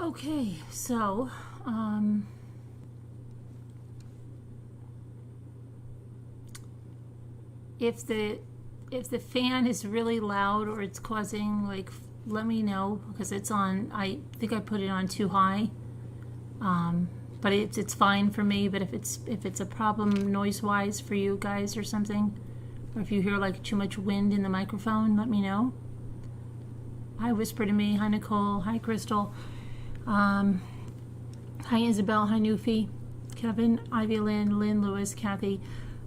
Okay, so if the fan is really loud or it's causing, like, let me know, because it's on. I think I put it on too high, but it's fine for me. But if it's a problem noise wise for you guys or something, or if you hear like too much wind in the microphone, let me know. Hi, Whisper to Me. Hi, Nicole. Hi, Crystal. Hi, Isabel. Hi, Newfie. Kevin, Ivy Lynn, Lynn Lewis, Kathy,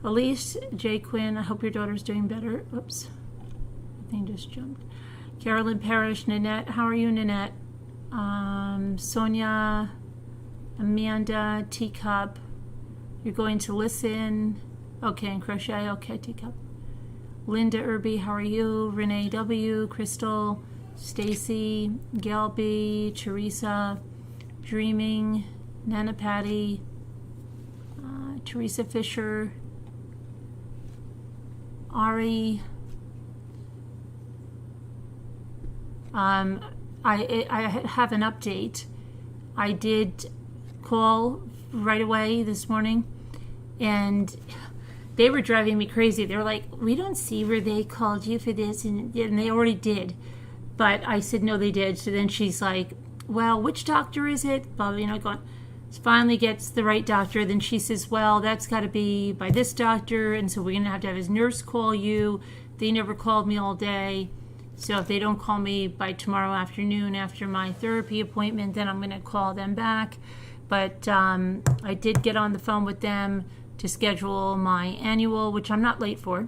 Elise, Jay Quinn. I hope your daughter's doing better. Oops. The thing just jumped. Carolyn Parrish, Nanette. How are you, Nanette? Sonia, Amanda, Teacup. You're going to listen. Okay, and Crochet. Okay, Teacup. Linda Irby, how are you? Renee W, Crystal, Stacy, Gail B, Teresa, Dreaming, Nana Patty, Teresa Fisher, Ari. I have an update. I did call right away this morning, and they were driving me crazy. They were like, we don't see where they called you for this, and they already did. But I said, no, they did. So then she's like, well, which doctor is it? Blah, going. Finally gets the right doctor. Then she says, well, that's got to be by this doctor, and so we're going to have his nurse call you. They never called me all day. So if they don't call me by tomorrow afternoon after my therapy appointment, then I'm going to call them back. But I did get on the phone with them to schedule my annual, which I'm not late for.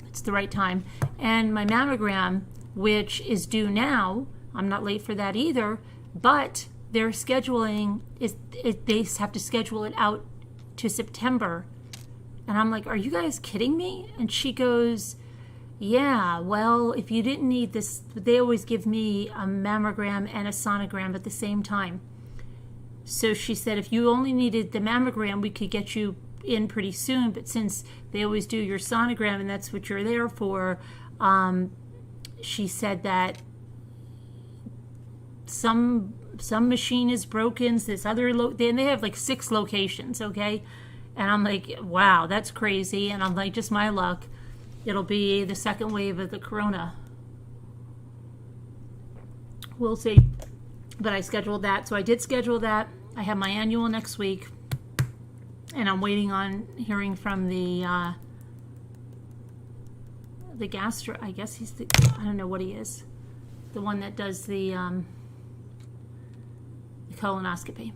It's the right time. And my mammogram, which is due now. I'm not late for that either. But their scheduling they have to schedule it out to September. And I'm like, are you guys kidding me? And she goes, yeah, well, if you didn't need this, they always give me a mammogram and a sonogram at the same time. So she said, if you only needed the mammogram, we could get you in pretty soon. But since they always do your sonogram and that's what you're there for, she said that some machine is broken. This other and they have like 6 locations, okay? And I'm like, wow, that's crazy. And I'm like, just my luck. It'll be the second wave of the corona. We'll see. But I scheduled that. So I did schedule that. I have my annual next week. And I'm waiting on hearing from the gastro. I guess he's I don't know what he is. The one that does the colonoscopy.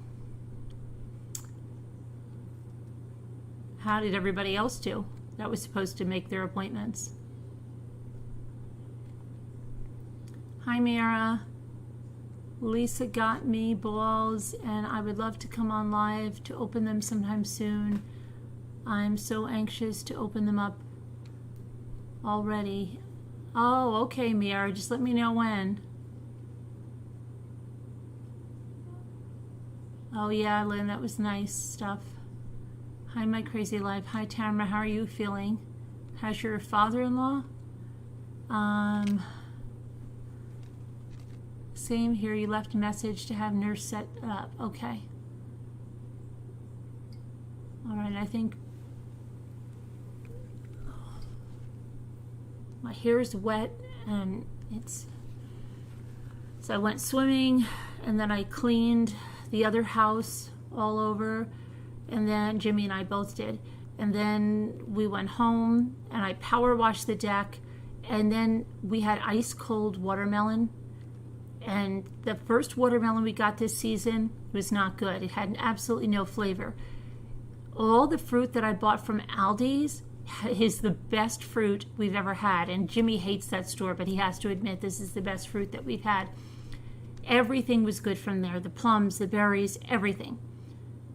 How did everybody else do? That was supposed to make their appointments. Hi, Mara. Lisa got me balls, and I would love to come on live to open them sometime soon. I'm so anxious to open them up already. Oh, okay, Mara. Just let me know when. Oh, yeah, Lynn, that was nice stuff. Hi, my crazy life. Hi, Tamara. How are you feeling? How's your father-in-law? Same here. You left a message to have nurse set up. Okay. All right. I think my hair is wet and it's. So I went swimming and then I cleaned the other house all over. And then Jimmy and I both did. And then we went home and I power washed the deck. And then we had ice cold watermelon. And the first watermelon we got this season was not good. It had absolutely no flavor. All the fruit that I bought from Aldi's is the best fruit we've ever had. And Jimmy hates that store, but he has to admit this is the best fruit that we've had. Everything was good from there. The plums, the berries, everything.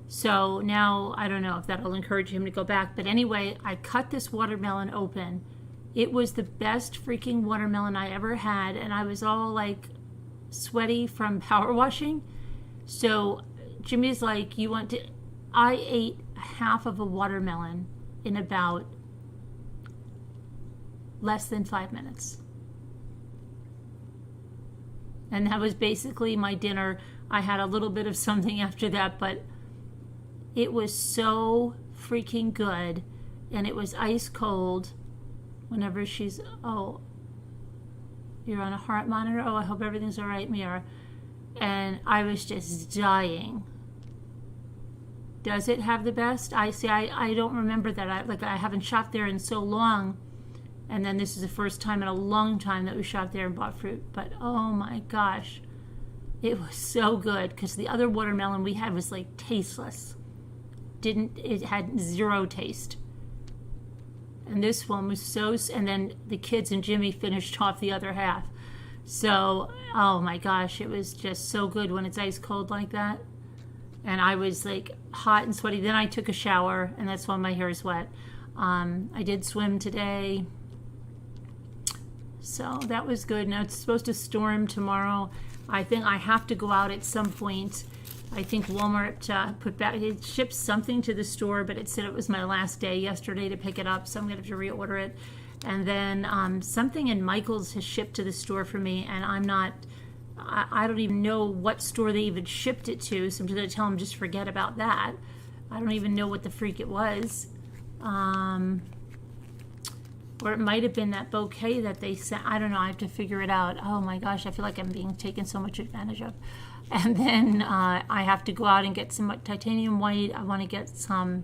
So now I don't know if that'll encourage him to go back. But anyway, I cut this watermelon open. It was the best freaking watermelon I ever had. And I was all like sweaty from power washing. So Jimmy's like, you want to... I ate half of a watermelon in about less than 5 minutes. And that was basically my dinner. I had a little bit of something after that, but it was so freaking good. And it was ice cold whenever she's, oh, you're on a heart monitor? Oh, I hope everything's all right, Mira. And I was just dying. Does it have the best? I don't remember that. I haven't shopped there in so long. And then this is the first time in a long time that we shopped there and bought fruit. But oh my gosh, it was so good, because the other watermelon we had was like tasteless. It had zero taste. And this one was so, and then the kids and Jimmy finished off the other half. So, oh my gosh, it was just so good when it's ice cold like that. And I was like hot and sweaty. Then I took a shower, and that's why my hair is wet. I did swim today. So that was good. Now it's supposed to storm tomorrow. I think I have to go out at some point. I think Walmart it shipped something to the store, but it said it was my last day yesterday to pick it up, so I'm going to have to reorder it. And then something in Michael's has shipped to the store for me, and I don't even know what store they even shipped it to, so I'm just going to tell them just forget about that. I don't even know what the freak it was. Or it might have been that bouquet that they sent. I don't know. I have to figure it out. Oh my gosh, I feel like I'm being taken so much advantage of. And then I have to go out and get some titanium white. I want to get some.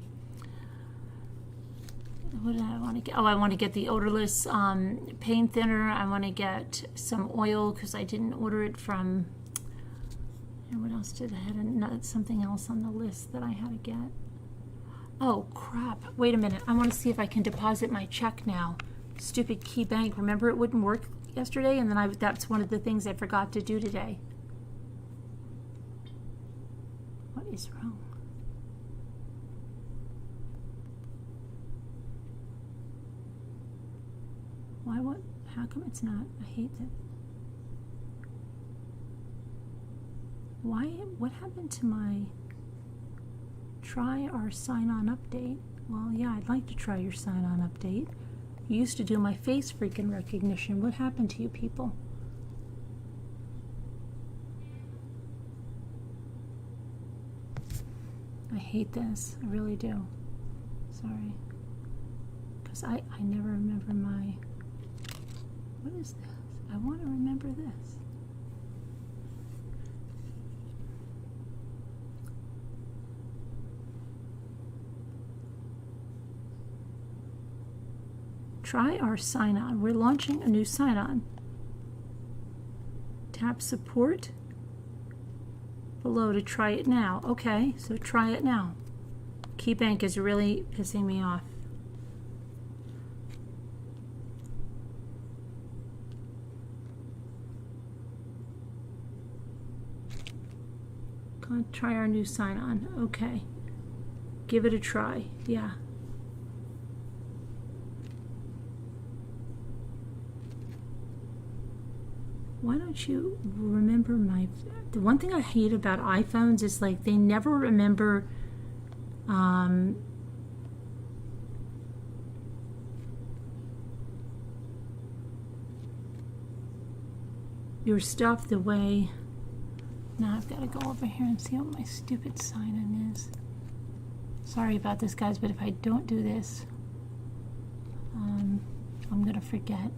What did I want to get? Oh, I want to get the odorless paint thinner. I want to get some oil because I didn't order it from. And what else did I had? Something else on the list that I had to get. Oh crap! Wait a minute. I want to see if I can deposit my check now. Stupid key bank. Remember it wouldn't work yesterday, and then that's one of the things I forgot to do today. What is wrong? Why? What? How come it's not? I hate that. Why? What happened to my try our sign-on update? Well, yeah, I'd like to try your sign-on update. You used to do my face freaking recognition. What happened to you people? I hate this. I really do. Sorry. Because I never remember my... What is this? I want to remember this. Try our sign-on. We're launching a new sign-on. Tap support below to try it now. Okay, so try it now. KeyBank is really pissing me off. Try our new sign-on. Okay. Give it a try. Yeah. Why don't you remember my... The one thing I hate about iPhones is like they never remember your stuff the way... Now I've got to go over here and see what my stupid sign-in is. Sorry about this, guys, but if I don't do this, I'm going to forget.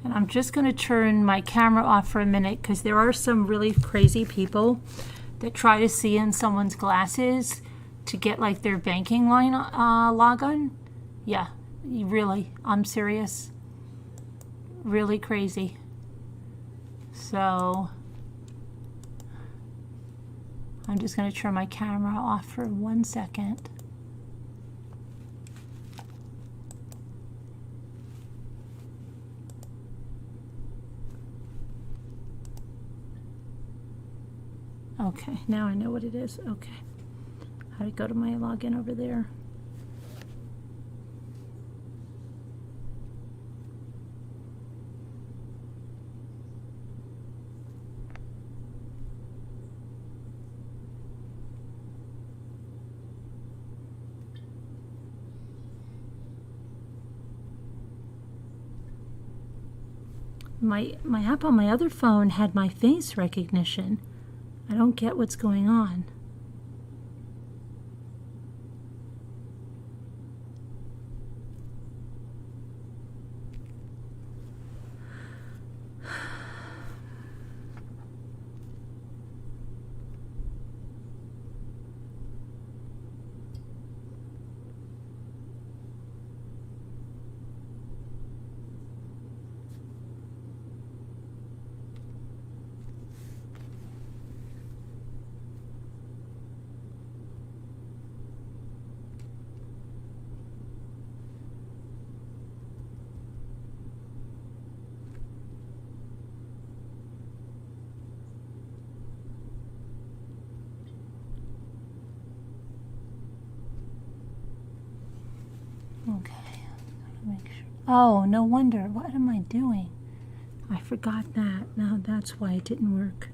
And I'm just going to turn my camera off for a minute because there are some really crazy people that try to see in someone's glasses to get like their banking line login. Yeah, really, I'm serious. Really crazy. So I'm just going to turn my camera off for 1 second. Okay, now I know what it is. Okay. How to go to my login over there. my app on my other phone had my face recognition. I don't get what's going on. Okay, make sure. Oh, no wonder. What am I doing? I forgot that. Now that's why it didn't work.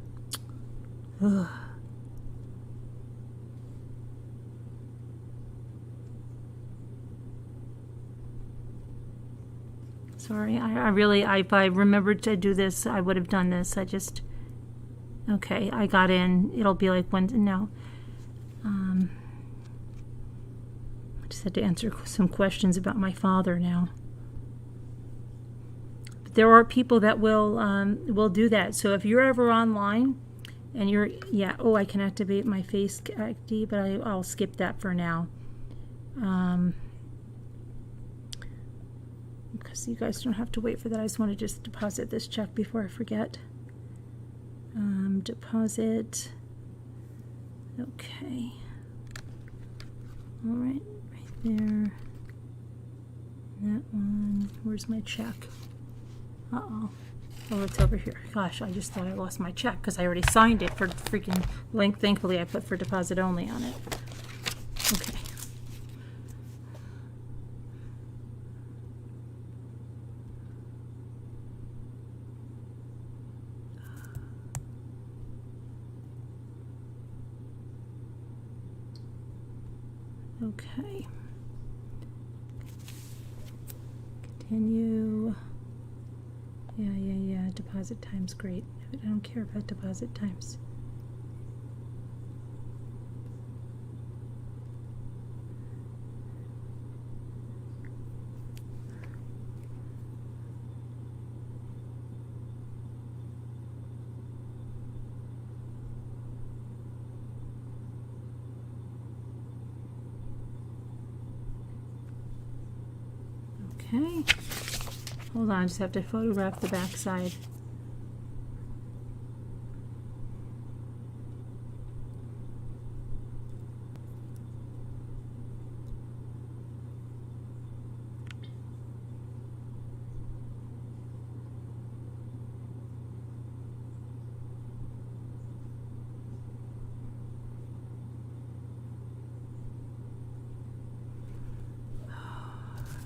Ugh. Sorry, if I remembered to do this, I would have done this. Okay, I got in. It'll be like no. I just had to answer some questions about my father now. But there are people that will do that. So if you're ever online and I can activate my face ID, but I'll skip that for now. Because you guys don't have to wait for that. I just want to just deposit this check before I forget. Deposit. Okay. All right. There. That one. Where's my check? Uh-oh. Oh, it's over here. Gosh, I just thought I lost my check because I already signed it for freaking link. Thankfully, I put for deposit only on it. Okay. Okay. Continue. Yeah. Deposit time's great. I don't care about deposit times. Okay. Hold on, I just have to photograph the back side.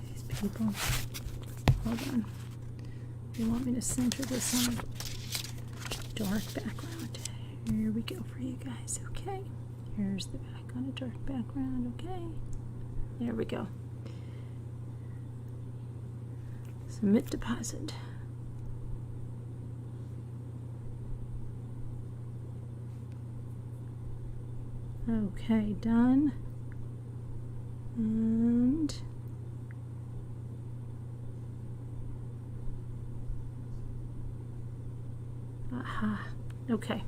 These people. Hold on. You want me to center this on a dark background? Here we go for you guys. Okay. Here's the back on a dark background. Okay. There we go. Submit deposit. Okay, done. And aha. Okay.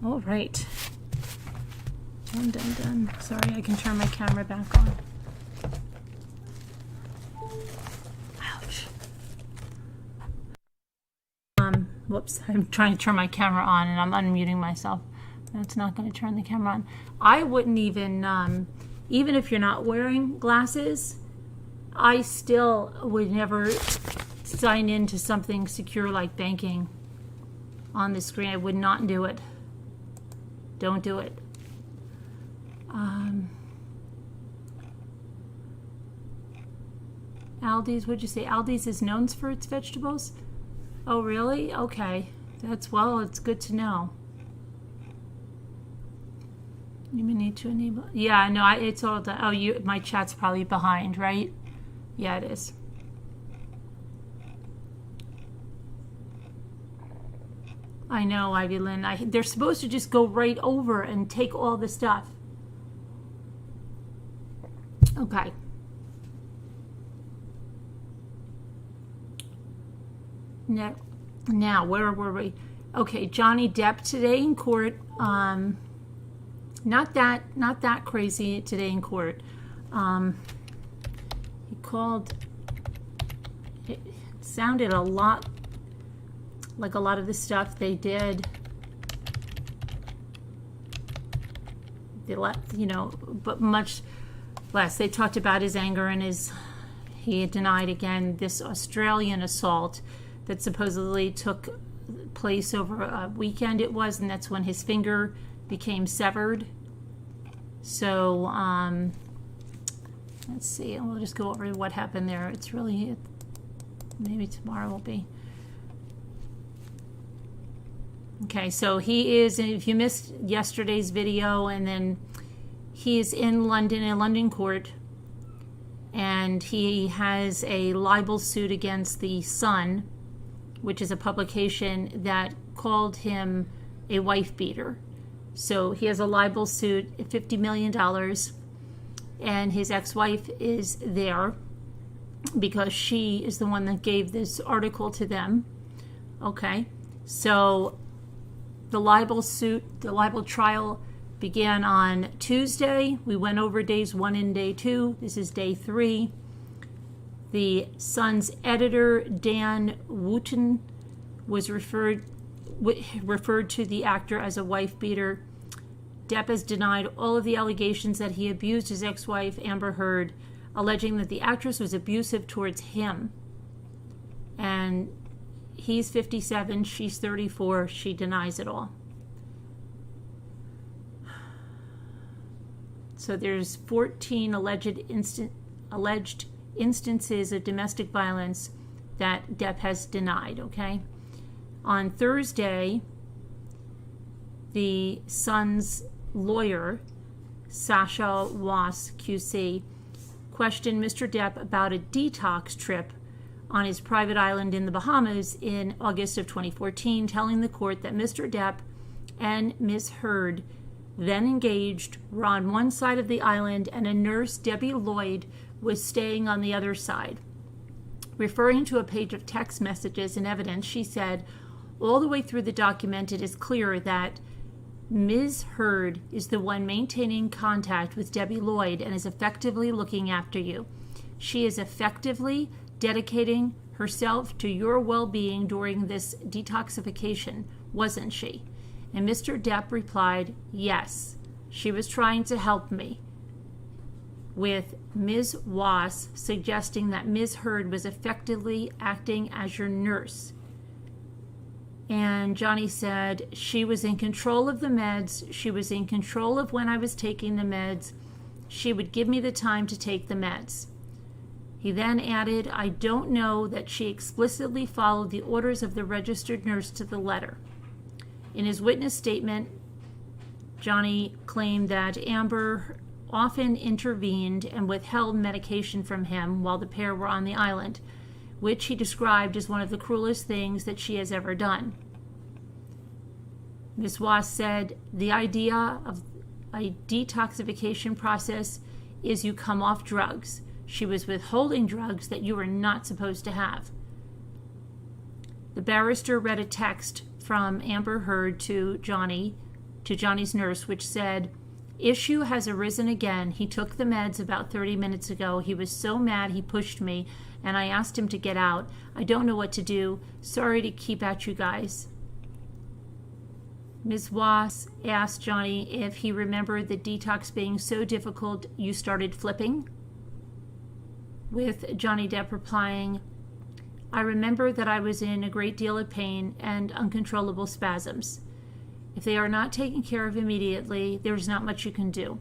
All right. Done. Sorry, I can turn my camera back on. Ouch. Whoops. I'm trying to turn my camera on and I'm unmuting myself. That's not going to turn the camera on. I wouldn't even if you're not wearing glasses, I still would never sign into something secure like banking on the screen. I would not do it. Don't do it. Aldi's, what'd you say? Aldi's is known for its vegetables? Oh, really? Okay. It's good to know. You may need to enable. Yeah, no, it's all done. Oh, my chat's probably behind, right? Yeah, it is. I know, Ivy Lynn. They're supposed to just go right over and take all the stuff. Okay. Now, where were we? Okay, Johnny Depp today in court. Not that crazy today in court. He called. It sounded a lot like a lot of the stuff they did. They let, but much less. They talked about his anger and he denied again this Australian assault that supposedly took place over a weekend it was, and that's when his finger became severed. So, let's see, and we'll just go over what happened there. It's really, maybe tomorrow will be. Okay, so he is, if you missed yesterday's video, and then he is in London, in London court, and he has a libel suit against the Sun, which is a publication that called him a wife beater. So he has a libel suit at $50 million, and his ex-wife is there because she is the one that gave this article to them. Okay, so the libel suit, the libel trial began on Tuesday. We went over days 1 and day 2. This is day 3. The Sun's editor, Dan Wooten, was referred to the actor as a wife beater. Depp has denied all of the allegations that he abused his ex-wife, Amber Heard, alleging that the actress was abusive towards him. And he's 57, she's 34, she denies it all. So there's 14 alleged instances of domestic violence that Depp has denied, okay? On Thursday, the Sun's lawyer, Sasha Wass, QC, questioned Mr. Depp about a detox trip on his private island in the Bahamas in August of 2014, telling the court that Mr. Depp and Ms. Heard, then engaged, were on one side of the island and a nurse, Debbie Lloyd, was staying on the other side. Referring to a page of text messages and evidence, she said, all the way through the document, it is clear that Ms. Heard is the one maintaining contact with Debbie Lloyd and is effectively looking after you. She is effectively dedicating herself to your well-being during this detoxification, wasn't she? And Mr. Depp replied, yes, she was trying to help me, with Ms. Wass suggesting that Ms. Heard was effectively acting as your nurse. And Johnny said, she was in control of the meds. She was in control of when I was taking the meds. She would give me the time to take the meds. He then added, I don't know that she explicitly followed the orders of the registered nurse to the letter. In his witness statement, Johnny claimed that Amber often intervened and withheld medication from him while the pair were on the island, which he described as one of the cruelest things that she has ever done. Ms. Wass said, the idea of a detoxification process is you come off drugs. She was withholding drugs that you were not supposed to have. The barrister read a text from Amber Heard to Johnny's nurse, which said, issue has arisen again. He took the meds about 30 minutes ago. He was so mad he pushed me, and I asked him to get out. I don't know what to do. Sorry to keep at you guys. Ms. Wass asked Johnny if he remembered the detox being so difficult you started flipping, with Johnny Depp replying, I remember that I was in a great deal of pain and uncontrollable spasms. If they are not taken care of immediately, there's not much you can do.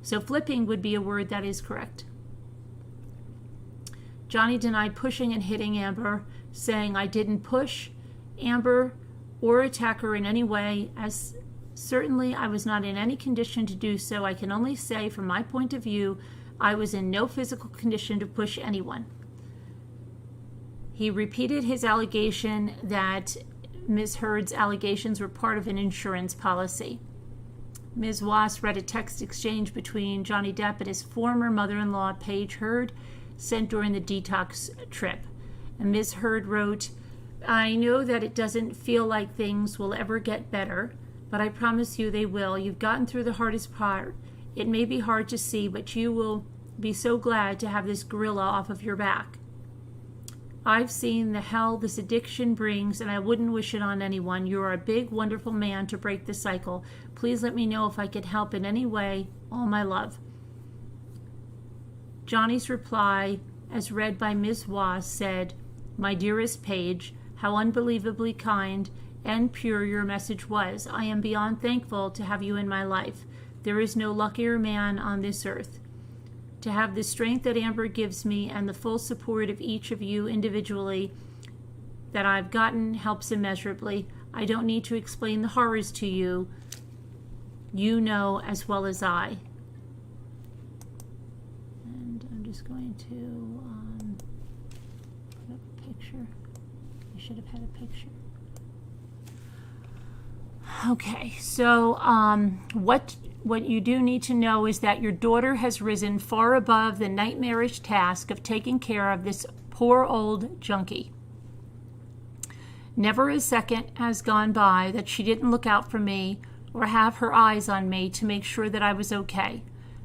So flipping would be a word that is correct. Johnny denied pushing and hitting Amber, saying, I didn't push Amber or attack her in any way, as certainly I was not in any condition to do so. I can only say, from my point of view, I was in no physical condition to push anyone. He repeated his allegation that Ms. Heard's allegations were part of an insurance policy. Ms. Wass read a text exchange between Johnny Depp and his former mother-in-law, Paige Heard, sent during the detox trip. And Ms. Heard wrote, "I know that it doesn't feel like things will ever get better, but I promise you they will. You've gotten through the hardest part. It may be hard to see, but you will be so glad to have this gorilla off of your back. I've seen the hell this addiction brings, and I wouldn't wish it on anyone. You're a big, wonderful man to break the cycle. Please let me know if I could help in any way. All my love." Johnny's reply, as read by Ms. Wass, said, "My dearest Paige, how unbelievably kind and pure your message was. I am beyond thankful to have you in my life. There is no luckier man on this earth. To have the strength that Amber gives me and the full support of each of you individually that I've gotten helps immeasurably. I don't need to explain the horrors to you. You know as well as I." And I'm just going to put up a picture. I should have had a picture. Okay, so what you do need to know is that your daughter has risen far above the nightmarish task of taking care of this poor old junkie. Never a second has gone by that she didn't look out for me or have her eyes on me to make sure that I was okay.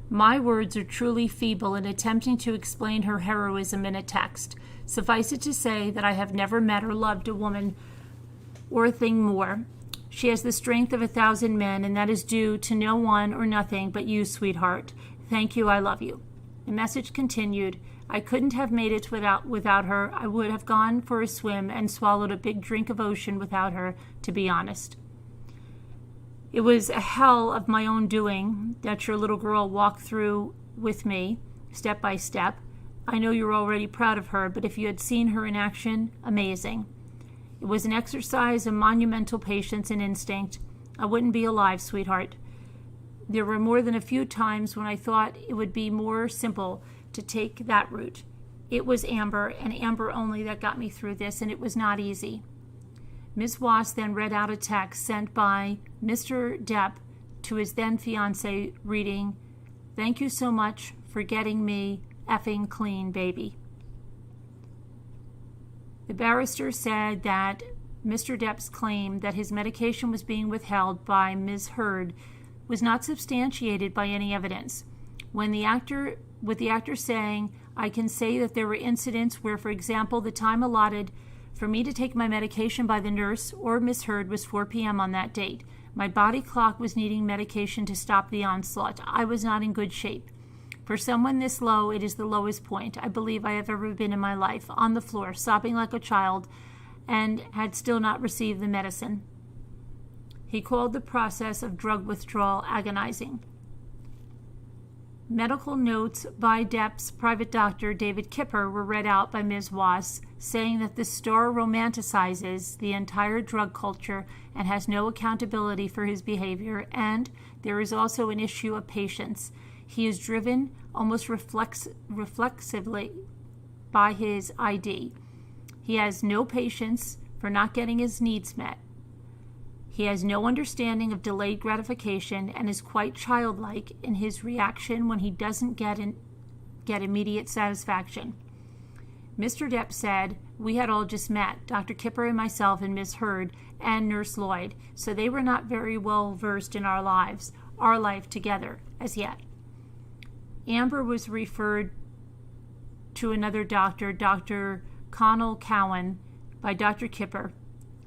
My words are truly feeble in attempting to explain her heroism in a text. Suffice it to say that I have never met or loved a woman or a thing more. She has the strength of 1,000 men, and that is due to no one or nothing but you, sweetheart. Thank you, I love you." The message continued, "I couldn't have made it without her. I would have gone for a swim and swallowed a big drink of ocean without her, to be honest. It was a hell of my own doing that your little girl walked through with me, step by step. I know you're already proud of her, but if you had seen her in action, amazing. It was an exercise of monumental patience and instinct. I wouldn't be alive, sweetheart. There were more than a few times when I thought it would be more simple to take that route. It was Amber, and Amber only, that got me through this, and it was not easy." Ms. Wass then read out a text sent by Mr. Depp to his then-fiancée, reading, "Thank you so much for getting me effing clean, baby." The barrister said that Mr. Depp's claim that his medication was being withheld by Ms. Heard was not substantiated by any evidence. With the actor saying, "I can say that there were incidents where, for example, the time allotted for me to take my medication by the nurse or Ms. Heard was 4 p.m. on that date. My body clock was needing medication to stop the onslaught. I was not in good shape. For someone this low, it is the lowest point I believe I have ever been in my life, on the floor, sobbing like a child, and had still not received the medicine." He called the process of drug withdrawal agonizing. Medical notes by Depp's private doctor, David Kipper, were read out by Ms. Wass, saying that the star romanticizes the entire drug culture and has no accountability for his behavior, and there is also an issue of patience. He is driven almost reflexively by his ID. He has no patience for not getting his needs met. He has no understanding of delayed gratification and is quite childlike in his reaction when he doesn't get immediate satisfaction. Mr. Depp said, "We had all just met, Dr. Kipper and myself and Miss Heard and Nurse Lloyd, so they were not very well versed in our life together, as yet." Amber was referred to another doctor, Dr. Connell Cowan, by Dr. Kipper,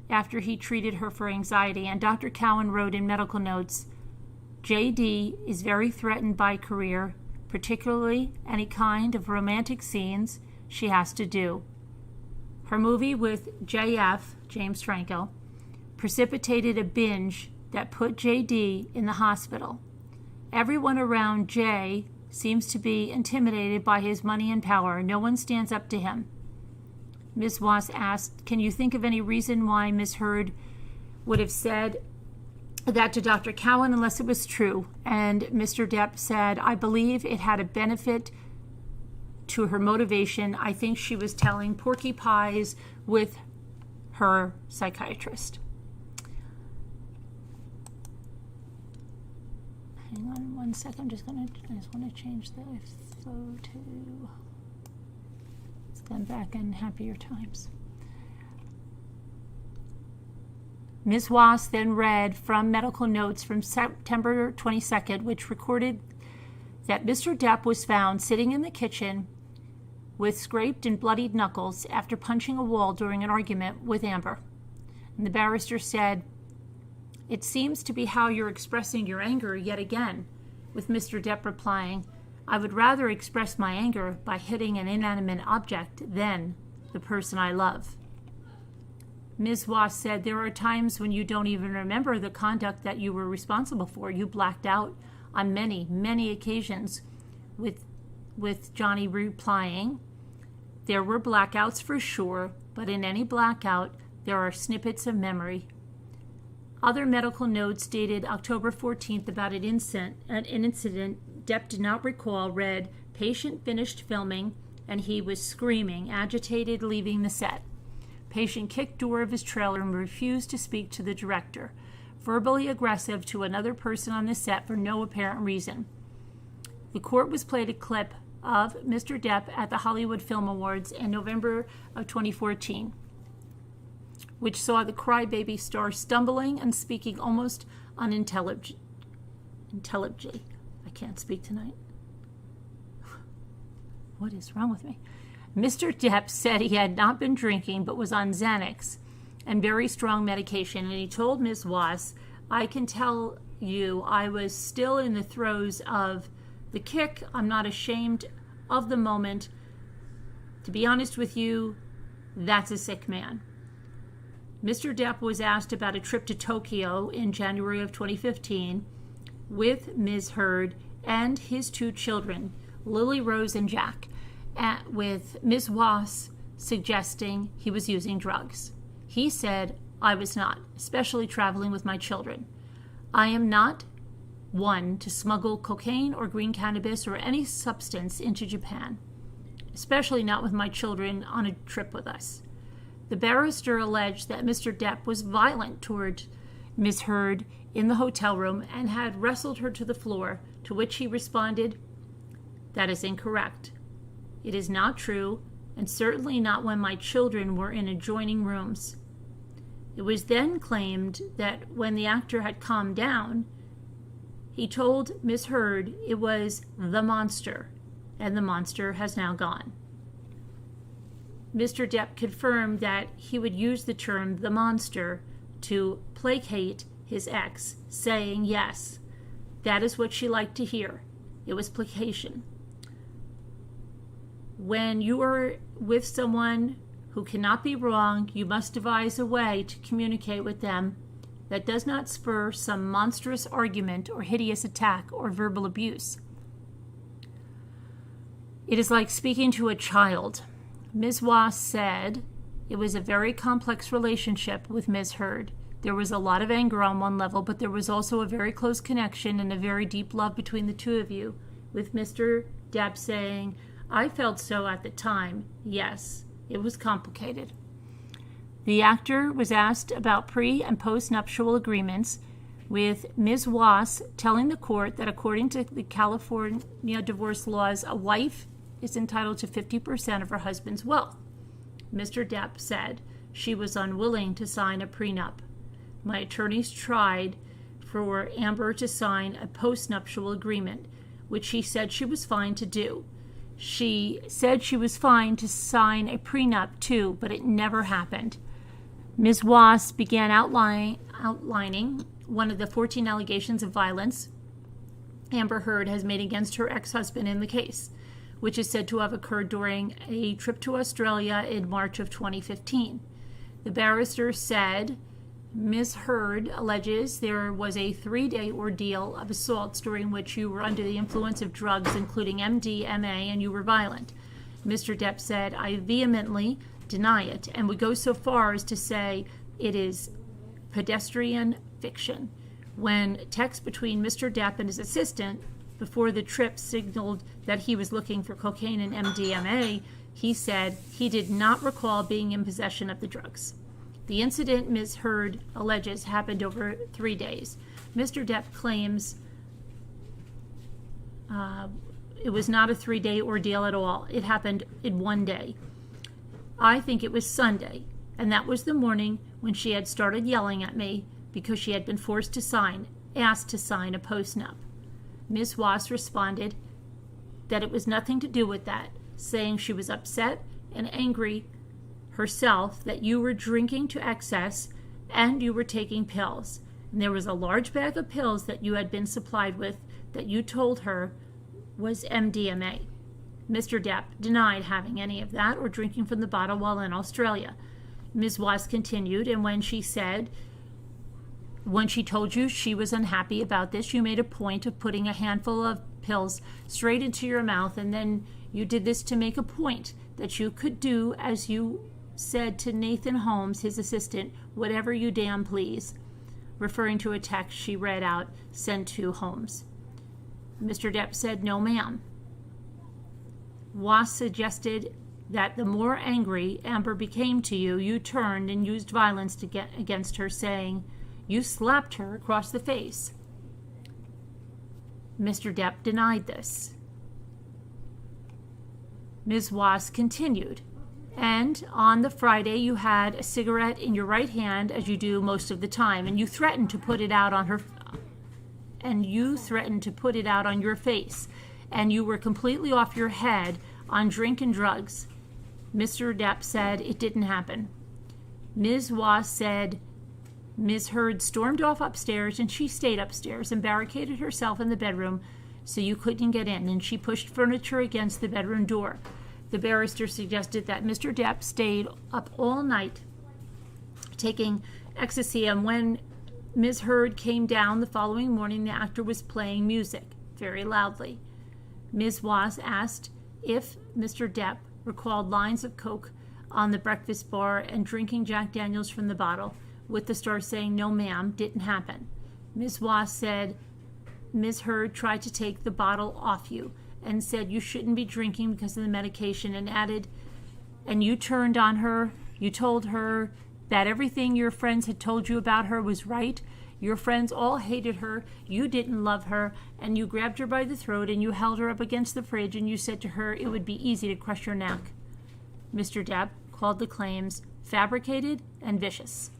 after he treated her for anxiety, and Dr. Cowan wrote in medical notes, "JD is very threatened by career, particularly any kind of romantic scenes she has to do. Her movie with JF, James Franco, precipitated a binge that put JD in the hospital. Everyone around Jay seems to be intimidated by his money and power. No one stands up to him." Ms. Wass asked, "Can you think of any reason why Ms. Heard would have said that to Dr. Cowan unless it was true?" And Mr. Depp said, "I believe it had a benefit to her motivation. I think she was telling porky pies with her psychiatrist." hang on 1 second. I just want to change the flow to then back in happier times. Ms. Wass then read from medical notes from September 22nd, which recorded that Mr. Depp was found sitting in the kitchen with scraped and bloodied knuckles after punching a wall during an argument with Amber. And the barrister said, "It seems to be how you're expressing your anger yet again," with Mr. Depp replying, "I would rather express my anger by hitting an inanimate object than the person I love." Ms. Wass said, "There are times when you don't even remember the conduct that you were responsible for. You blacked out on many, many occasions," with Johnny replying, "There were blackouts for sure, but in any blackout, there are snippets of memory." Other medical notes dated October 14th about an incident Depp did not recall read, "Patient finished filming and he was screaming, agitated, leaving the set. Patient kicked door of his trailer and refused to speak to the director. Verbally aggressive to another person on the set for no apparent reason." The court was played a clip of Mr. Depp at the Hollywood Film Awards in November of 2014, which saw the crybaby star stumbling and speaking almost unintelligibly. I can't speak tonight. What is wrong with me? Mr. Depp said he had not been drinking but was on Xanax and very strong medication, and he told Ms. Wass, "I can tell you I was still in the throes of the kick. I'm not ashamed of the moment. To be honest with you, that's a sick man." Mr. Depp was asked about a trip to Tokyo in January of 2015 with Ms. Heard and his two children, Lily Rose and Jack, with Ms. Wass suggesting he was using drugs. He said, "I was not, especially traveling with my children. I am not one to smuggle cocaine or green cannabis or any substance into Japan, especially not with my children on a trip with us." The barrister alleged that Mr. Depp was violent toward Ms. Heard in the hotel room and had wrestled her to the floor, to which he responded, "That is incorrect. It is not true, and certainly not when my children were in adjoining rooms." It was then claimed that when the actor had calmed down, he told Ms. Heard it was the monster, and the monster has now gone. Mr. Depp confirmed that he would use the term the monster to placate his ex, saying, "Yes, that is what she liked to hear. It was placation." When you are with someone who cannot be wrong, you must devise a way to communicate with them that does not spur some monstrous argument or hideous attack or verbal abuse. It is like speaking to a child. Ms. Wass said it was a very complex relationship with Ms. Heard. There was a lot of anger on one level, but there was also a very close connection and a very deep love between the two of you, with Mr. Depp saying, "I felt so at the time. Yes, it was complicated." The actor was asked about pre- and post-nuptial agreements, with Ms. Wass telling the court that according to the California divorce laws, a wife is entitled to 50% of her husband's wealth. Mr. Depp said she was unwilling to sign a prenup. "My attorneys tried for Amber to sign a post-nuptial agreement, which she said she was fine to do. She said she was fine to sign a prenup too, but it never happened." Ms. Wass began outlining one of the 14 allegations of violence Amber Heard has made against her ex-husband in the case, which is said to have occurred during a trip to Australia in March of 2015. The barrister said Ms. Heard alleges there was a 3-day ordeal of assaults during which you were under the influence of drugs, including MDMA, and you were violent. Mr. Depp said, "I vehemently deny it and would go so far as to say it is pedestrian fiction." When text between Mr. Depp and his assistant before the trip signaled that he was looking for cocaine and MDMA, he said he did not recall being in possession of the drugs. The incident Ms. Heard alleges happened over 3 days. Mr. Depp claims It was not a 3-day ordeal at all. It happened in one day. I think it was Sunday, and that was the morning when she had started yelling at me because she had been asked to sign a post-nup. Ms. Wass responded that it was nothing to do with that, saying she was upset and angry herself that you were drinking to excess and you were taking pills. And there was a large bag of pills that you had been supplied with that you told her was MDMA. Mr. Depp denied having any of that or drinking from the bottle while in Australia. Ms. Wass continued, and when she told you she was unhappy about this, you made a point of putting a handful of pills straight into your mouth, and then you did this to make a point that you could do, as you said to Nathan Holmes, his assistant, whatever you damn please, referring to a text she read out sent to Holmes. Mr. Depp said, "No, ma'am." Wass suggested that the more angry Amber became to you, you turned and used violence against her, saying you slapped her across the face. Mr. Depp denied this. Ms. Wass continued, and on the Friday you had a cigarette in your right hand, as you do most of the time, and you threatened to put it out on her, on your face, and you were completely off your head on drink and drugs. Mr. Depp said it didn't happen. Ms. Wass said Ms. Heard stormed off upstairs, and she stayed upstairs and barricaded herself in the bedroom so you couldn't get in, and she pushed furniture against the bedroom door. The barrister suggested that Mr. Depp stayed up all night taking ecstasy, and when Ms. Heard came down the following morning, the actor was playing music very loudly. Ms. Wass asked if Mr. Depp recalled lines of coke on the breakfast bar and drinking Jack Daniels from the bottle, with the star saying, "No, ma'am, didn't happen." Ms. Wass said Ms. Heard tried to take the bottle off you and said you shouldn't be drinking because of the medication, and added, and you turned on her. You told her that everything your friends had told you about her was right. Your friends all hated her. You didn't love her, and you grabbed her by the throat and you held her up against the fridge and you said to her it would be easy to crush your neck. Mr. Depp called the claims fabricated and vicious.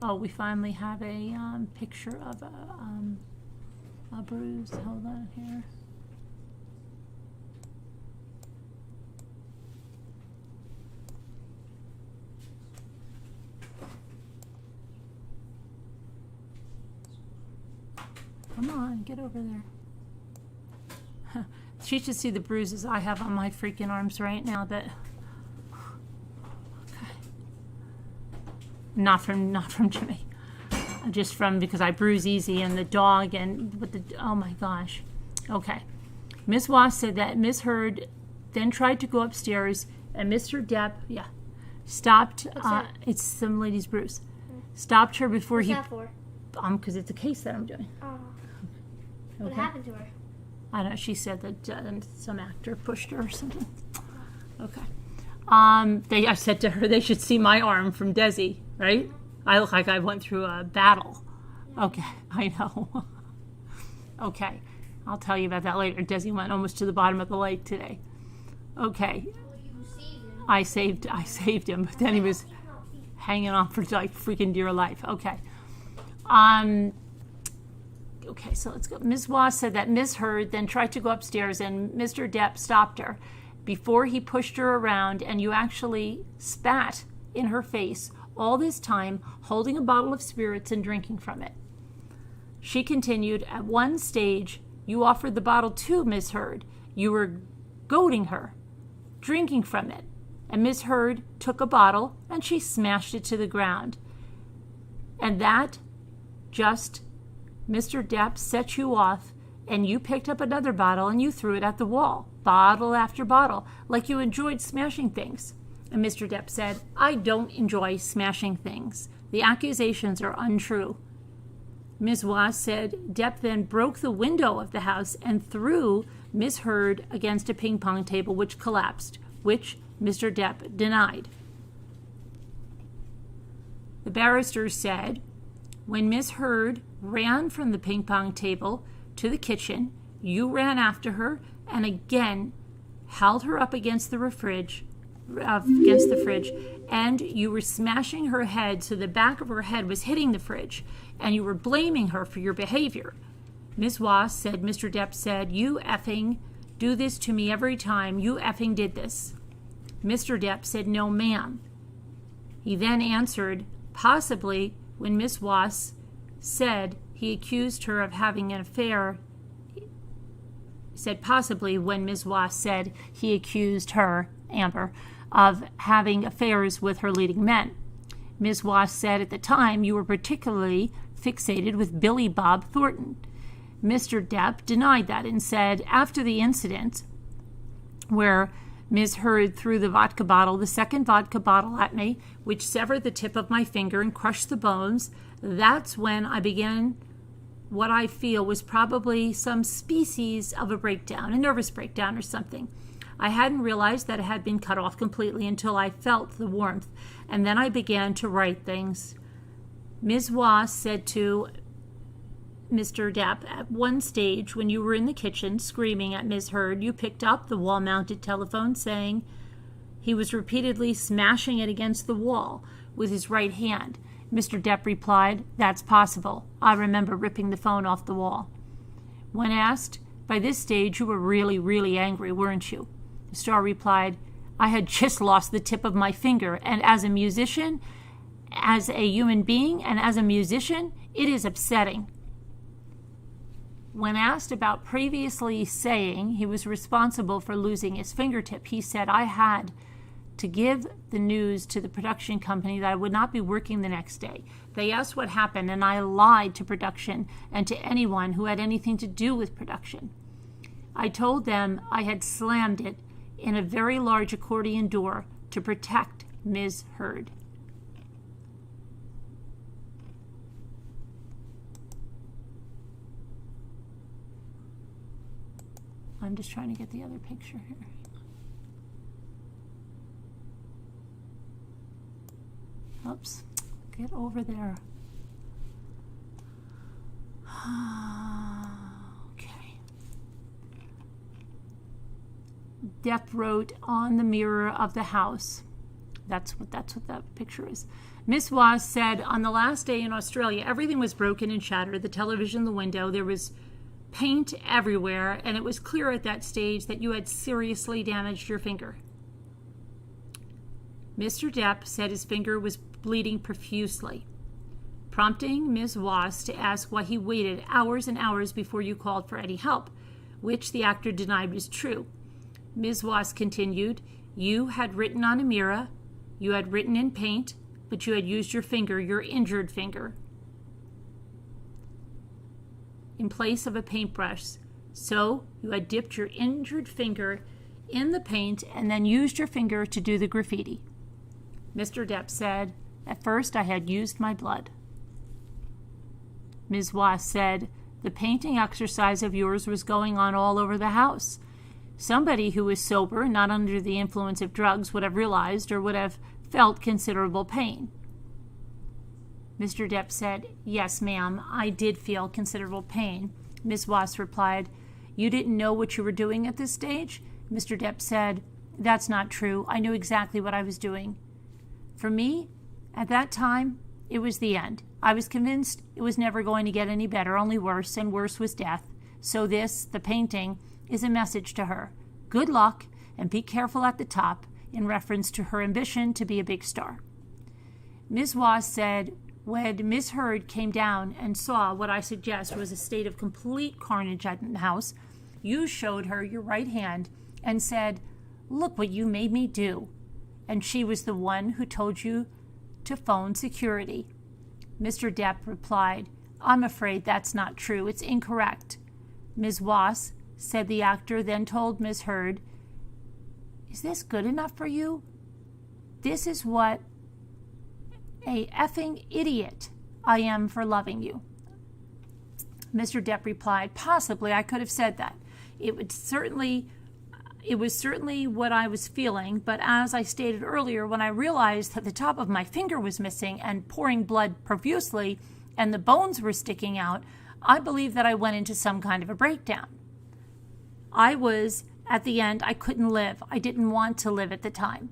Oh, we finally have a picture of a bruise. Hold on here. Come on, get over there. She should see the bruises I have on my freaking arms right now, but okay. Not from Jimmy. Just from because I bruise easy and the dog and with the oh my gosh. Okay. Ms. Wass said that Ms. Heard then tried to go upstairs and Mr. Depp stopped it's some lady's bruise. Stopped her before What's that for? Because it's a case that I'm doing. Oh. Okay. What happened to her? I don't know. She said that some actor pushed her or something. Okay. I said to her they should see my arm from Desi, right? I look like I went through a battle. Okay, I know. Okay, I'll tell you about that later. Desi went almost to the bottom of the lake today. Okay. I saved him, but then he was hanging on for like freaking dear life. Okay. Okay, so let's go. Ms. Wass said that Ms. Heard then tried to go upstairs and Mr. Depp stopped her before he pushed her around, and you actually spat in her face all this time, holding a bottle of spirits and drinking from it. She continued, at one stage, you offered the bottle to Ms. Heard. You were goading her, drinking from it, and Ms. Heard took a bottle and she smashed it to the ground. And that just Mr. Depp set you off, and you picked up another bottle and you threw it at the wall, bottle after bottle, like you enjoyed smashing things. And Mr. Depp said, I don't enjoy smashing things. The accusations are untrue. Ms. Wass said Depp then broke the window of the house and threw Ms. Heard against a ping pong table, which collapsed, which Mr. Depp denied. The barrister said, when Ms. Heard ran from the ping pong table to the kitchen. You ran after her and again held her up against the fridge, and you were smashing her head so the back of her head was hitting the fridge, and you were blaming her for your behavior. Ms. Wass said, Mr. Depp said, you effing do this to me every time. You effing did this. Mr. Depp said, no, ma'am. He then answered, possibly when Ms. Wass said he accused her of having an affair, said possibly when Ms. Wass said he accused her, Amber, of having affairs with her leading men. Ms. Wass said at the time you were particularly fixated with Billy Bob Thornton. Mr. Depp denied that and said after the incident where Ms. Heard threw the second vodka bottle at me, which severed the tip of my finger and crushed the bones, that's when I began what I feel was probably some species of a breakdown, a nervous breakdown or something. I hadn't realized that it had been cut off completely until I felt the warmth, and then I began to write things. Ms. Wass said to Mr. Depp, at one stage when you were in the kitchen screaming at Ms. Heard, you picked up the wall-mounted telephone saying he was repeatedly smashing it against the wall with his right hand. Mr. Depp replied, that's possible. I remember ripping the phone off the wall. When asked, by this stage you were really, really angry, weren't you? Starr replied, I had just lost the tip of my finger, and as a musician, as a human being, and as a musician, it is upsetting. When asked about previously saying he was responsible for losing his fingertip, he said, I had to give the news to the production company that I would not be working the next day. They asked what happened, and I lied to production and to anyone who had anything to do with production. I told them I had slammed it in a very large accordion door to protect Ms. Heard. I'm just trying to get the other picture here. Oops, get over there. Okay. Depp wrote on the mirror of the house. That's what that picture is. Miss Wass said, on the last day in Australia, everything was broken and shattered. The television, the window, there was paint everywhere, and it was clear at that stage that you had seriously damaged your finger. Mr. Depp said his finger was bleeding profusely, prompting Ms. Wass to ask why he waited hours and hours before you called for any help, which the actor denied was true. Ms. Wass continued, you had written on a mirror, you had written in paint, but you had used your finger, your injured finger, in place of a paintbrush. So you had dipped your injured finger in the paint and then used your finger to do the graffiti. Mr. Depp said, at first I had used my blood. Ms. Wass said, the painting exercise of yours was going on all over the house. Somebody who was sober, not under the influence of drugs, would have realized or would have felt considerable pain. Mr. Depp said, yes, ma'am, I did feel considerable pain. Ms. Wass replied, you didn't know what you were doing at this stage? Mr. Depp said, that's not true. I knew exactly what I was doing. For me, at that time, it was the end. I was convinced it was never going to get any better, only worse, and worse was death. So this, the painting, is a message to her. Good luck, and be careful at the top, in reference to her ambition to be a big star. Ms. Wass said, when Miss Heard came down and saw what I suggest was a state of complete carnage at the house, you showed her your right hand and said, look what you made me do. And she was the one who told you to phone security. Mr. Depp replied, I'm afraid that's not true. It's incorrect. Ms. Wass said the actor then told Miss Heard, is this good enough for you? This is what a effing idiot I am for loving you. Mr. Depp replied, possibly I could have said that. It was certainly what I was feeling, but as I stated earlier, when I realized that the top of my finger was missing and pouring blood profusely, and the bones were sticking out, I believe that I went into some kind of a breakdown. At the end, I couldn't live. I didn't want to live at the time.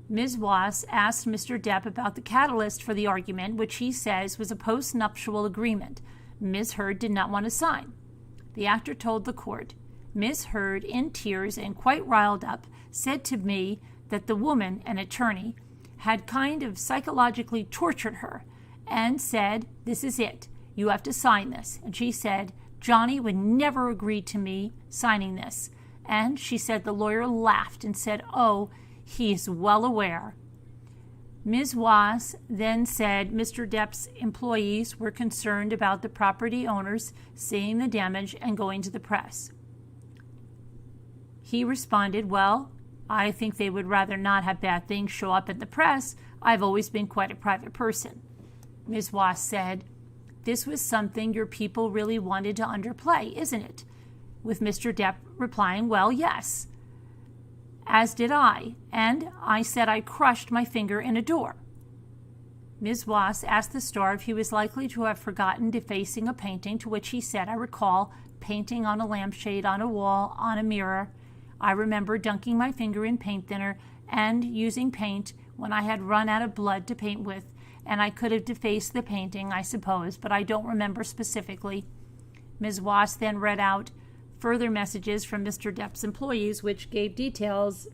Ms. Wass asked Mr. Depp about the catalyst for the argument, which he says was a post-nuptial agreement Ms. Heard did not want to sign. The actor told the court, Ms. Heard, in tears and quite riled up, said to me that the woman, an attorney, had kind of psychologically tortured her and said, this is it, you have to sign this. And she said, Johnny would never agree to me signing this. And she said the lawyer laughed and said, oh, he is well aware. Ms. Wass then said Mr. Depp's employees were concerned about the property owners seeing the damage and going to the press. He responded, well, I think they would rather not have bad things show up in the press. I've always been quite a private person. Ms. Wass said, this was something your people really wanted to underplay, isn't it? With Mr. Depp replying, well, yes. As did I, and I said I crushed my finger in a door. Ms. Wass asked the star if he was likely to have forgotten defacing a painting, to which he said, I recall painting on a lampshade, on a wall, on a mirror. I remember dunking my finger in paint thinner and using paint when I had run out of blood to paint with, and I could have defaced the painting, I suppose, but I don't remember specifically. Ms. Wass then read out further messages from Mr. Depp's employees, which gave details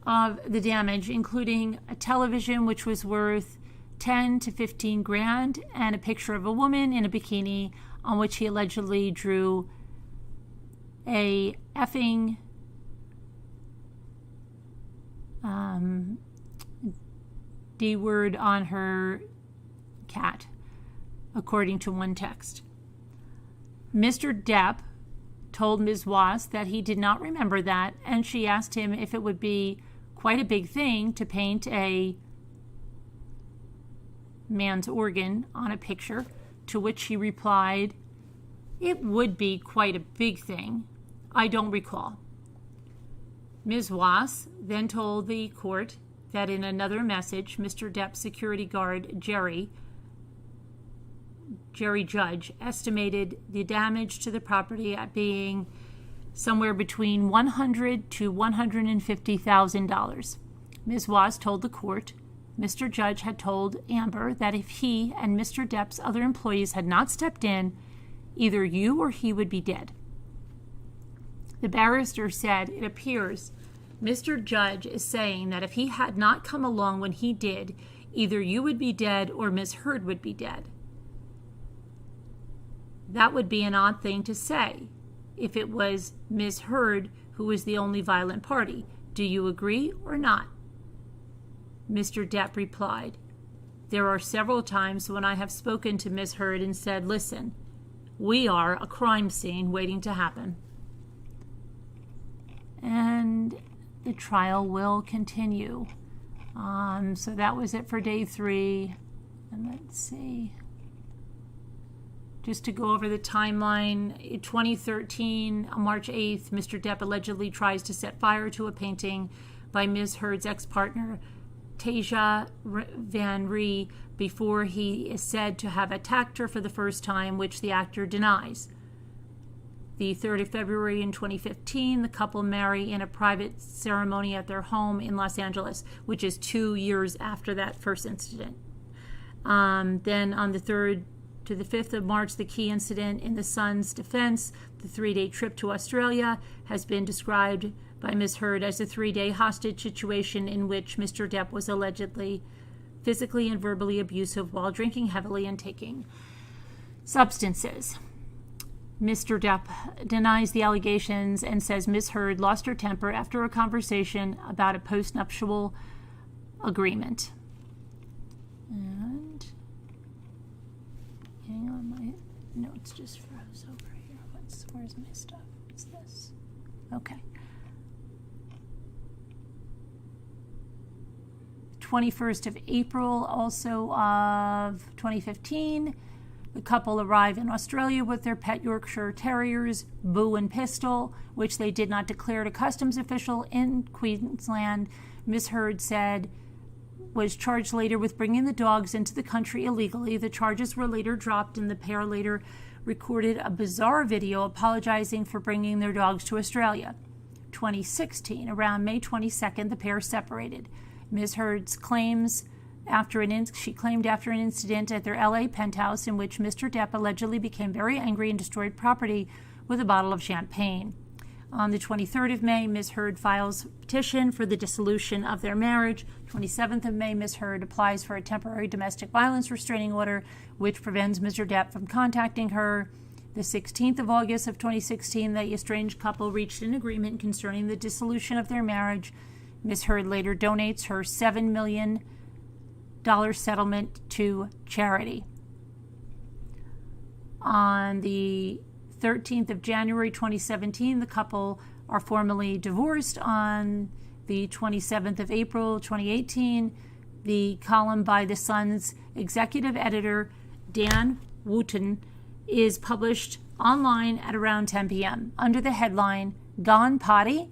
of the damage, including a television which was worth 10 to 15 grand and a picture of a woman in a bikini on which he allegedly drew a effing D word on her cat, according to one text. Mr. Depp told Ms. Wass that he did not remember that, and she asked him if it would be quite a big thing to paint a man's organ on a picture, to which he replied, it would be quite a big thing. I don't recall. Ms. Wass then told the court that in another message, Mr. Depp's security guard, Jerry Judge, estimated the damage to the property at being somewhere between $100,000 to $150,000. Ms. Wass told the court Mr. Judge had told Amber that if he and Mr. Depp's other employees had not stepped in, either you or he would be dead. The barrister said, it appears Mr. Judge is saying that if he had not come along when he did, either you would be dead or Miss Heard would be dead. That would be an odd thing to say if it was Miss Heard who was the only violent party. Do you agree or not? Mr. Depp replied, there are several times when I have spoken to Miss Heard and said, listen, we are a crime scene waiting to happen. And the trial will continue. So that was it for day 3. And let's see. Just to go over the timeline, in 2013, on March 8th, Mr. Depp allegedly tries to set fire to a painting by Ms. Heard's ex-partner, Tasia Van Ree, before he is said to have attacked her for the first time, which the actor denies. The 3rd of February in 2015, the couple marry in a private ceremony at their home in Los Angeles, which is 2 years after that first incident. Then on the 3rd to the 5th of March, the key incident in the son's defense, the 3-day trip to Australia, has been described by Ms. Heard as a 3-day hostage situation in which Mr. Depp was allegedly physically and verbally abusive while drinking heavily and taking substances. Mr. Depp denies the allegations and says Ms. Heard lost her temper after a conversation about a postnuptial agreement. And hang on, my notes just froze over here. Where's my stuff? What's this? Okay. 21st of April, also of 2015, the couple arrive in Australia with their pet Yorkshire Terriers, Boo and Pistol, which they did not declare to customs official in Queensland. Ms. Heard said was charged later with bringing the dogs into the country illegally. The charges were later dropped, and the pair later recorded a bizarre video apologizing for bringing their dogs to Australia. 2016, around May 22nd, the pair separated. Ms. Heard's claims after an incident at their LA penthouse in which Mr. Depp allegedly became very angry and destroyed property with a bottle of champagne. On the 23rd of May, Ms. Heard files a petition for the dissolution of their marriage. 27th of May, Ms. Heard applies for a temporary domestic violence restraining order, which prevents Mr. Depp from contacting her. The 16th of August of 2016, the estranged couple reached an agreement concerning the dissolution of their marriage. Ms. Heard later donates her $7 million settlement to charity. On the 13th of January 2017, the couple are formally divorced. On the 27th of April 2018, the column by The Sun's executive editor, Dan Wooten, is published online at around 10 p.m. under the headline, "Gone Potty?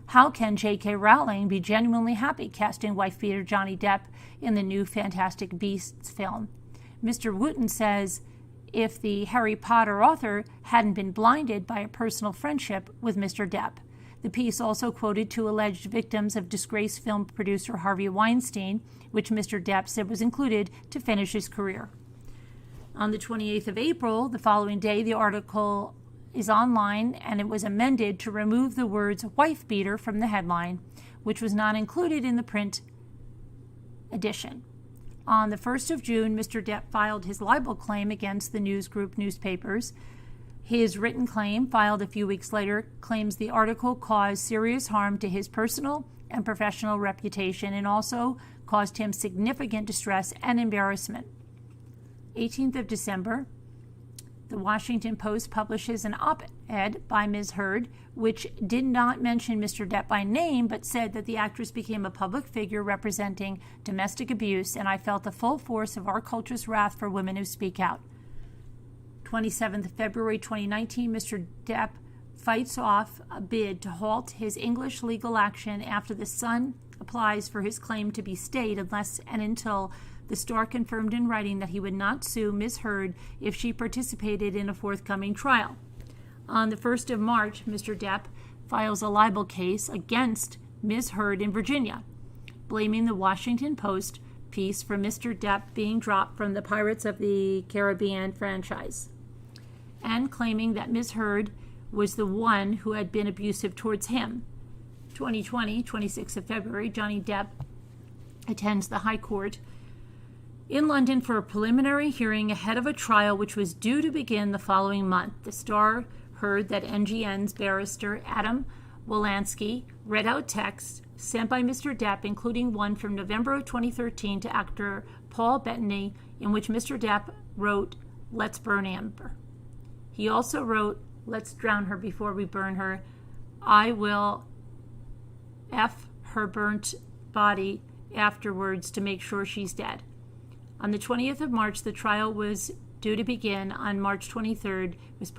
How can J.K. Rowling be genuinely happy casting wife-beater Johnny Depp in the new Fantastic Beasts film?" Mr. Wooten says, if the Harry Potter author hadn't been blinded by a personal friendship with Mr. Depp. The piece also quoted two alleged victims of disgraced film producer Harvey Weinstein, which Mr. Depp said was included to finish his career. On the 28th of April, the following day, the article is online, and it was amended to remove the words wife beater from the headline, which was not included in the print edition. On the 1st of June, Mr. Depp filed his libel claim against the News Group newspapers. His written claim, filed a few weeks later, claims the article caused serious harm to his personal and professional reputation and also caused him significant distress and embarrassment. 18th of December, the Washington Post publishes an op-ed by Ms. Heard, which did not mention Mr. Depp by name, but said that the actress became a public figure representing domestic abuse, and I felt the full force of our culture's wrath for women who speak out. 27th of February 2019, Mr. Depp fights off a bid to halt his English legal action after the Sun applies for his claim to be stayed unless and until the Star confirmed in writing that he would not sue Ms. Heard if she participated in a forthcoming trial. On the 1st of March, Mr. Depp files a libel case against Ms. Heard in Virginia, blaming the Washington Post piece for Mr. Depp being dropped from the Pirates of the Caribbean franchise, and claiming that Ms. Heard was the one who had been abusive towards him. 2020, 26th of February, Johnny Depp attends the High Court in London for a preliminary hearing ahead of a trial which was due to begin the following month. The Star heard that NGN's barrister Adam Wolanski read out texts sent by Mr. Depp, including one from November of 2013 to actor Paul Bettany, in which Mr. Depp wrote, "Let's burn Amber." He also wrote, "Let's drown her before we burn her. I will F her burnt body afterwards to make sure she's dead." On the 20th of March, the trial was due to begin. On March 23rd, it was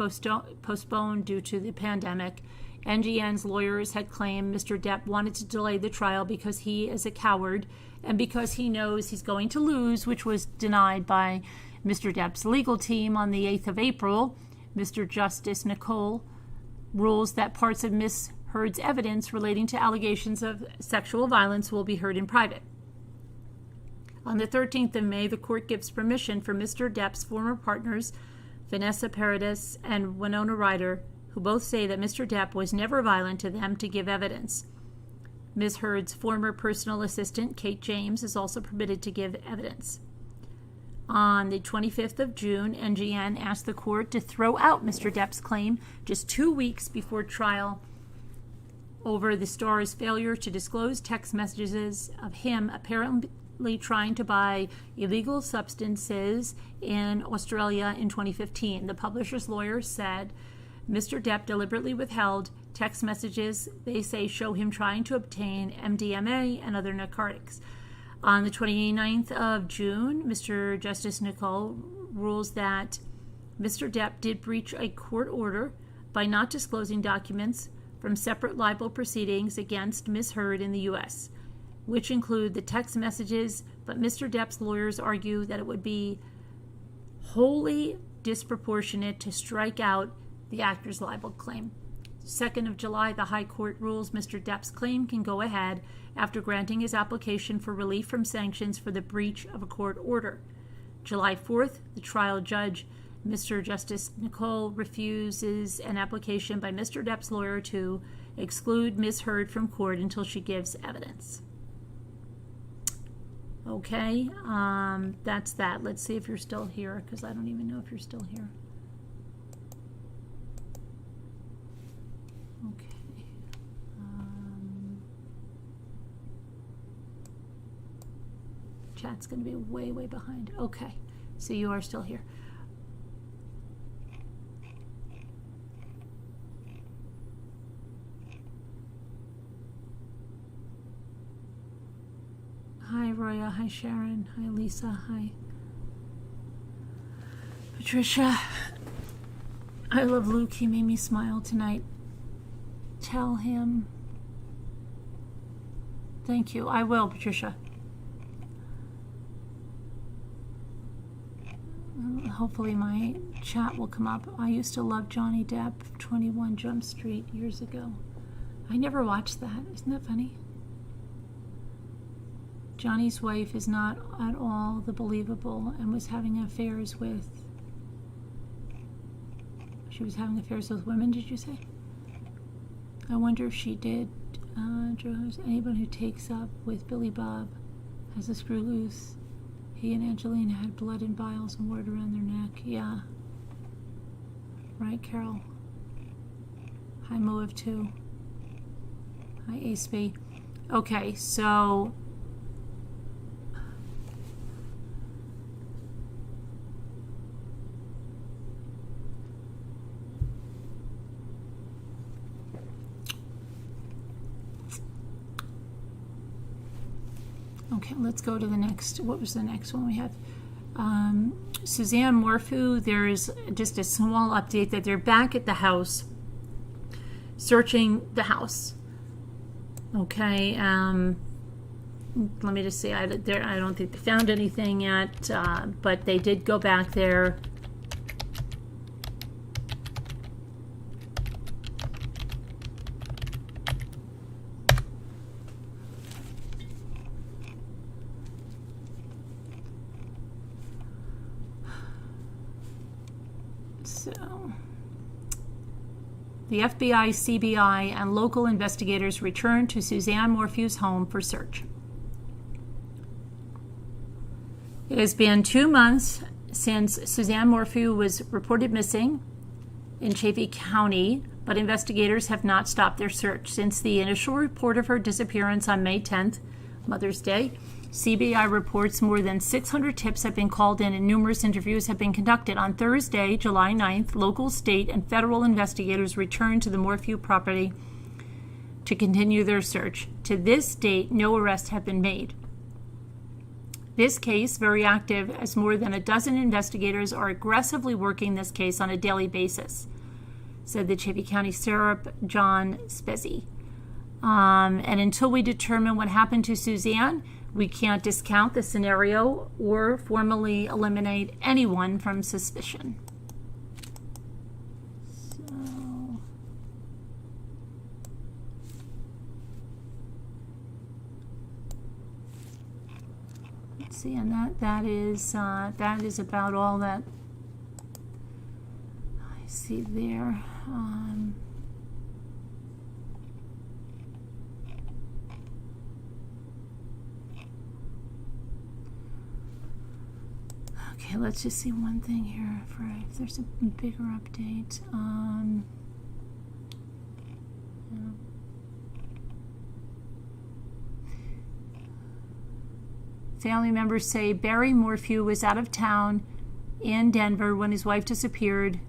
postponed due to the pandemic. NGN's lawyers had claimed Mr. Depp wanted to delay the trial because he is a coward and because he knows he's going to lose, which was denied by Mr. Depp's legal team. On the 8th of April, Mr. Justice Nicole rules that parts of Ms. Heard's evidence relating to allegations of sexual violence will be heard in private. On the 13th of May, the court gives permission for Mr. Depp's former partners, Vanessa Paradis and Winona Ryder, who both say that Mr. Depp was never violent to them, to give evidence. Ms. Heard's former personal assistant, Kate James, is also permitted to give evidence. On the 25th of June, NGN asked the court to throw out Mr. Depp's claim just 2 weeks before trial over the Star's failure to disclose text messages of him apparently trying to buy illegal substances in Australia in 2015. The publisher's lawyer said Mr. Depp deliberately withheld text messages they say show him trying to obtain MDMA and other narcotics. On the 29th of June, Mr. Justice Nicole rules that Mr. Depp did breach a court order by not disclosing documents from separate libel proceedings against Ms. Heard in the U.S. which include the text messages, but Mr. Depp's lawyers argue that it would be wholly disproportionate to strike out the actor's libel claim. 2nd of July, the High Court rules Mr. Depp's claim can go ahead after granting his application for relief from sanctions for the breach of a court order. July 4th, the trial judge, Mr. Justice Nicole, refuses an application by Mr. Depp's lawyer to exclude Ms. Heard from court until she gives evidence. Okay, that's that. Let's see if you're still here, because I don't even know if you're still here. Okay. Chat's going to be way, way behind. Okay, so you are still here. Hi, Roya. Hi, Sharon. Hi, Lisa. Hi, Patricia. I love Luke. He made me smile tonight. Tell him. Thank you. I will, Patricia. Hopefully my chat will come up. I used to love Johnny Depp, 21 Jump Street, years ago. I never watched that. Isn't that funny? Johnny's wife is not at all the believable and was having affairs with... She was having affairs with women, did you say? I wonder if she did. Anyone who takes up with Billy Bob has a screw loose. He and Angelina had blood and biles and word around their neck. Yeah. Right, Carol? Hi, Moav 2. Hi, Ace B. Okay, so... Okay, let's go to the next. What was the next one we have? Suzanne Morphew. There is just a small update that they're back at the house, searching the house. Okay. Let me just say, I don't think they found anything yet, but they did go back there. The FBI, CBI, and local investigators returned to Suzanne Morphew's home for search. It has been 2 months since Suzanne Morphew was reported missing in Chaffee County, but investigators have not stopped their search. Since the initial report of her disappearance on May 10th, Mother's Day, CBI reports more than 600 tips have been called in and numerous interviews have been conducted. On Thursday, July 9th, local, state, and federal investigators returned to the Morphew property to continue their search. To this date, no arrests have been made. This case, very active, as more than a dozen investigators are aggressively working this case on a daily basis, said the Chaffee County Sheriff John Spezzi. And until we determine what happened to Suzanne, we can't discount the scenario or formally eliminate anyone from suspicion. So, let's see, and that is about all that I see there. Okay, let's just see one thing here for if there's a bigger update. Family members say Barry Morphew was out of town in Denver when his wife disappeared.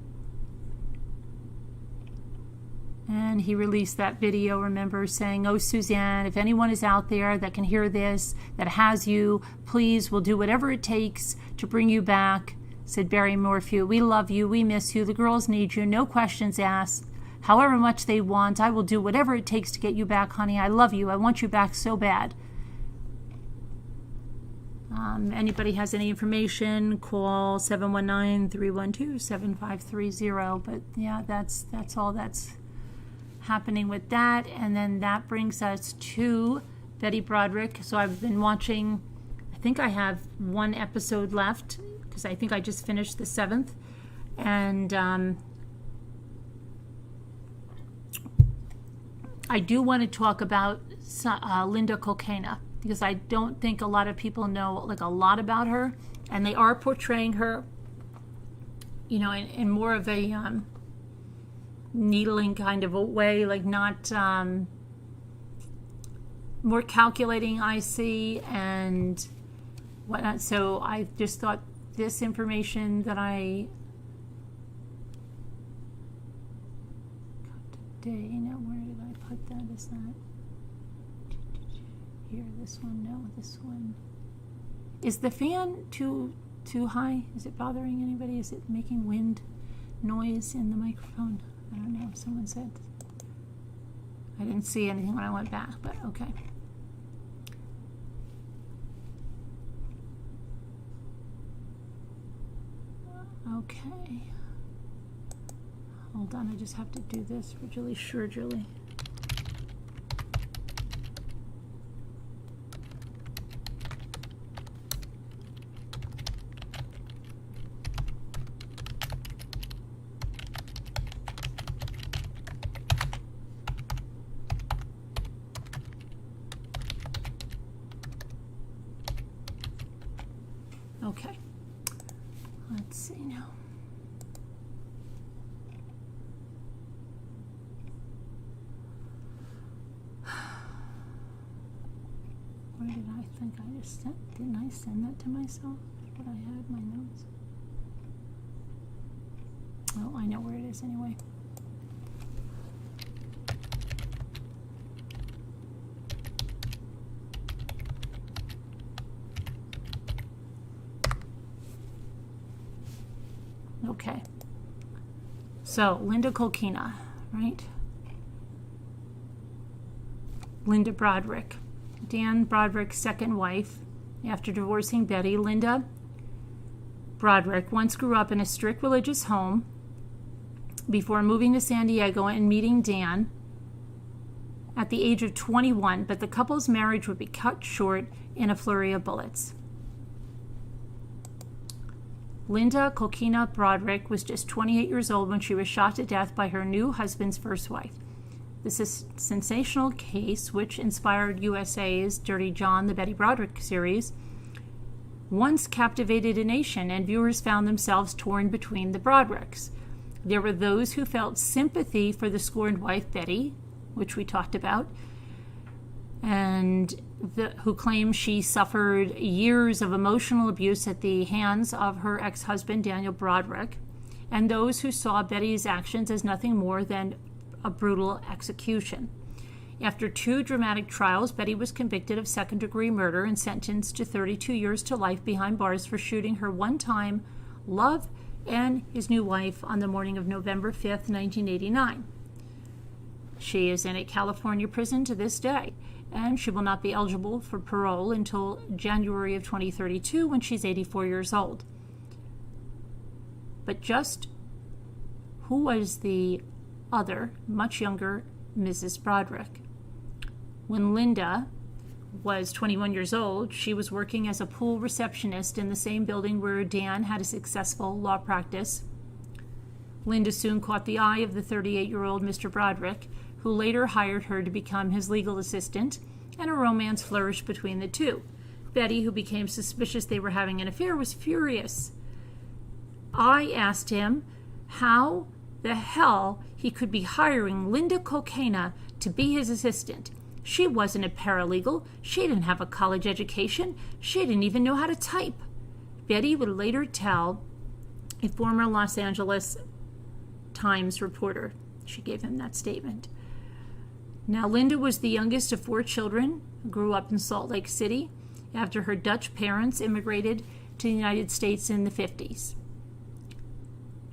And he released that video, remember, saying, "Oh, Suzanne, if anyone is out there that can hear this, that has you, please, we'll do whatever it takes to bring you back," said Barry Morphew. "We love you. We miss you. The girls need you. No questions asked. However much they want, I will do whatever it takes to get you back, honey. I love you. I want you back so bad." Anybody has any information, call 719-312-7530. But yeah, that's all that's happening with that. And then that brings us to Betty Broderick. So I've been watching, I think I have one episode left because I think I just finished the 7th. And I do want to talk about Linda Colcana, because I don't think a lot of people know a lot about her, and they are portraying her, in more of a needling kind of a way, not more calculating, I see, and whatnot. So I just thought this information that I got today, where did I put that? Is that here? This one? No, this one. Is the fan too high? Is it bothering anybody? Is it making wind noise in the microphone? I don't know. Someone said. I didn't see anything when I went back, but okay. Okay. Hold on, I just have to do this for Julie. Sure, Julie. Okay. Let's see now. Where did I think I just sent? Didn't I send that to myself? What I had my notes? Oh, I know where it is anyway. Okay. So, Linda Colcana, right? Linda Broderick. Dan Broderick's second wife. After divorcing Betty, Linda Broderick once grew up in a strict religious home before moving to San Diego and meeting Dan at the age of 21, but the couple's marriage would be cut short in a flurry of bullets. Linda Colcana Broderick was just 28 years old when she was shot to death by her new husband's first wife. This is a sensational case, which inspired USA's Dirty John, the Betty Broderick series, once captivated a nation, and viewers found themselves torn between the Brodericks. There were those who felt sympathy for the scorned wife, Betty, which we talked about, and who claimed she suffered years of emotional abuse at the hands of her ex-husband, Daniel Broderick, and those who saw Betty's actions as nothing more than a brutal execution. After 2 dramatic trials, Betty was convicted of second-degree murder and sentenced to 32 years to life behind bars for shooting her one-time love and his new wife on the morning of November 5th, 1989. She is in a California prison to this day, and she will not be eligible for parole until January of 2032 when she's 84 years old. But just who was the other, much younger Mrs. Broderick? When Linda was 21 years old, she was working as a pool receptionist in the same building where Dan had a successful law practice. Linda soon caught the eye of the 38-year-old Mr. Broderick, who later hired her to become his legal assistant, and a romance flourished between the two. Betty, who became suspicious they were having an affair, was furious. I asked him how the hell he could be hiring Linda Colcana to be his assistant. She wasn't a paralegal. She didn't have a college education. She didn't even know how to type. Betty would later tell a former Los Angeles Times reporter. She gave him that statement. Now, Linda was the youngest of 4 children, who grew up in Salt Lake City after her Dutch parents immigrated to the United States in the 50s.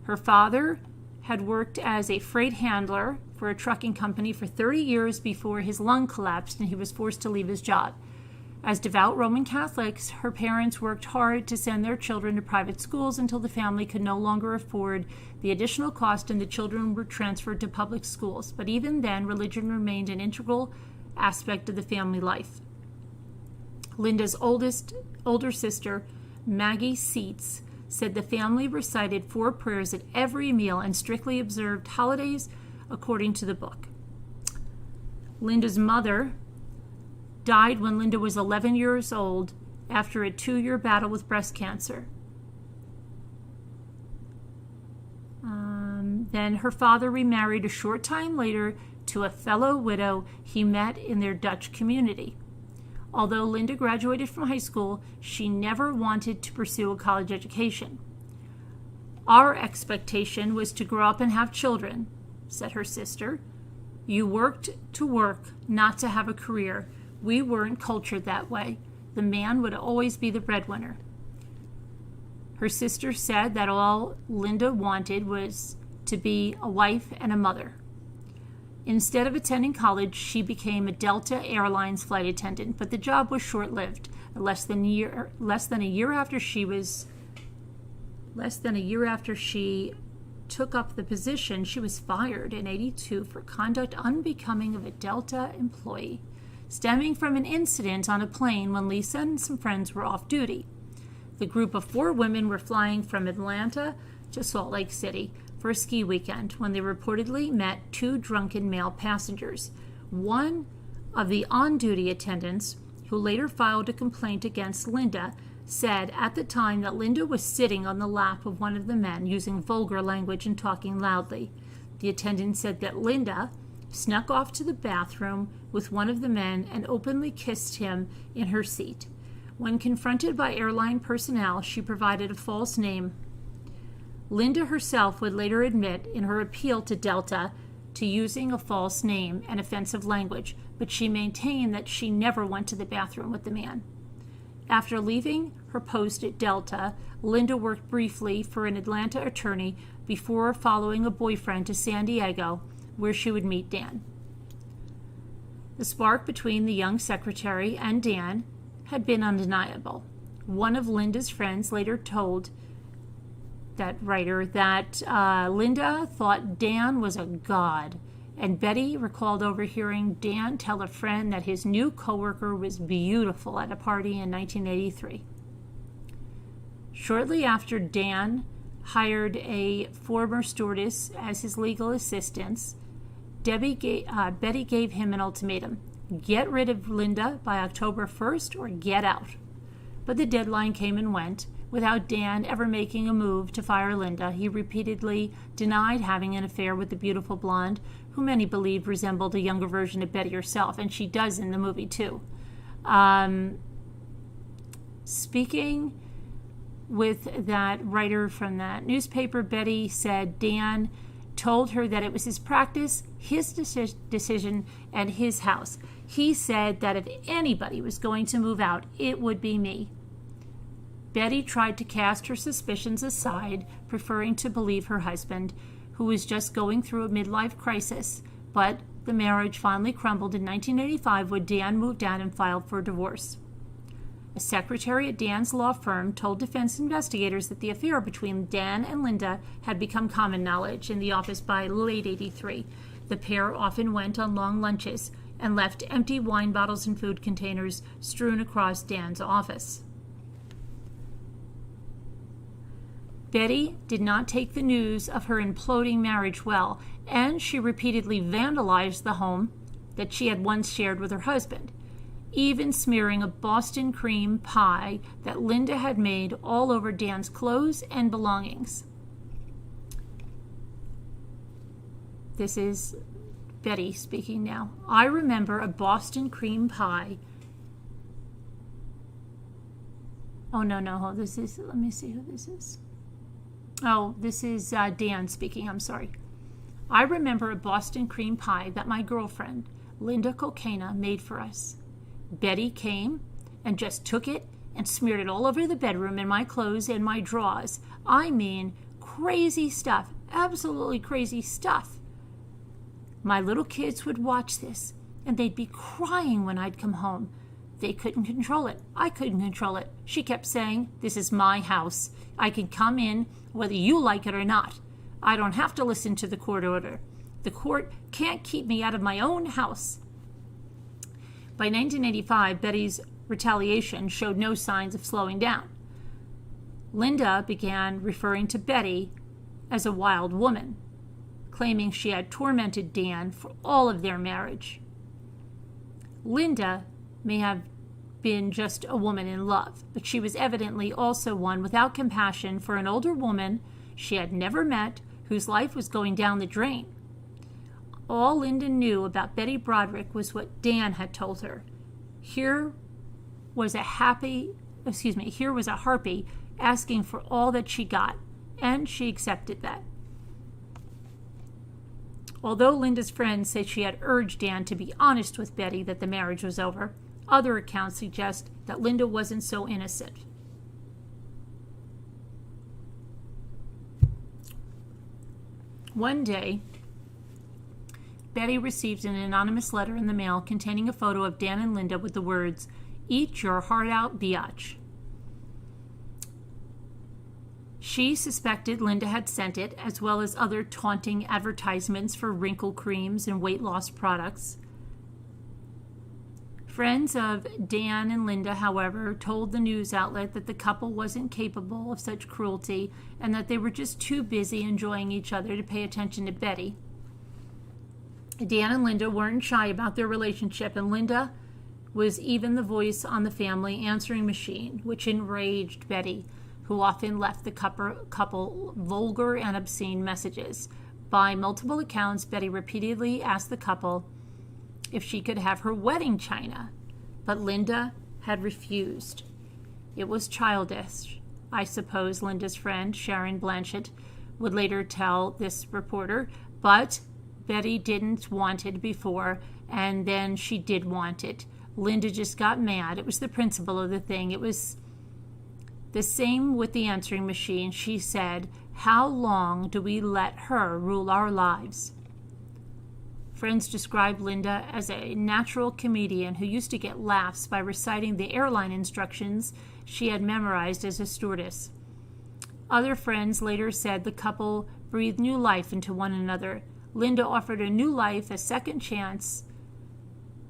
Her father had worked as a freight handler for a trucking company for 30 years before his lung collapsed and he was forced to leave his job. As devout Roman Catholics, her parents worked hard to send their children to private schools until the family could no longer afford the additional cost and the children were transferred to public schools. But even then, religion remained an integral aspect of the family life. Linda's older sister, Maggie Seitz, said the family recited 4 prayers at every meal and strictly observed holidays according to the book. Linda's mother died when Linda was 11 years old after a 2-year battle with breast cancer. Then her father remarried a short time later to a fellow widow he met in their Dutch community. Although Linda graduated from high school, she never wanted to pursue a college education. Our expectation was to grow up and have children, said her sister. You worked to work, not to have a career. We weren't cultured that way. The man would always be the breadwinner. Her sister said that all Linda wanted was to be a wife and a mother. Instead of attending college, she became a Delta Airlines flight attendant, but the job was short-lived. Less than a year after she took up the position, she was fired in '82 for conduct unbecoming of a Delta employee, stemming from an incident on a plane when Lisa and some friends were off duty. The group of 4 women were flying from Atlanta to Salt Lake City for a ski weekend when they reportedly met 2 drunken male passengers. One of the on-duty attendants, who later filed a complaint against Linda, said at the time that Linda was sitting on the lap of one of the men using vulgar language and talking loudly. The attendant said that Linda snuck off to the bathroom with one of the men and openly kissed him in her seat. When confronted by airline personnel, she provided a false name. Linda herself would later admit in her appeal to Delta to using a false name and offensive language, but she maintained that she never went to the bathroom with the man. After leaving her post at Delta, Linda worked briefly for an Atlanta attorney before following a boyfriend to San Diego, where she would meet Dan. The spark between the young secretary and Dan had been undeniable. One of Linda's friends later told that writer that Linda thought Dan was a god, and Betty recalled overhearing Dan tell a friend that his new coworker was beautiful at a party in 1983. Shortly after Dan hired a former stewardess as his legal assistant, Betty gave him an ultimatum: get rid of Linda by October 1st or get out. But the deadline came and went. Without Dan ever making a move to fire Linda, he repeatedly denied having an affair with the beautiful blonde, who many believe resembled a younger version of Betty herself, and she does in the movie too. Speaking with that writer from that newspaper, Betty said Dan told her that it was his practice, his decision, and his house. He said that if anybody was going to move out, it would be me. Betty tried to cast her suspicions aside, preferring to believe her husband, who was just going through a midlife crisis, but the marriage finally crumbled in 1985 when Dan moved out and filed for divorce. A secretary at Dan's law firm told defense investigators that the affair between Dan and Linda had become common knowledge in the office by late '83. The pair often went on long lunches and left empty wine bottles and food containers strewn across Dan's office. Betty did not take the news of her imploding marriage well, and she repeatedly vandalized the home that she had once shared with her husband, even smearing a Boston cream pie that Linda had made all over Dan's clothes and belongings. This is Betty speaking now. I remember a Boston cream pie. Oh, no, this is, let me see who this is. Oh, this is Dan speaking, I'm sorry. I remember a Boston cream pie that my girlfriend, Linda Colcana, made for us. Betty came and just took it and smeared it all over the bedroom and my clothes and my drawers. I mean, crazy stuff, absolutely crazy stuff. My little kids would watch this and they'd be crying when I'd come home. They couldn't control it. I couldn't control it. She kept saying, "This is my house. I can come in whether you like it or not. I don't have to listen to the court order. The court can't keep me out of my own house." By 1985, Betty's retaliation showed no signs of slowing down. Linda began referring to Betty as a wild woman, claiming she had tormented Dan for all of their marriage. Linda may have been just a woman in love, but she was evidently also one without compassion for an older woman she had never met whose life was going down the drain. All Linda knew about Betty Broderick was what Dan had told her. Here was a harpy asking for all that she got, and she accepted that. Although Linda's friends say she had urged Dan to be honest with Betty that the marriage was over, other accounts suggest that Linda wasn't so innocent. One day, Betty received an anonymous letter in the mail containing a photo of Dan and Linda with the words, "Eat your heart out, biatch." She suspected Linda had sent it, as well as other taunting advertisements for wrinkle creams and weight loss products. Friends of Dan and Linda, however, told the news outlet that the couple wasn't capable of such cruelty and that they were just too busy enjoying each other to pay attention to Betty. Dan and Linda weren't shy about their relationship, and Linda was even the voice on the family answering machine, which enraged Betty, who often left the couple vulgar and obscene messages. By multiple accounts, Betty repeatedly asked the couple if she could have her wedding china, but Linda had refused. It was childish, I suppose, Linda's friend, Sharon Blanchett, would later tell this reporter, but Betty didn't want it before, and then she did want it. Linda just got mad. It was the principle of the thing. It was the same with the answering machine. She said, "How long do we let her rule our lives?" Friends described Linda as a natural comedian who used to get laughs by reciting the airline instructions she had memorized as a stewardess. Other friends later said the couple breathed new life into one another. Linda offered a new life, a second chance,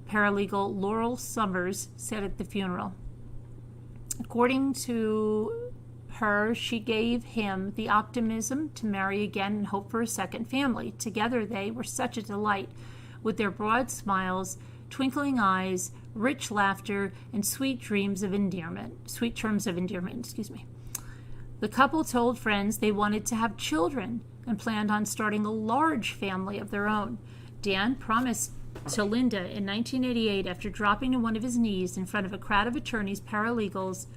paralegal Laurel Summers said at the funeral. According to her, she gave him the optimism to marry again and hope for a second family. Together they were such a delight, with their broad smiles, twinkling eyes, rich laughter, and sweet terms of endearment. The couple told friends they wanted to have children and planned on starting a large family of their own. Dan promised to Linda in 1988 after dropping to one of his knees in front of a crowd of attorneys, paralegals.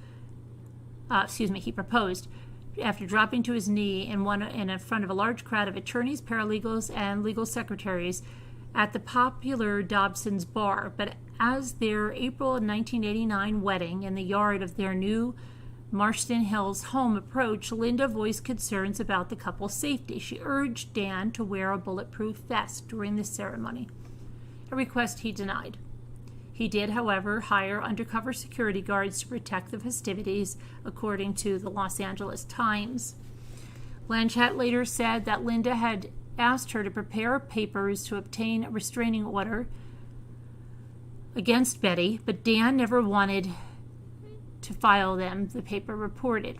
He proposed after dropping to his knee in front of a large crowd of attorneys, paralegals, and legal secretaries at the popular Dobson's bar. But as their April 1989 wedding in the yard of their new Marston Hills home approached, Linda voiced concerns about the couple's safety. She urged Dan to wear a bulletproof vest during the ceremony, a request he denied. He did, however, hire undercover security guards to protect the festivities, according to the Los Angeles Times. Blanchett later said that Linda had asked her to prepare papers to obtain a restraining order against Betty, but Dan never wanted to file them, the paper reported.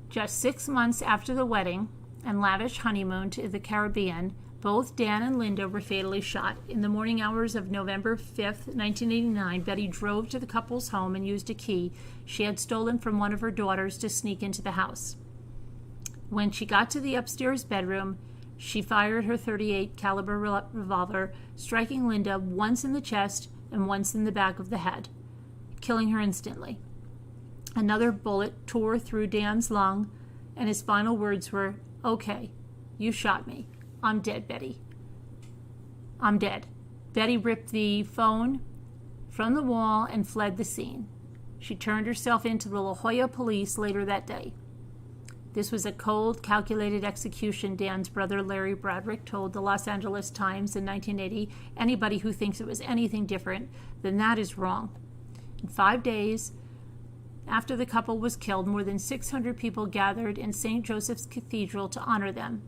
Just 6 months after the wedding and lavish honeymoon to the Caribbean, both Dan and Linda were fatally shot. In the morning hours of November 5th, 1989, Betty drove to the couple's home and used a key she had stolen from one of her daughters to sneak into the house. When she got to the upstairs bedroom, she fired her .38 caliber revolver, striking Linda once in the chest and once in the back of the head, killing her instantly. Another bullet tore through Dan's lung, and his final words were, "Okay, you shot me. I'm dead, Betty. I'm dead." Betty ripped the phone from the wall and fled the scene. She turned herself in to the La Jolla police later that day. This was a cold, calculated execution, Dan's brother Larry Broderick told the Los Angeles Times in 1980. Anybody who thinks it was anything different than that is wrong. In 5 days after the couple was killed, more than 600 people gathered in St. Joseph's Cathedral to honor them.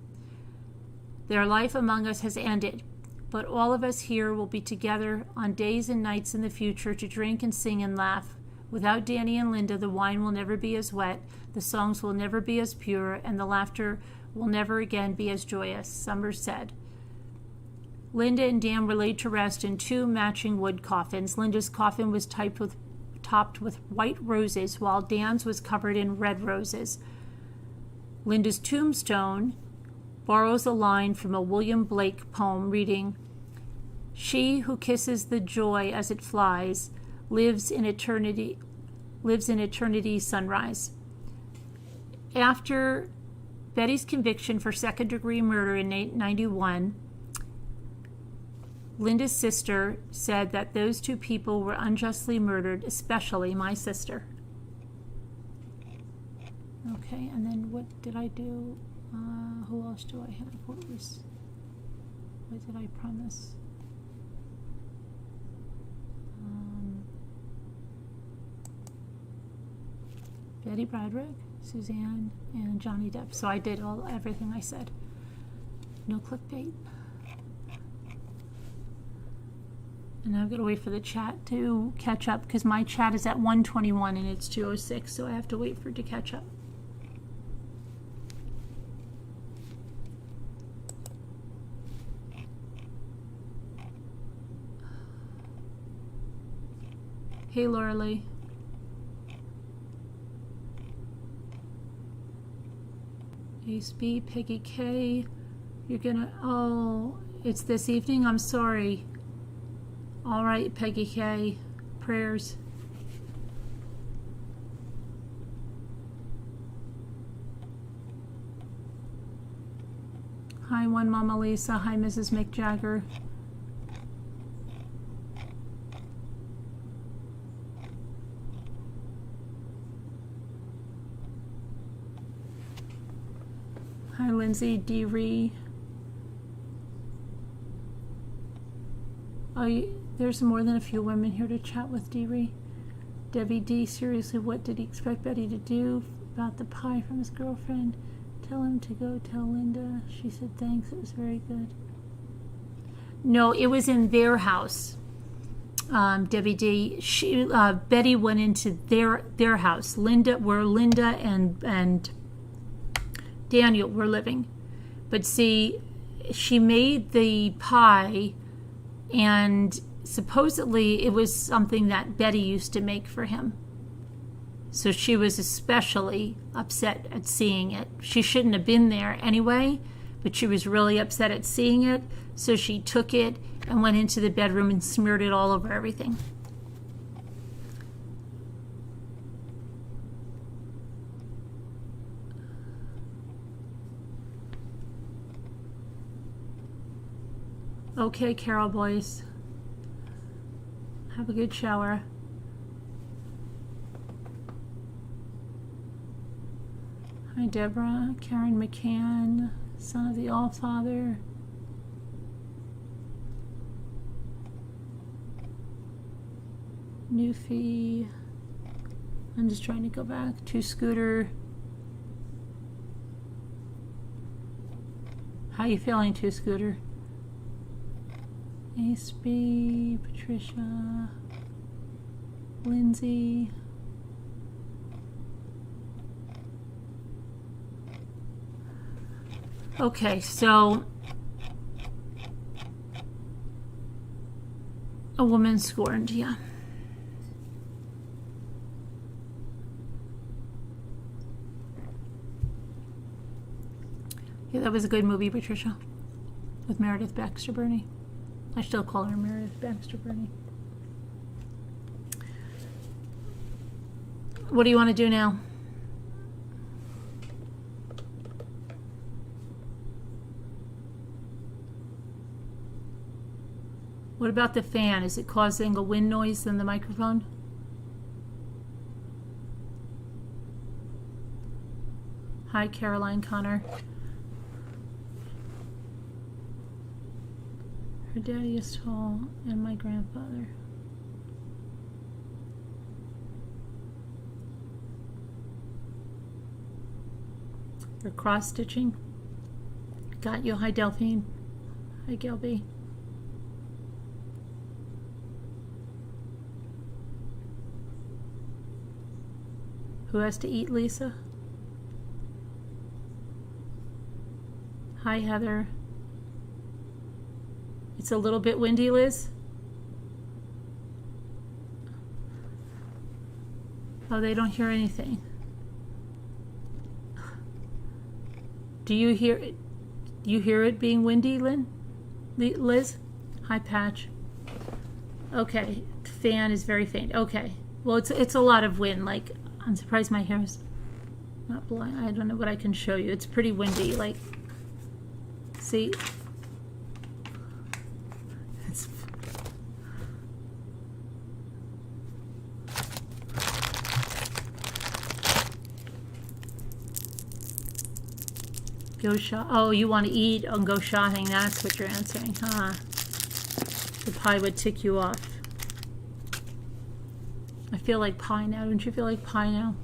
Their life among us has ended, but all of us here will be together on days and nights in the future to drink and sing and laugh. Without Danny and Linda, the wine will never be as wet, the songs will never be as pure, and the laughter will never again be as joyous, Summers said. Linda and Dan were laid to rest in 2 matching wood coffins. Linda's coffin was topped with white roses, while Dan's was covered in red roses. Linda's tombstone borrows a line from a William Blake poem reading, "She who kisses the joy as it flies lives in eternity's sunrise." After Betty's conviction for second-degree murder in 1991, Linda's sister said that those 2 people were unjustly murdered, especially my sister. Okay, and then what did I do? Who else do I have? What did I promise? Betty Broderick, Suzanne, and Johnny Depp. So I did everything I said. No clickbait. And now I've got to wait for the chat to catch up because my chat is at 1:21 and it's 2:06, so I have to wait for it to catch up. Hey, Laura Lee. Ace B, Peggy K. You're gonna, it's this evening? I'm sorry. All right, Peggy K. Prayers. Hi, One Mama Lisa. Hi, Mrs. Mick Jagger. Hi, Lindsay D. Ree. There's more than a few women here to chat with, D. Ree. Debbie D. Seriously, what did he expect Betty to do about the pie from his girlfriend? Tell him to go tell Linda. She said thanks. It was very good. No, it was in their house. Debbie D. Betty went into their house. Where Linda and Daniel were living. But see, she made the pie, and supposedly it was something that Betty used to make for him. So she was especially upset at seeing it. She shouldn't have been there anyway, but she was really upset at seeing it. So she took it and went into the bedroom and smeared it all over everything. Okay, Carol boys. Have a good shower. Hi, Deborah. Karen McCann, son of the All-Father. Newfie. I'm just trying to go back to Scooter. How you feeling, Two Scooter? Ace B, Patricia, Lindsay. Okay, so a woman scorned, yeah. Yeah, that was a good movie, Patricia, with Meredith Baxter Birney. I still call her Meredith Baxter Birney. What do you want to do now? What about the fan? Is it causing a wind noise in the microphone? Hi, Hi, Caroline Connor. Her daddy is tall, and my grandfather. You're cross-stitching. Got you. Hi, Delphine. Hi, Gilby. Who has to eat, Lisa? Hi, Heather. It's a little bit windy, Liz. Oh, they don't hear anything. Do you hear it? You hear it being windy, Liz? Hi, Patch. Okay, fan is very faint. Okay, well, it's a lot of wind. Like, I'm surprised my hair is not blowing. I don't know what I can show you. It's pretty windy. Like, see? It's go shop. Oh, you want to eat and go shopping? That's what you're answering, huh? The pie would tick you off. I feel like pie now. Don't you feel like pie now?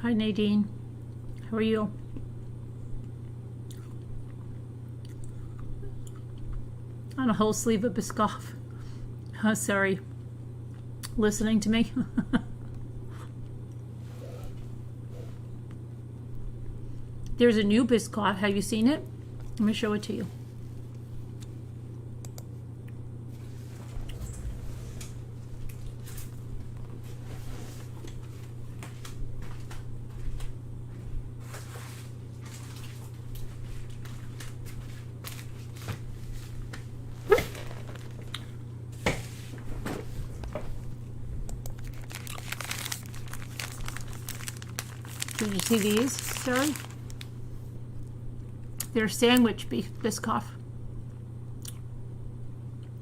Hi, Nadine. How are you? On a whole sleeve of Biscoff. Oh, sorry. Listening to me. There's a new Biscoff. Have you seen it? Let me show it to you. Did you see these? Sorry. They're sandwich beef Biscoff.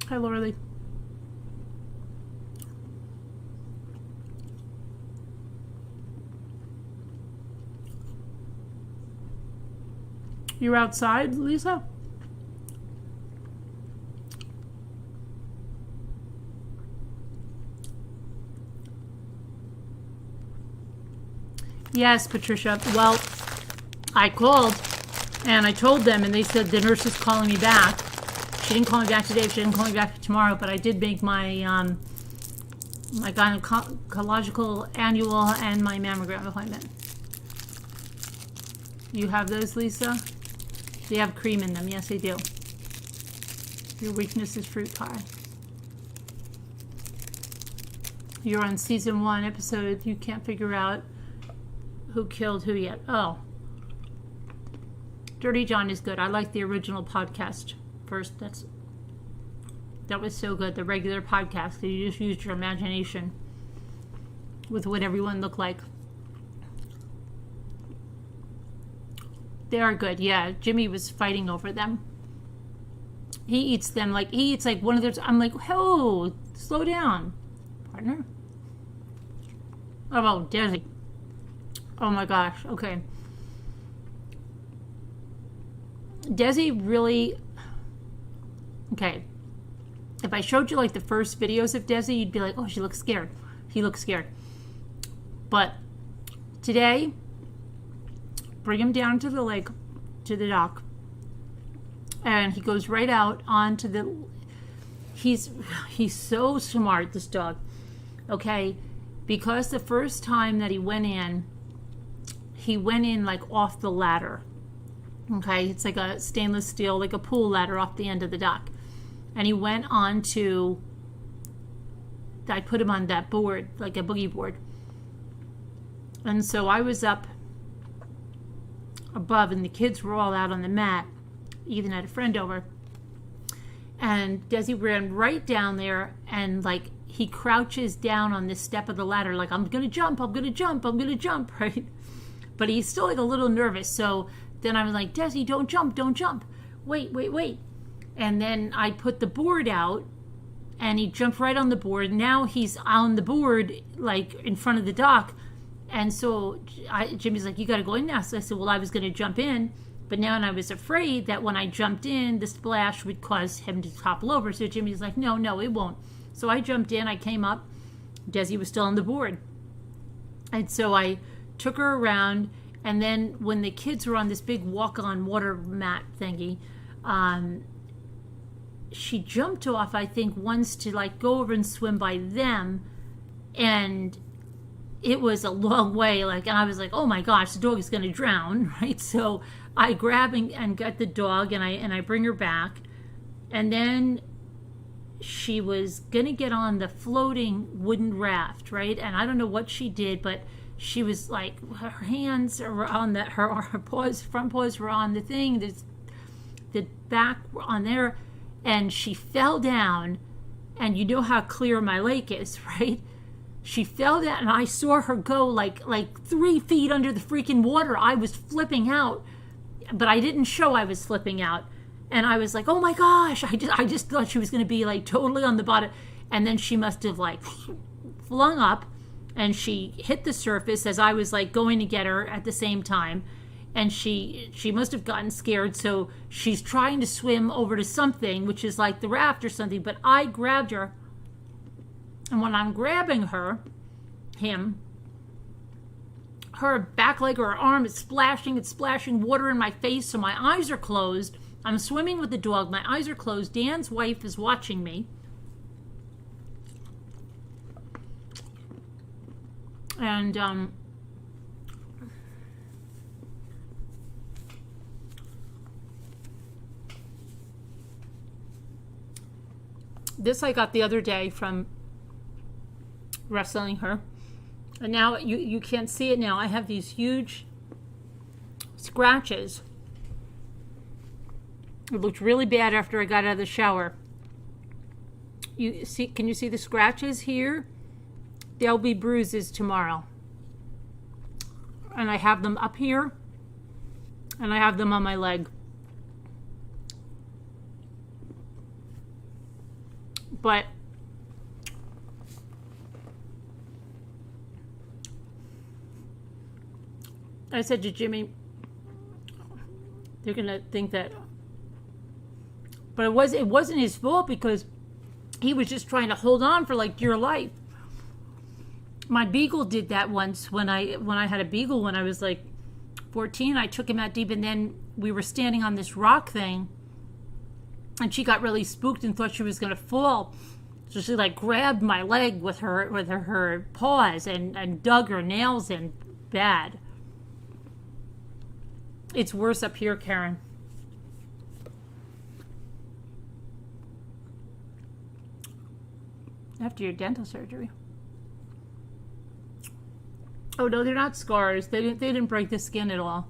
Hi, Laura Lee. You're outside, Lisa? Yes, Patricia. Well, I called and I told them, and they said the nurse is calling me back. She didn't call me back today. She didn't call me back tomorrow, but I did make my my gynecological annual and my mammogram appointment. You have those, Lisa? They have cream in them. Yes, they do. Your weakness is fruit pie. You're on season 1 episode. You can't figure out who killed who yet. Oh. Dirty John is good. I like the original podcast first. That was so good. The regular podcast. You just used your imagination with what everyone looked like. They are good. Yeah, Jimmy was fighting over them. He eats them like one of those. I'm like, oh, slow down, partner. Oh, Desi. Oh my gosh. Okay. Desi really. Okay. If I showed you like the first videos of Desi, you'd be like, oh, she looks scared. He looks scared. But today, bring him down to the lake, to the dock, and he goes right out onto the. He's so smart, this dog. Okay, because the first time that he went in like off the ladder. Okay, it's like a stainless steel, like a pool ladder off the end of the dock, and he went on to. I put him on that board, like a boogie board, and so I was up above, and the kids were all out on the mat. Ethan had a friend over, and Desi ran right down there, and like he crouches down on this step of the ladder, like I'm gonna jump, right? but he's still like a little nervous. So then I was like, Desi, don't jump, don't jump. Wait. And then I put the board out, and he jumped right on the board. Now he's on the board, like in front of the dock. And so Jimmy's like, you got to go in now. So I said, well, I was going to jump in. But now I was afraid that when I jumped in, the splash would cause him to topple over. So Jimmy's like, no, it won't. So I jumped in. I came up. Desi was still on the board. And so I took her around. And then when the kids were on this big walk-on water mat thingy, she jumped off, I think, once to like go over and swim by them. And it was a long way. And I was like, oh my gosh, the dog is going to drown, right? So I grab and get the dog, and I bring her back. And then she was going to get on the floating wooden raft, right? And I don't know what she did, but she was like, her hands are on her paws, front paws were on the thing, the back on there, and she fell down. And you know how clear my lake is, right? She fell down, and I saw her go like 3 feet under the freaking water. I was flipping out, but I didn't show I was flipping out. And I was like, oh my gosh, I just thought she was going to be like totally on the bottom. And then she must have like flung up, and she hit the surface as I was like going to get her at the same time. And she must have gotten scared. So she's trying to swim over to something, which is like the raft or something. But I grabbed her. And when I'm grabbing her back leg or her arm is splashing. It's splashing water in my face. So my eyes are closed. I'm swimming with the dog. My eyes are closed. Dan's wife is watching me. And this I got the other day from wrestling her. And now you can't see it now. I have these huge scratches. It looked really bad after I got out of the shower. Can you see the scratches here? There'll be bruises tomorrow. And I have them up here. And I have them on my leg. But I said to Jimmy, they're going to think that, but it wasn't his fault, because he was just trying to hold on for like dear life. My beagle did that once when I had a beagle when I was like 14. I took him out deep, and then we were standing on this rock thing, and she got really spooked and thought she was going to fall. So she like grabbed my leg with her paws and dug her nails in bad. It's worse up here, Karen. After your dental surgery. Oh no, they're not scars. They didn't break the skin at all.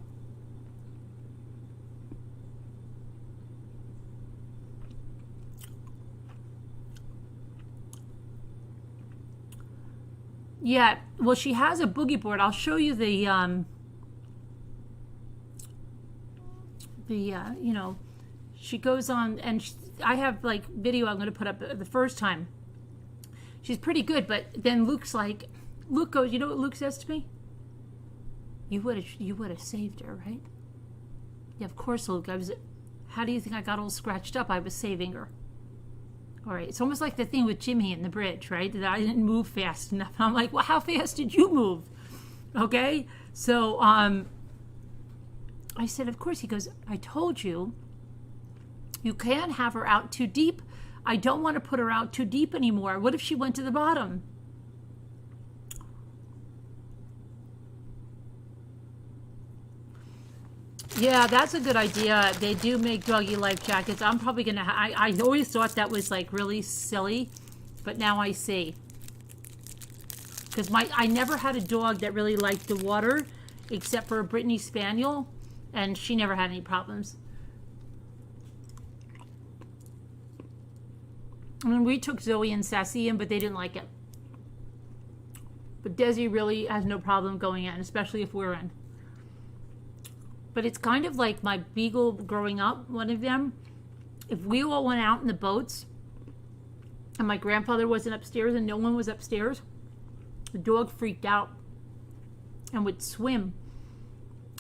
Yeah, well, she has a boogie board. I'll show you the she goes on, and I have like video I'm going to put up the first time. She's pretty good, but then Luke goes, you know what Luke says to me? You would have saved her, right? Yeah, of course, Luke. How do you think I got all scratched up? I was saving her. All right, it's almost like the thing with Jimmy in the bridge, right? That I didn't move fast enough. I'm like, well, how fast did you move? Okay, so I said, of course. He goes, I told you, you can't have her out too deep. I don't want to put her out too deep anymore. What if she went to the bottom? Yeah, that's a good idea. They do make doggy life jackets. I'm probably going to... I always thought that was like really silly, but now I see. Because I never had a dog that really liked the water, except for a Brittany Spaniel, and she never had any problems. I mean, we took Zoe and Sassy in, but they didn't like it. But Desi really has no problem going in, especially if we're in. But it's kind of like my beagle growing up, one of them. If we all went out in the boats and my grandfather wasn't upstairs and no one was upstairs, the dog freaked out and would swim.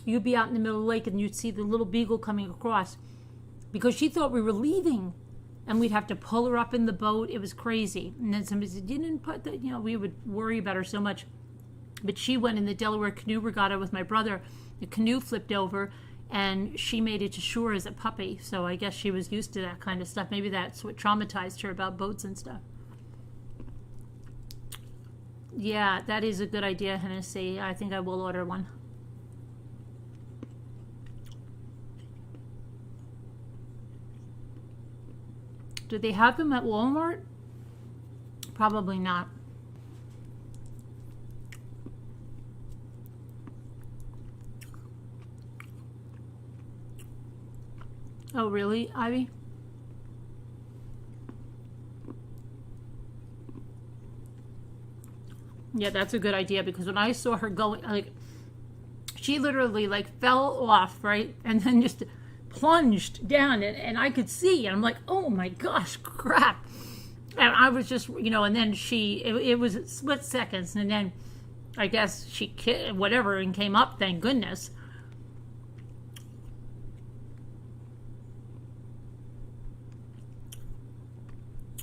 You'd be out in the middle of the lake and you'd see the little beagle coming across because she thought we were leaving, and we'd have to pull her up in the boat. It was crazy. And then somebody said, "You didn't put that," we would worry about her so much. But she went in the Delaware Canoe Regatta with my brother. The canoe flipped over and she made it to shore as a puppy. So I guess she was used to that kind of stuff. Maybe that's what traumatized her about boats and stuff. Yeah, that is a good idea, Hennessy. I think I will order one. Do they have them at Walmart? Probably not. Oh, really, Ivy? Yeah, that's a good idea, because when I saw her going, like, she literally, like, fell off, right? And then just plunged down, and I could see, and I'm like, oh my gosh, crap. And I was just, and then it was split seconds, and then I guess she, whatever, and came up, thank goodness.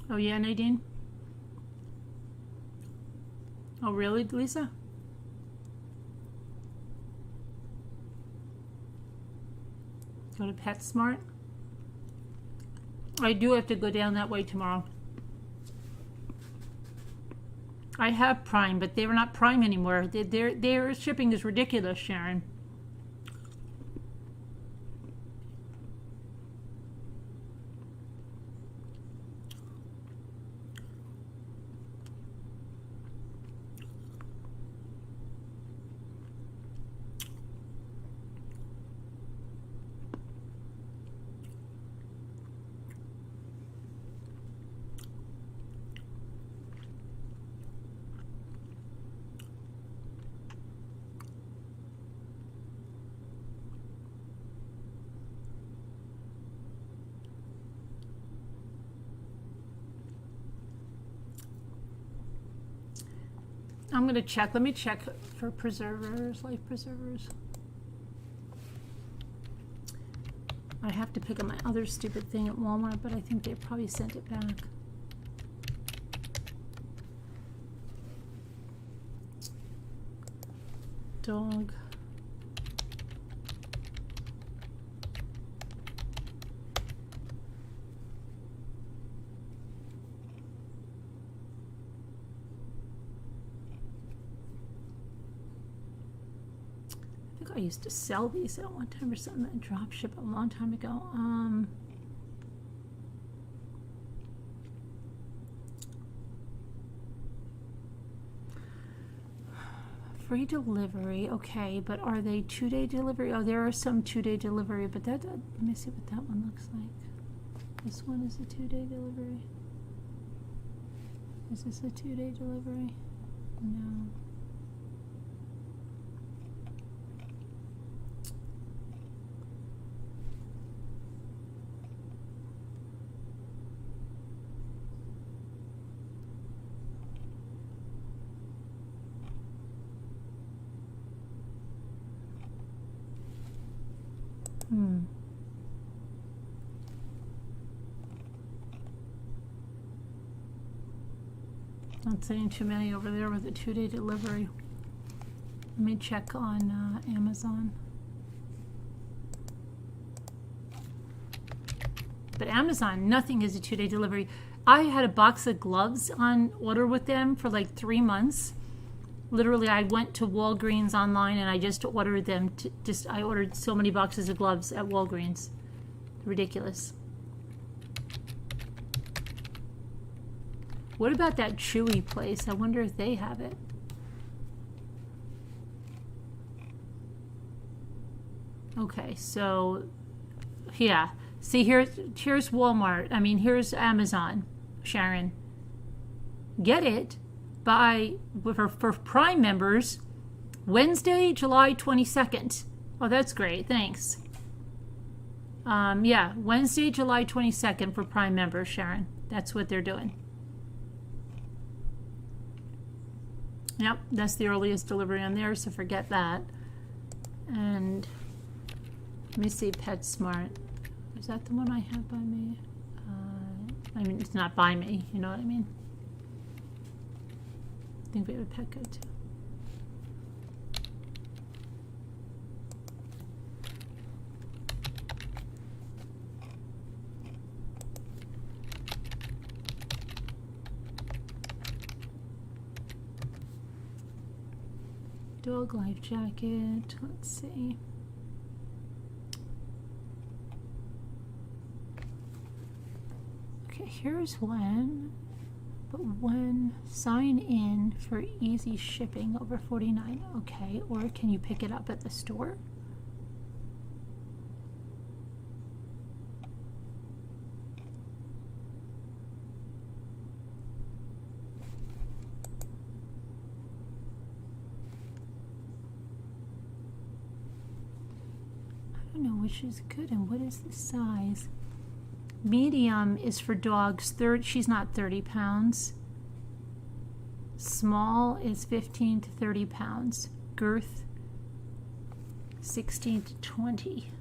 Oh, yeah, Nadine? Oh, really, Lisa? Go to PetSmart? I do have to go down that way tomorrow. I have Prime, but they're not Prime anymore. Their shipping is ridiculous, Sharon. I'm going to check. Let me check for preservers, life preservers. I have to pick up my other stupid thing at Walmart, but I think they probably sent it back. Dog. I used to sell these at one time or something, that drop ship a long time ago. Free delivery, okay, but are they 2-day delivery? Oh, there are some 2-day delivery, but that, let me see what that one looks like. This one is a 2-day delivery. Is this a 2-day delivery? No. Not saying too many over there with a 2-day delivery. Let me check on Amazon. But Amazon, nothing is a 2-day delivery. I had a box of gloves on order with them for like 3 months. Literally, I went to Walgreens online and I just ordered them. I ordered so many boxes of gloves at Walgreens. Ridiculous. What about that Chewy place? I wonder if they have it. Okay, so yeah. See, here's Walmart. I mean, here's Amazon, Sharon. Get it for Prime members, Wednesday, July 22nd. Oh, that's great. Thanks. Yeah, Wednesday, July 22nd for Prime members, Sharon. That's what they're doing. Yep, that's the earliest delivery on there, so forget that. And let me see, PetSmart. Is that the one I have by me? I mean, it's not by me, you know what I mean? I think we have a Petco too. Dog life jacket, let's see. Okay, here's one, but when sign in for easy shipping over 49, okay, or can you pick it up at the store? I don't know which is good and what is the size. Medium is for dogs. She's not 30 pounds. Small is 15 to 30 pounds. Girth 16 to 20.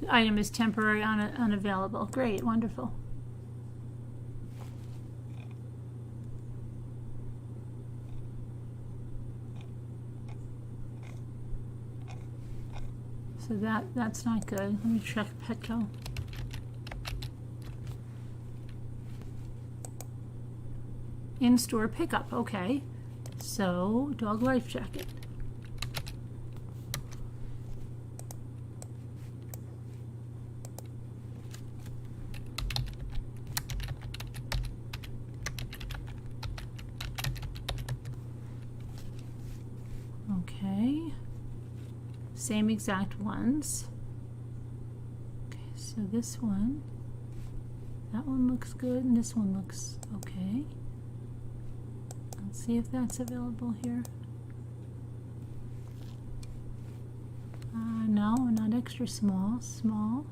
The item is temporary, unavailable. Great, wonderful. So that's not good. Let me check Petco. In-store pickup, okay. So, dog life jacket. Okay. Same exact ones. Okay, so this one, that one looks good, and this one looks okay. Let's see if that's available here. No, not extra small, small.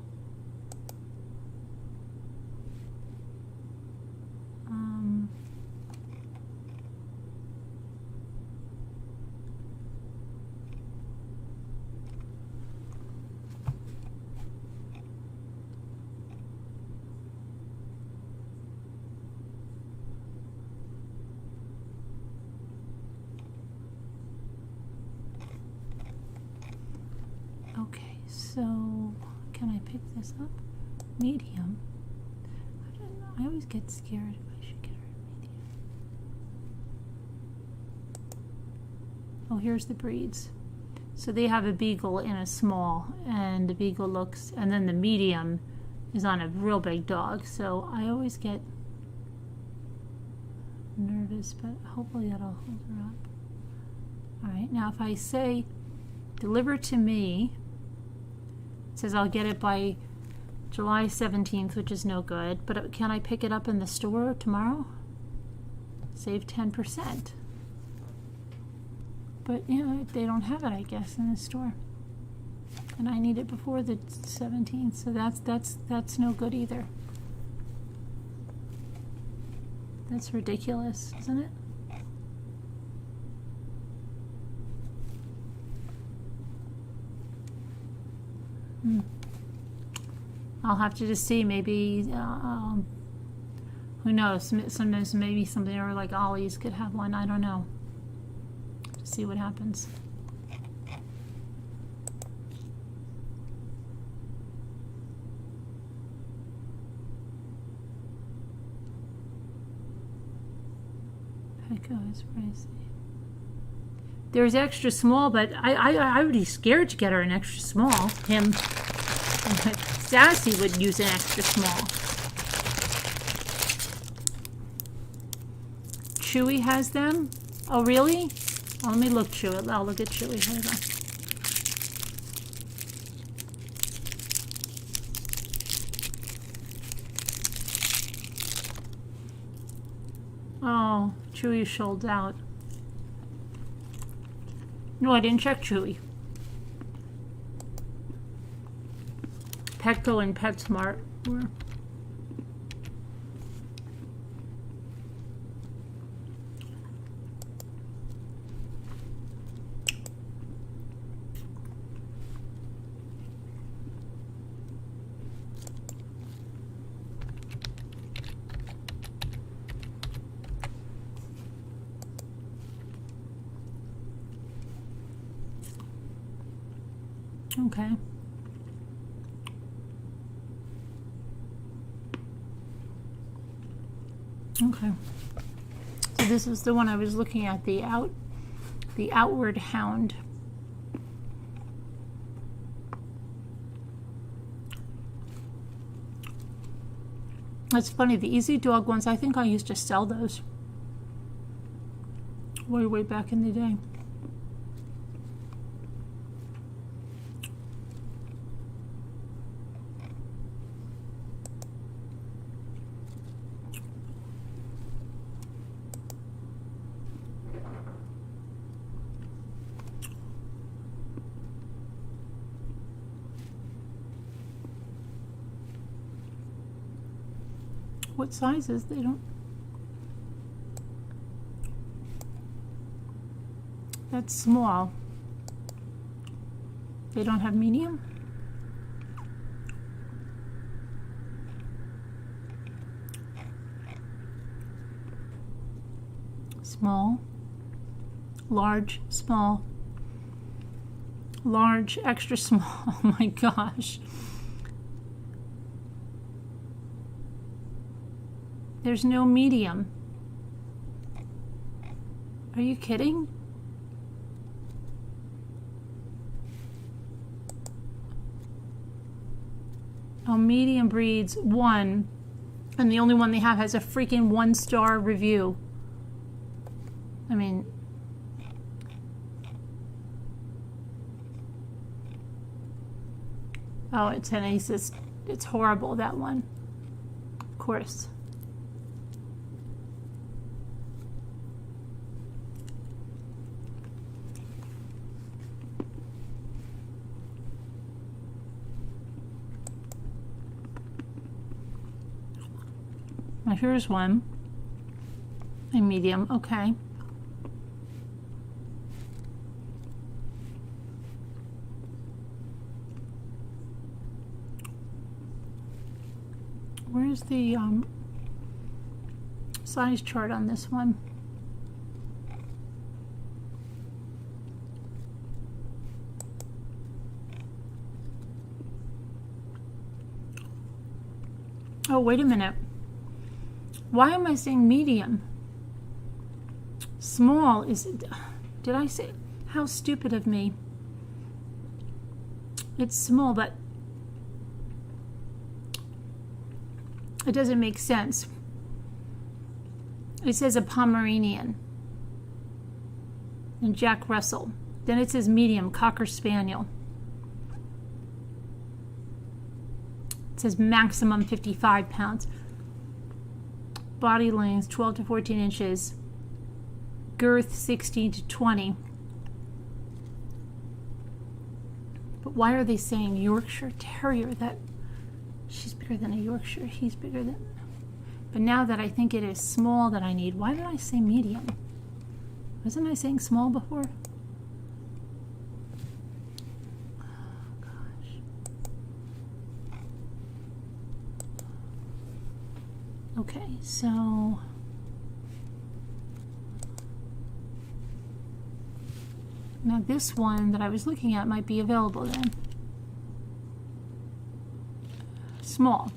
Okay, so can I pick this up? Medium. I don't know. I always get scared if I should get her a medium. Oh, here's the breeds. So they have a beagle in a small, and the beagle looks, and then the medium is on a real big dog. So I always get nervous, but hopefully that'll hold her up. All right, now if I say deliver to me, it says I'll get it by July 17th, which is no good, but can I pick it up in the store tomorrow? Save 10%. But, you know, they don't have it, I guess, in the store. And I need it before the 17th, so that's no good either. That's ridiculous, isn't it? I'll have to just see, maybe, who knows, sometimes maybe something or like Ollie's could have one, I don't know. Just see what happens. Petco is pricey. There's extra small, but I would be scared to get her an extra small. Sassy would use an extra small. Chewy has them? Oh, really? Oh, let me look, Chewy. I'll look at Chewy. Hold Oh, Chewy sold out. No, I didn't check Chewy. Petco and PetSmart were. Okay. Okay. So this is the one I was looking at, the Outward Hound. It's funny, the Easy Dog ones, I think I used to sell those way back in the day. What sizes? They don't. That's small. They don't have medium? Small, large, small, large, extra small. Oh my gosh. There's no medium. Are you kidding? Oh, medium breeds 1, and the only one they have has a freaking 1-star review. I mean, oh, it's an Aces. It's horrible, that one. Of course. Now here's one, a medium, okay. Where's the size chart on this one? Oh, wait a minute. Why am I saying medium? Small is, did I say, how stupid of me. It's small, but it doesn't make sense. It says a Pomeranian and Jack Russell. Then it says medium, Cocker Spaniel. It says maximum 55 pounds. Body length 12 to 14 inches. Girth 16 to 20. But why are they saying Yorkshire Terrier? That she's bigger than a Yorkshire. He's bigger than. But now that I think it is small that I need, why did I say medium? Wasn't I saying small before? Okay, so now this one that I was looking at might be available then. Small.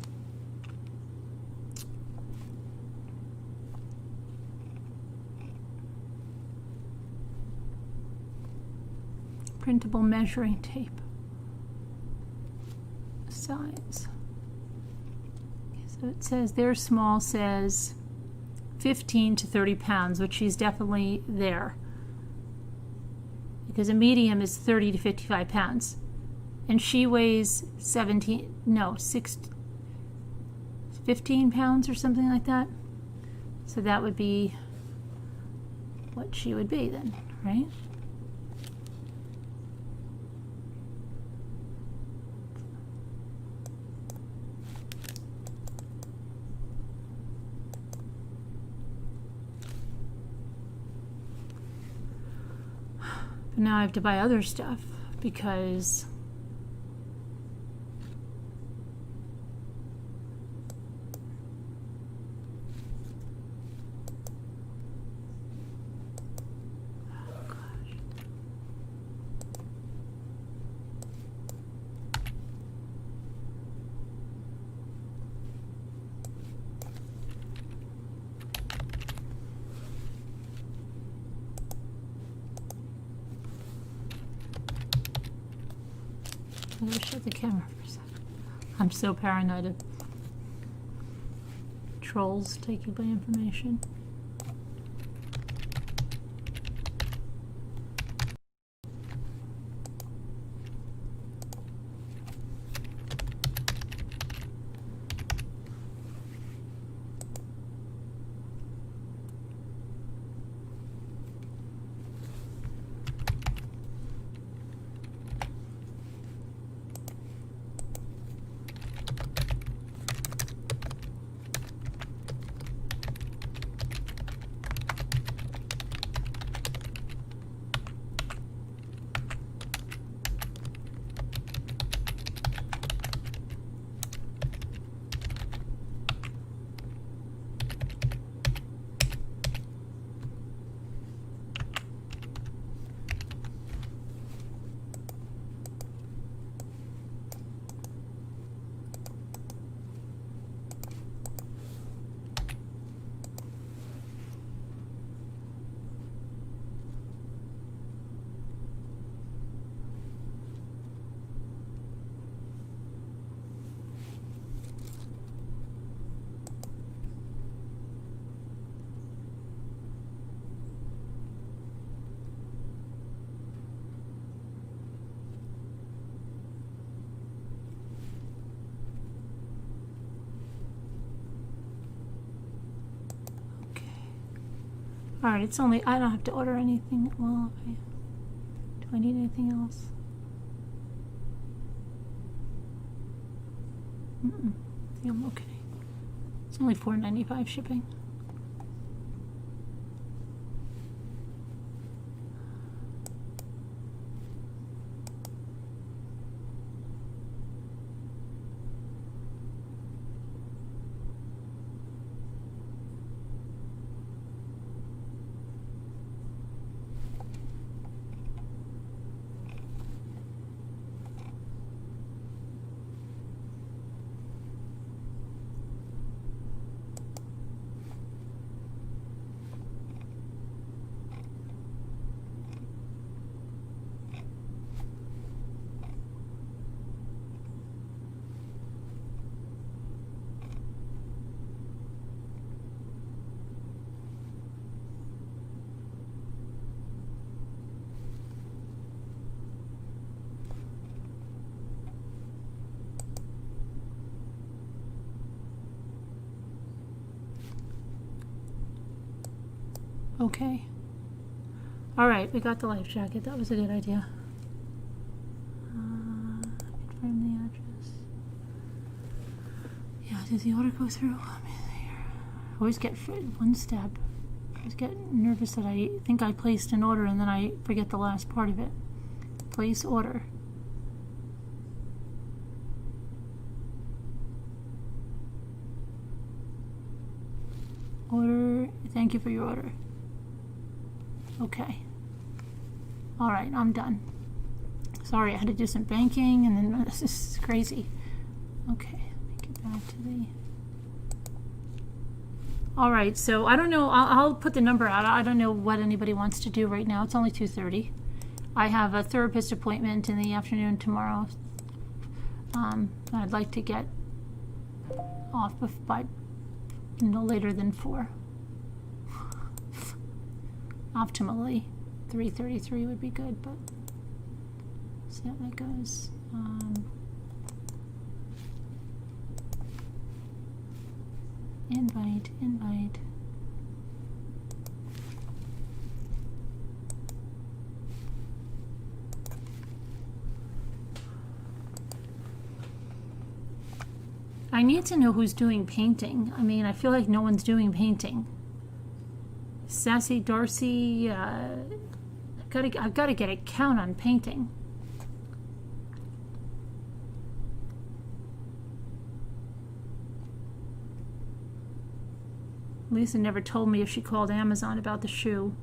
Printable measuring tape. Size. So it says their small says 15 to 30 pounds, which she's definitely there. Because a medium is 30 to 55 pounds. And she weighs 15 pounds or something like that. So So that would be what she would be then, right? But now I have to buy other stuff because I'm going to shut the camera for a second. I'm so paranoid of trolls taking my information. Alright, it's only, I don't have to order anything. Well, do I need anything else? I think I'm okay. It's only $4.95 shipping. Okay. Alright, we got the life jacket. That was a good idea. Confirm the address. Yeah, did the order go through? Let me see here. I always get one step. I always get nervous that I think I placed an order and then I forget the last part of it. Place order. Order. Thank you for your order. Okay. Alright, I'm done. Sorry, I had to do some banking and then this is crazy. Okay, let me get back to the... Alright, so I don't know, I'll put the number out. I don't know what anybody wants to do right now. It's only 2:30. I have a therapist appointment in the afternoon tomorrow. I'd like to get off by no later than 4. Optimally, 3:33 would be good, but see how that goes. Invite. I need to know who's doing painting. I mean, I feel like no one's doing painting. Sassy Darcy, I've got to get a count on painting. Lisa never told me if she called Amazon about the shoe.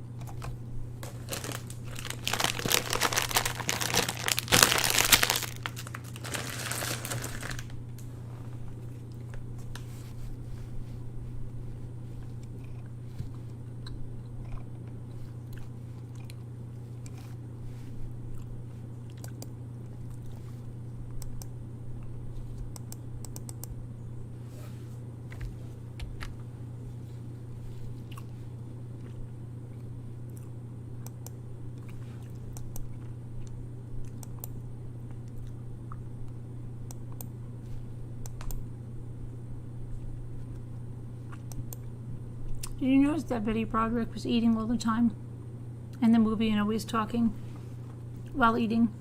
Did you notice that Broderick was eating all the time in the movie and always talking while eating?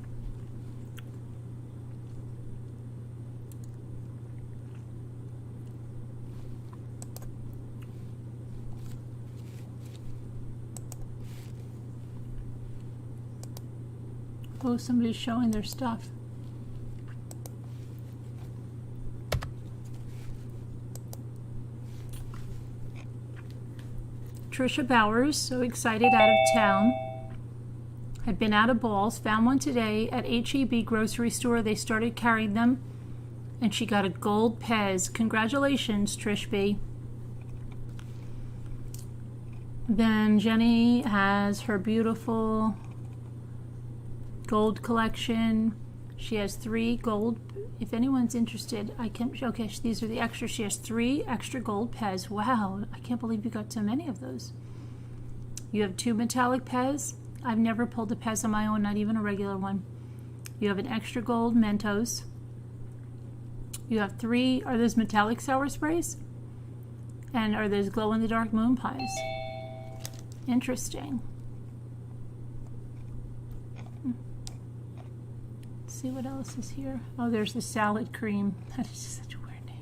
Oh, somebody's showing their stuff. Trisha Bowers, so excited, out of town. Had been out of balls, found one today at HEB grocery store. They started carrying them, and she got a gold Pez. Congratulations, Trish B. Then Jenny has her beautiful gold collection. She has 3 gold. If anyone's interested, I can. Okay, these are the extras. She has 3 extra gold Pez. Wow, I can't believe you got so many of those. You have 2 metallic Pez. I've never pulled a Pez on my own, not even a regular one. You have an extra gold Mentos. You have 3. Are those metallic sour sprays? And are those glow-in-the-dark moon pies? Interesting. See what else is here. Oh, there's the salad cream. That is just such a weird name.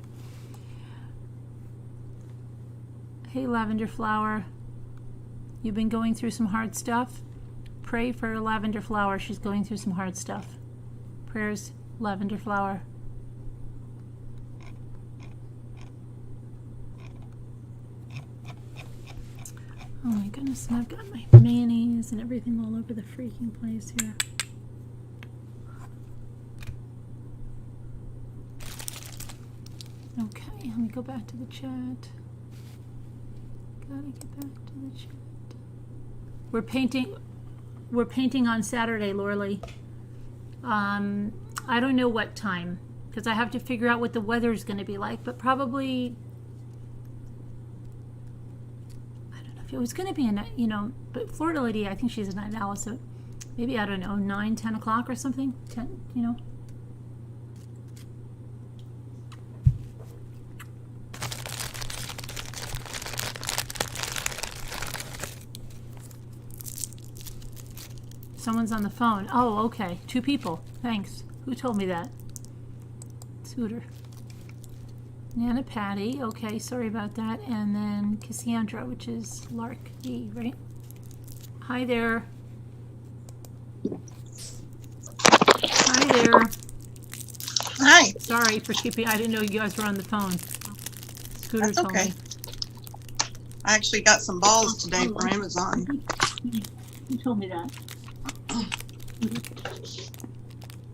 Hey, Lavender Flower. You've been going through some hard stuff? Pray for Lavender Flower. She's going through some hard stuff. Prayers, Lavender Flower. Oh my goodness, and I've got my mayonnaise and everything all over the freaking place here. Okay, let me go back to the chat. Gotta get back to the chat. We're painting on Saturday, Lorley. I don't know what time, because I have to figure out what the weather's going to be like, but probably, I don't know if it was going to be a night, but Florida lady, I think she's a night owl, so maybe, I don't know, 9, 10 o'clock or something, 10, Someone's on the phone. Oh, okay. 2 people. Thanks. Who told me that? Scooter. Nana Patty. Okay, sorry about that. And then Cassandra, which is Lark D, right? Hi there. Hi there. Hi. Sorry for keeping. I didn't know you guys were on the phone. Scooter That's told okay. me. I actually got some balls today from Amazon. Who told me that?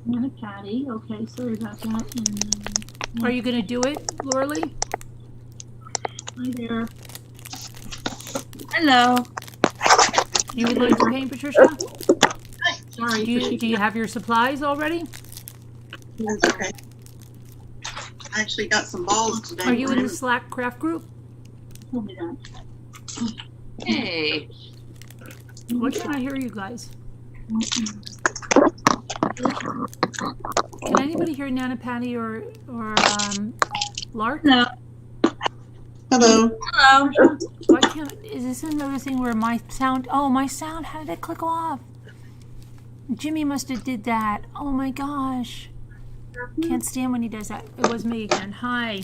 Nana Patty. Okay, sorry about that. And, are you going to do it, Lorley? Hi there. Hello. You would like to paint, Patricia? Hi. Sorry. Do you have your supplies already? That's okay. I actually got some balls today. Are you in the Slack craft group? Told me that. Hey. What can I hear you guys? Can anybody hear Nana Patty or Lark? No. Hello. Hello. Why can't? Is this another thing where my sound? Oh, my sound! How did it click off? Jimmy must have did that. Oh my gosh! Can't stand when he does that. It was me again. Hi.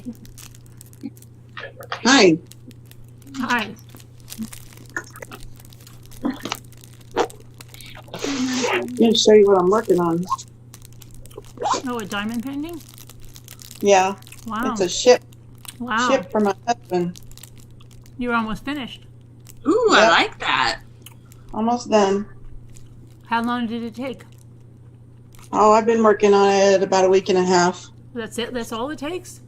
Hi. Hi. I'm going to show you what I'm working on. Oh, a diamond painting? Yeah. Wow. It's a ship Wow. for my husband. You're almost finished. Ooh, Yep. I like that. Almost done. How long did it take? Oh, I've been working on it about a week and a half. That's it? That's all it takes?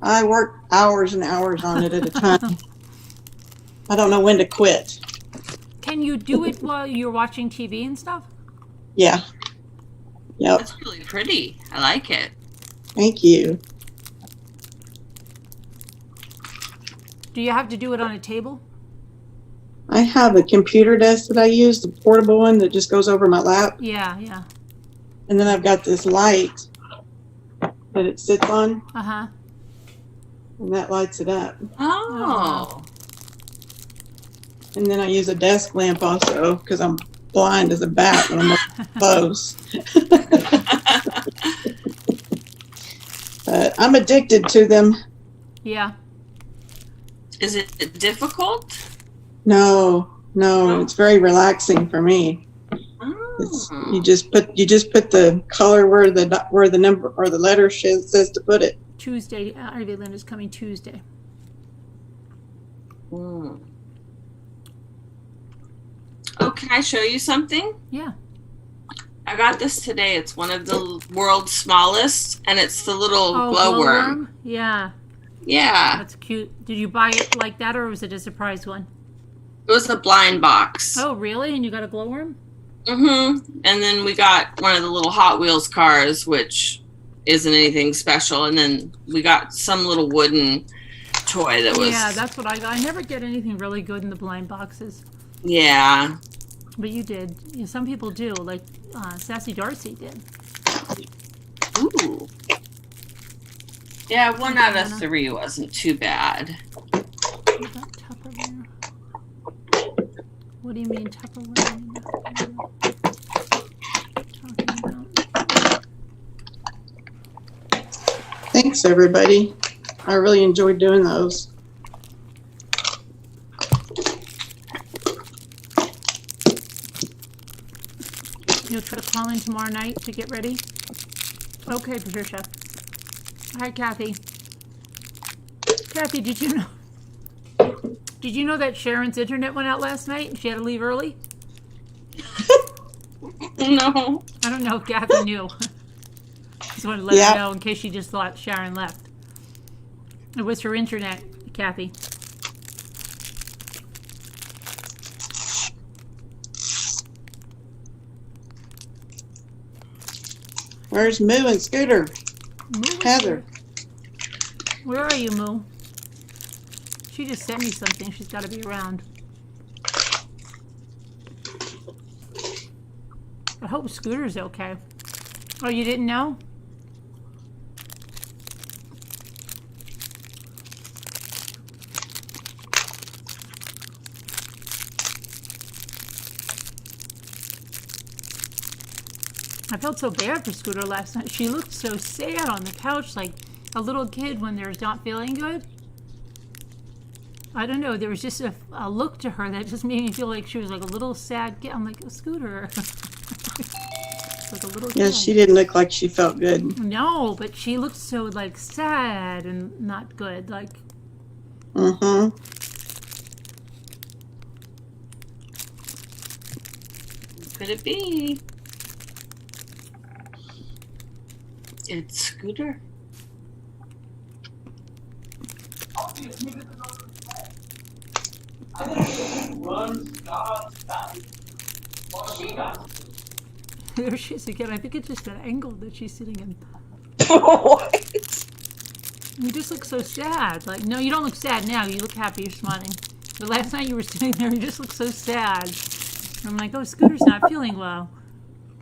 I work hours and hours on it at a time. I don't know when to quit. Can you do it while you're watching TV and stuff? Yeah. Yep. That's really pretty. I like it. Thank you. Do you have to do it on a table? I have a computer desk that I use, the portable one that just goes over my lap. Yeah, yeah. And then I've got this light that it sits on, Uh-huh. and that lights it up. Oh. And then I use a desk lamp also because I'm blind as a bat when I'm up close. But I'm addicted to them. Yeah. Is it difficult? No, it's very relaxing for me. It's, you just put the color where the number or the letter says to put it. Tuesday. Ivy Lynn is coming Tuesday. Mm. Oh, can I show you something? Yeah. I got this today. It's one of the world's smallest, and it's the little glowworm. Yeah. Yeah. That's cute. Did you buy it like that, or was it a surprise one? It was a blind box. Oh, really? And you got a glowworm? Mm-hmm. And then we got one of the little Hot Wheels cars, which isn't anything special. And then we got some little wooden toy that was... Yeah, that's what I got. I never get anything really good in the blind boxes. Yeah. But you did. You know, some people do, like Sassy Darcy did. Ooh. Yeah, 1 out of 3 wasn't too bad. You got Tupperware. What do you mean Tupperware? Thanks, everybody. I really enjoyed doing those. You'll try to call in tomorrow night to get ready? Okay, Patricia. Hi, Kathy. Kathy, did you know? Did you know that Sharon's internet went out last night and she had to leave early? No. I don't know if Kathy knew. Just wanted to let her know in case she just thought Sharon left. It was her internet, Kathy. Where's Moo and Scooter? Moo, Heather. where are you, Moo? She just sent me something. She's got to be around. I hope Scooter's okay. Oh, you didn't know? I felt so bad for Scooter last night. She looked so sad on the couch, like a little kid when they're not feeling good. I don't know. There was just a look to her that just made me feel like she was like a little sad kid. I'm like, oh, Scooter. Like a little kid. Yeah, she didn't look like she felt good. No, but she looked so like sad and not good. Like, Mm-hmm. Who could it be? It's Scooter. there she is again. I think it's just that angle that she's sitting in. What? You just look so sad. Like, no, you don't look sad now. You look happy. You're smiling. But last night you were sitting there. You just look so sad. I'm like, oh, Scooter's not feeling well.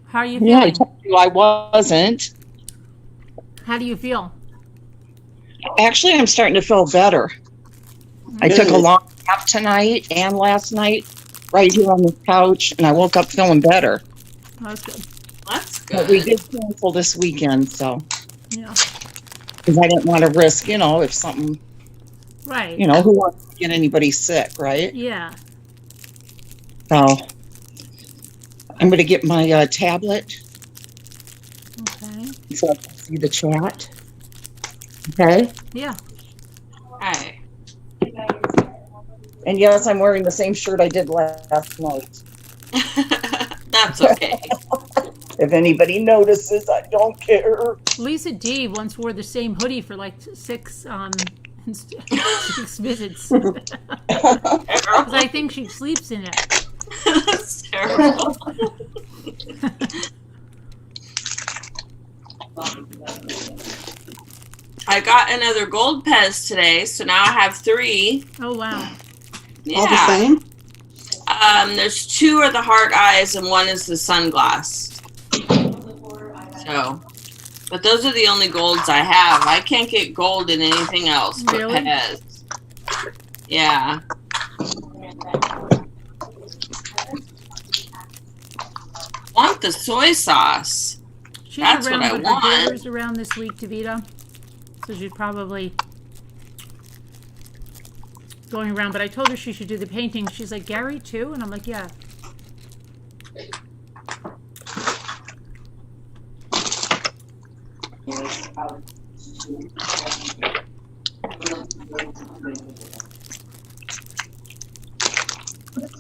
How are you feeling? Yeah, I told you I wasn't. How do you feel? Actually, I'm starting to feel better. I took a long nap tonight and last night right here on the couch, and I woke up feeling better. Oh, that's good. That's But we good. did cancel this weekend, so, Yeah. because I didn't want to risk, if something, Right. who wants to get anybody sick, right? Yeah. So I'm going to get my tablet Okay. so I can see the chat. Okay. Yeah. Hey. And yes, I'm wearing the same shirt I did last night. That's okay. If anybody notices, I don't care. Lisa D once wore the same hoodie for like six visits. 'Cause I think she sleeps in it. That's terrible. I got another gold Pez today, so now I have 3. Oh wow. Yeah. All the same? There's 2 are the heart eyes and 1 is the sunglass. So, but those are the only golds I have. I can't get gold in anything else but Really? Pez. Yeah. Want the soy sauce. She's That's around what I with want. her daughters around this week, Davita. So she's probably going around. But I told her she should do the painting. She's like, Gary too? And I'm like, yeah.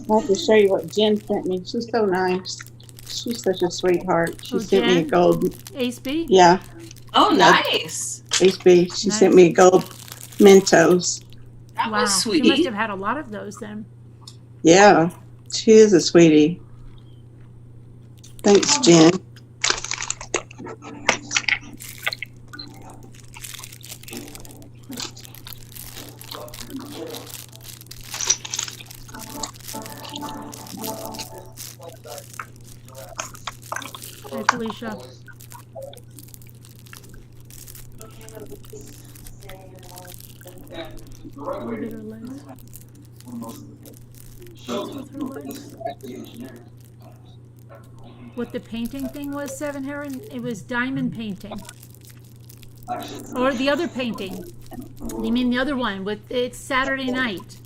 I have to show you what Jen sent me. She's so nice. She's such a sweetheart. She Oh, sent me a Jen? gold. Ace B? Yeah, Oh, Yeah. nice. HB. She Nice. sent me a gold Mentos. That Wow. was She sweet. must have had a lot of those then. Yeah, she is a sweetie. Thanks, Jen. Hi, Felicia. Look at her legs. With her legs. What the painting thing was, Seven Heron? It was diamond painting. Or the other painting. You mean the other one? It's Saturday night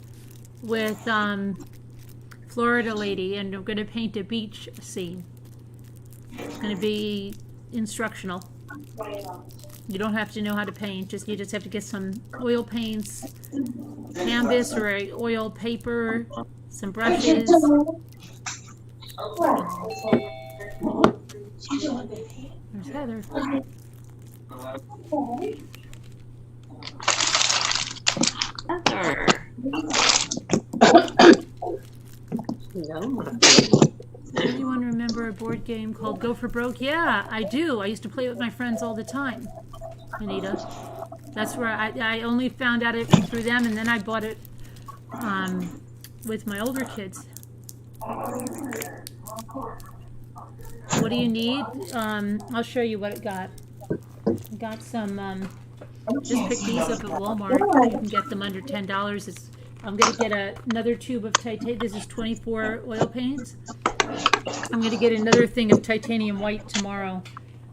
with Florida lady, and I'm going to paint a beach scene. It's going to be instructional. You don't have to know how to paint. You just have to get some oil paints, canvas or a oil paper, some brushes. There's Heather. Heather. Anyone remember a board game called Go for Broke? Yeah, I do. I used to play it with my friends all the time, Anita. That's where I only found out it through them, and then I bought it with my older kids. What do you need? I'll show you what it got. I got some, just pick these up at Walmart. You can get them under $10. I'm going to get another tube of titanium. This is 24 oil paints. I'm going to get another thing of titanium white tomorrow.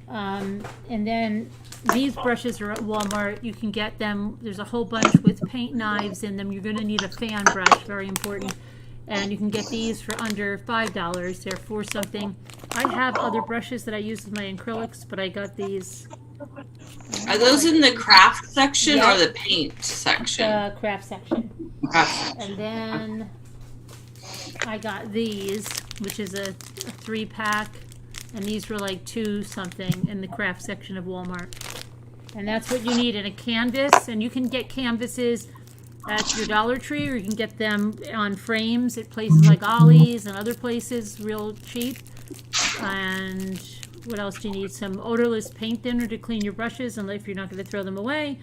And then these brushes are at Walmart. You can get them. There's a whole bunch with paint knives in them. You're going to need a fan brush, very important. And you can get these for under $5. They're for something. I have other brushes that I use with my acrylics, but I got these. Are those in the craft section Yeah. or the paint section? The craft section. Craft. And then I got these, which is a 3-pack, and these were like 2 something in the craft section of Walmart. And that's what you need in a canvas, and you can get canvases at your Dollar Tree, or you can get them on frames at places like Ollie's and other places real cheap. And what else do you need? Some odorless paint thinner to clean your brushes, and if you're not going to throw them away,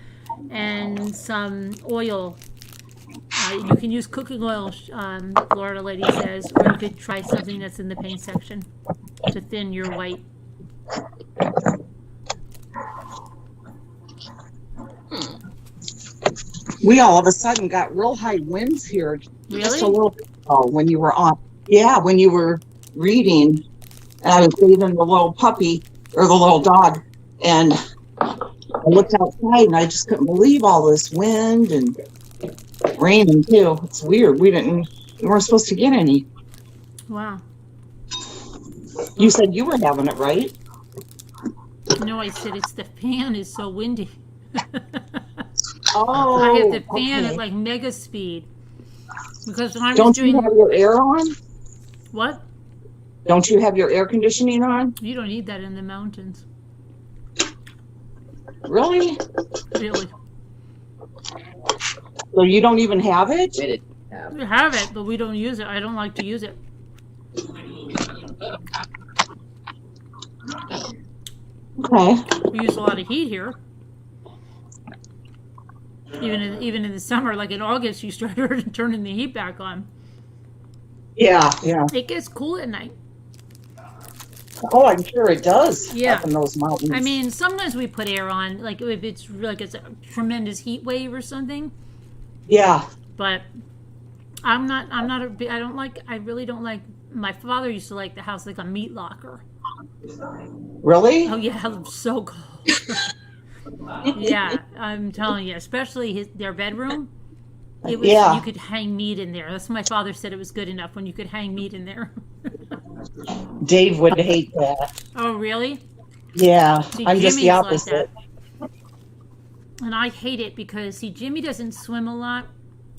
and some oil. You can use cooking oil, Florida lady says, or you could try something that's in the paint section to thin your white. We all of a sudden got real high winds here. Just a Really? little bit ago when you were on. Yeah, when you were reading. and I was bathing the little puppy or the little dog, and I looked outside and I just couldn't believe all this wind and raining too. It's weird. We weren't supposed to get any. Wow. You said you were having it, right? No, I said it's the fan is so windy. Oh, I have the fan okay. at like mega speed. Because when I was Don't doing you have your air on? what? Don't you have your air conditioning on? You don't need that in the mountains. Really? Really. So you don't even have it? We have it, but we don't use it. I don't like to use it. Okay. We use a lot of heat here. Even in the summer, like in August, you start turning the heat back on. Yeah. It gets cool at night. Oh, I'm sure it does. Yeah. Up in those mountains. I mean, sometimes we put air on, like if it's a tremendous heat wave or something. Yeah. But I really don't like. My father used to like the house like a meat locker. Really? Oh yeah, it was so cold. Yeah, I'm telling you, especially their bedroom. It was, Yeah. You could hang meat in there. That's what my father said it was good enough when you could hang meat in there. Dave would hate that. Oh really? Yeah. See, I'm just the Jimmy's like opposite. that. And I hate it because see, Jimmy doesn't swim a lot,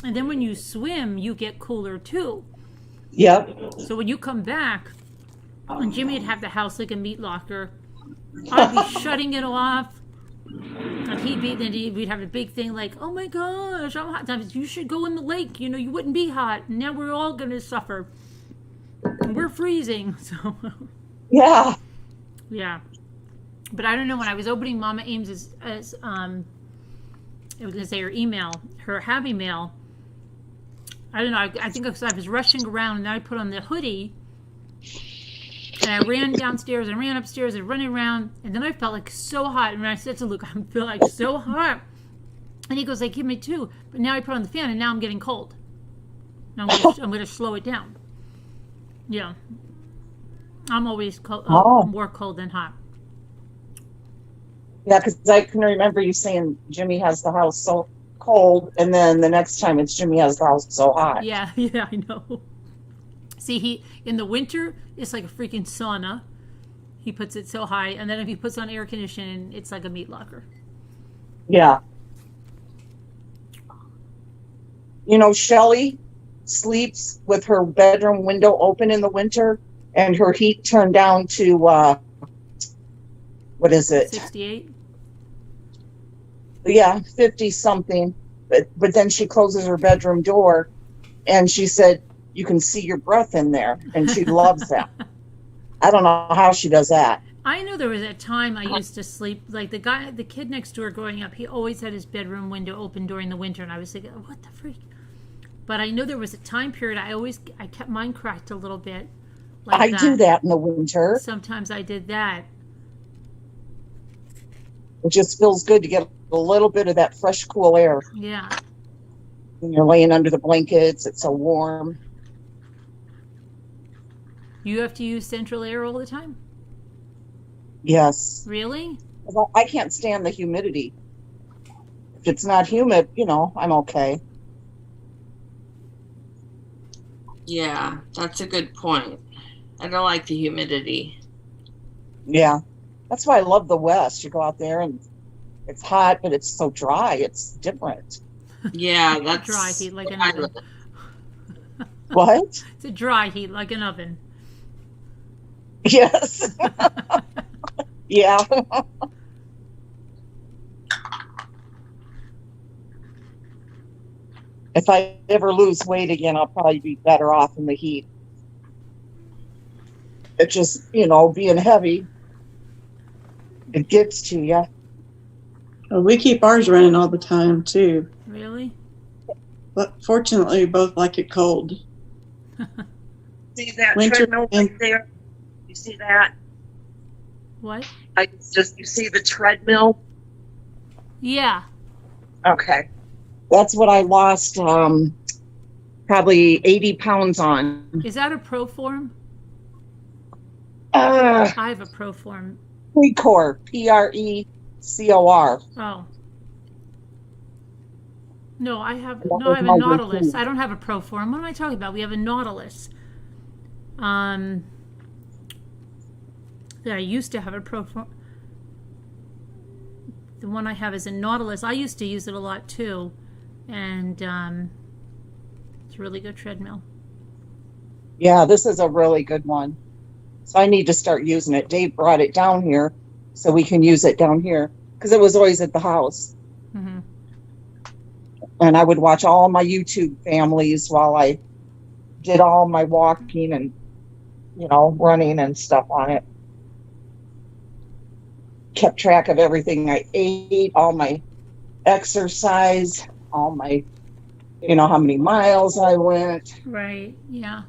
and then when you swim, you get cooler too. Yep. So when you come back, and Jimmy would have the house like a meat locker, I'd be shutting it off. And we'd have a big thing like, oh my gosh, I'm hot. You should go in the lake. You know, you wouldn't be hot. And now we're all going to suffer. And we're freezing. So, Yeah. yeah. But I don't know, when I was opening Mama Ames's, I was going to say her email, her Happy Mail, I don't know, I think because I was rushing around and then I put on the hoodie and I ran downstairs and ran upstairs and running around, and then I felt like so hot. And I said to Luke, I feel like so hot. And he goes, like, give me two. But now I put on the fan and now I'm getting cold. Now I'm going to slow it down. Yeah. I'm always more cold than hot. Yeah, because I can remember you saying Jimmy has the house so cold, and then the next time it's Jimmy has the house so hot. Yeah, I know. See, in the winter, it's like a freaking sauna. He puts it so high, and then if he puts on air conditioning, it's like a meat locker. Yeah. You know, Shelly sleeps with her bedroom window open in the winter and her heat turned down to, what is it? 68? Yeah, 50 something. But then she closes her bedroom door and she said, you can see your breath in there. And she loves that. I don't know how she does that. I know there was a time I used to sleep, like the kid next door growing up, he always had his bedroom window open during the winter, and I was thinking, what the freak? But I know there was a time period, I kept mine cracked a little bit. Like I do that in the winter. Sometimes I did that. It just feels good to get a little bit of that fresh, cool air. Yeah. When you're laying under the blankets, it's so warm. You have to use central air all the time? Yes. Really? Well, I can't stand the humidity. If it's not humid, I'm okay. Yeah, that's a good point. I don't like the humidity. Yeah. That's why I love the West. You go out there and it's hot, but it's so dry. It's different. Yeah, that's dry heat like an oven. What? It's a dry heat like an oven. Yes. Yeah. If I ever lose weight again, I'll probably be better off in the heat. It just, being heavy, it gets to you. Well, we keep ours running all the time too. Really? But fortunately, we both like it cold. See that Winter treadmill and- right there? You see that? What? You see the treadmill? Yeah. Okay. That's what I lost probably 80 pounds on. Is that a pro form? I have a Proform. Precor, Precor. Oh. No, I have That no. I was have my a Nautilus. routine. I don't have a Proform. What am I talking about? We have a Nautilus. That I used to have a Proform. The one I have is a Nautilus. I used to use it a lot too, and it's a really good treadmill. Yeah, this is a really good one. So I need to start using it. Dave brought it down here so we can use it down here because it was always at the house. Mm-hmm. And I would watch all my YouTube families while I did all my walking and, running and stuff on it. Kept track of everything I ate, all my exercise, all my, how many miles I went. Right. Yeah.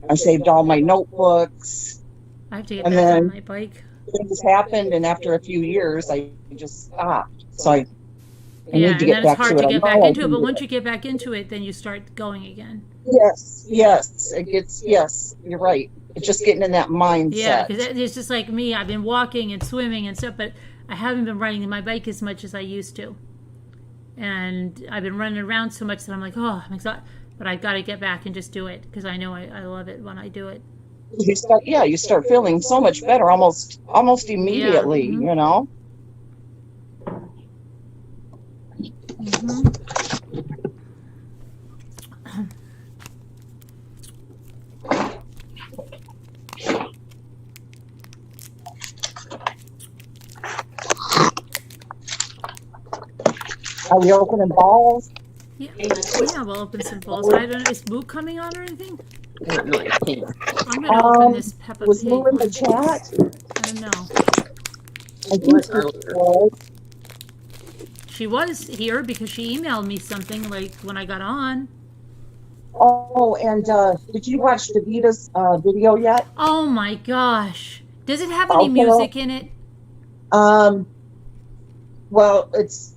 I saved all my notebooks. I have to get And back on then my bike. things happened, and after a few years, I just stopped. So I Yeah, need and to then get it's back hard to to it. get I back know I into it. can But do once it. you get back into it, then you start going again. Yes, you're right. It's just getting in that mindset. Yeah, because it's just like me. I've been walking and swimming and stuff, but I haven't been riding my bike as much as I used to. And I've been running around so much that I'm like, oh, I'm exhausted. But I've got to get back and just do it because I know I love it when I do it. You start feeling so much better almost immediately, Yeah. Mm-hmm. Are you opening balls? Yeah, we'll open some balls. I don't know. Is Moo coming on or anything? No, I can't. I'm going to open this Peppa Was Pig Lou in the one. chat? I don't know. I think she earlier. was. She was here because she emailed me something like when I got on. Oh, and did you watch Davita's video yet? Oh my gosh. Does it have any Okay. music in it? Well, it's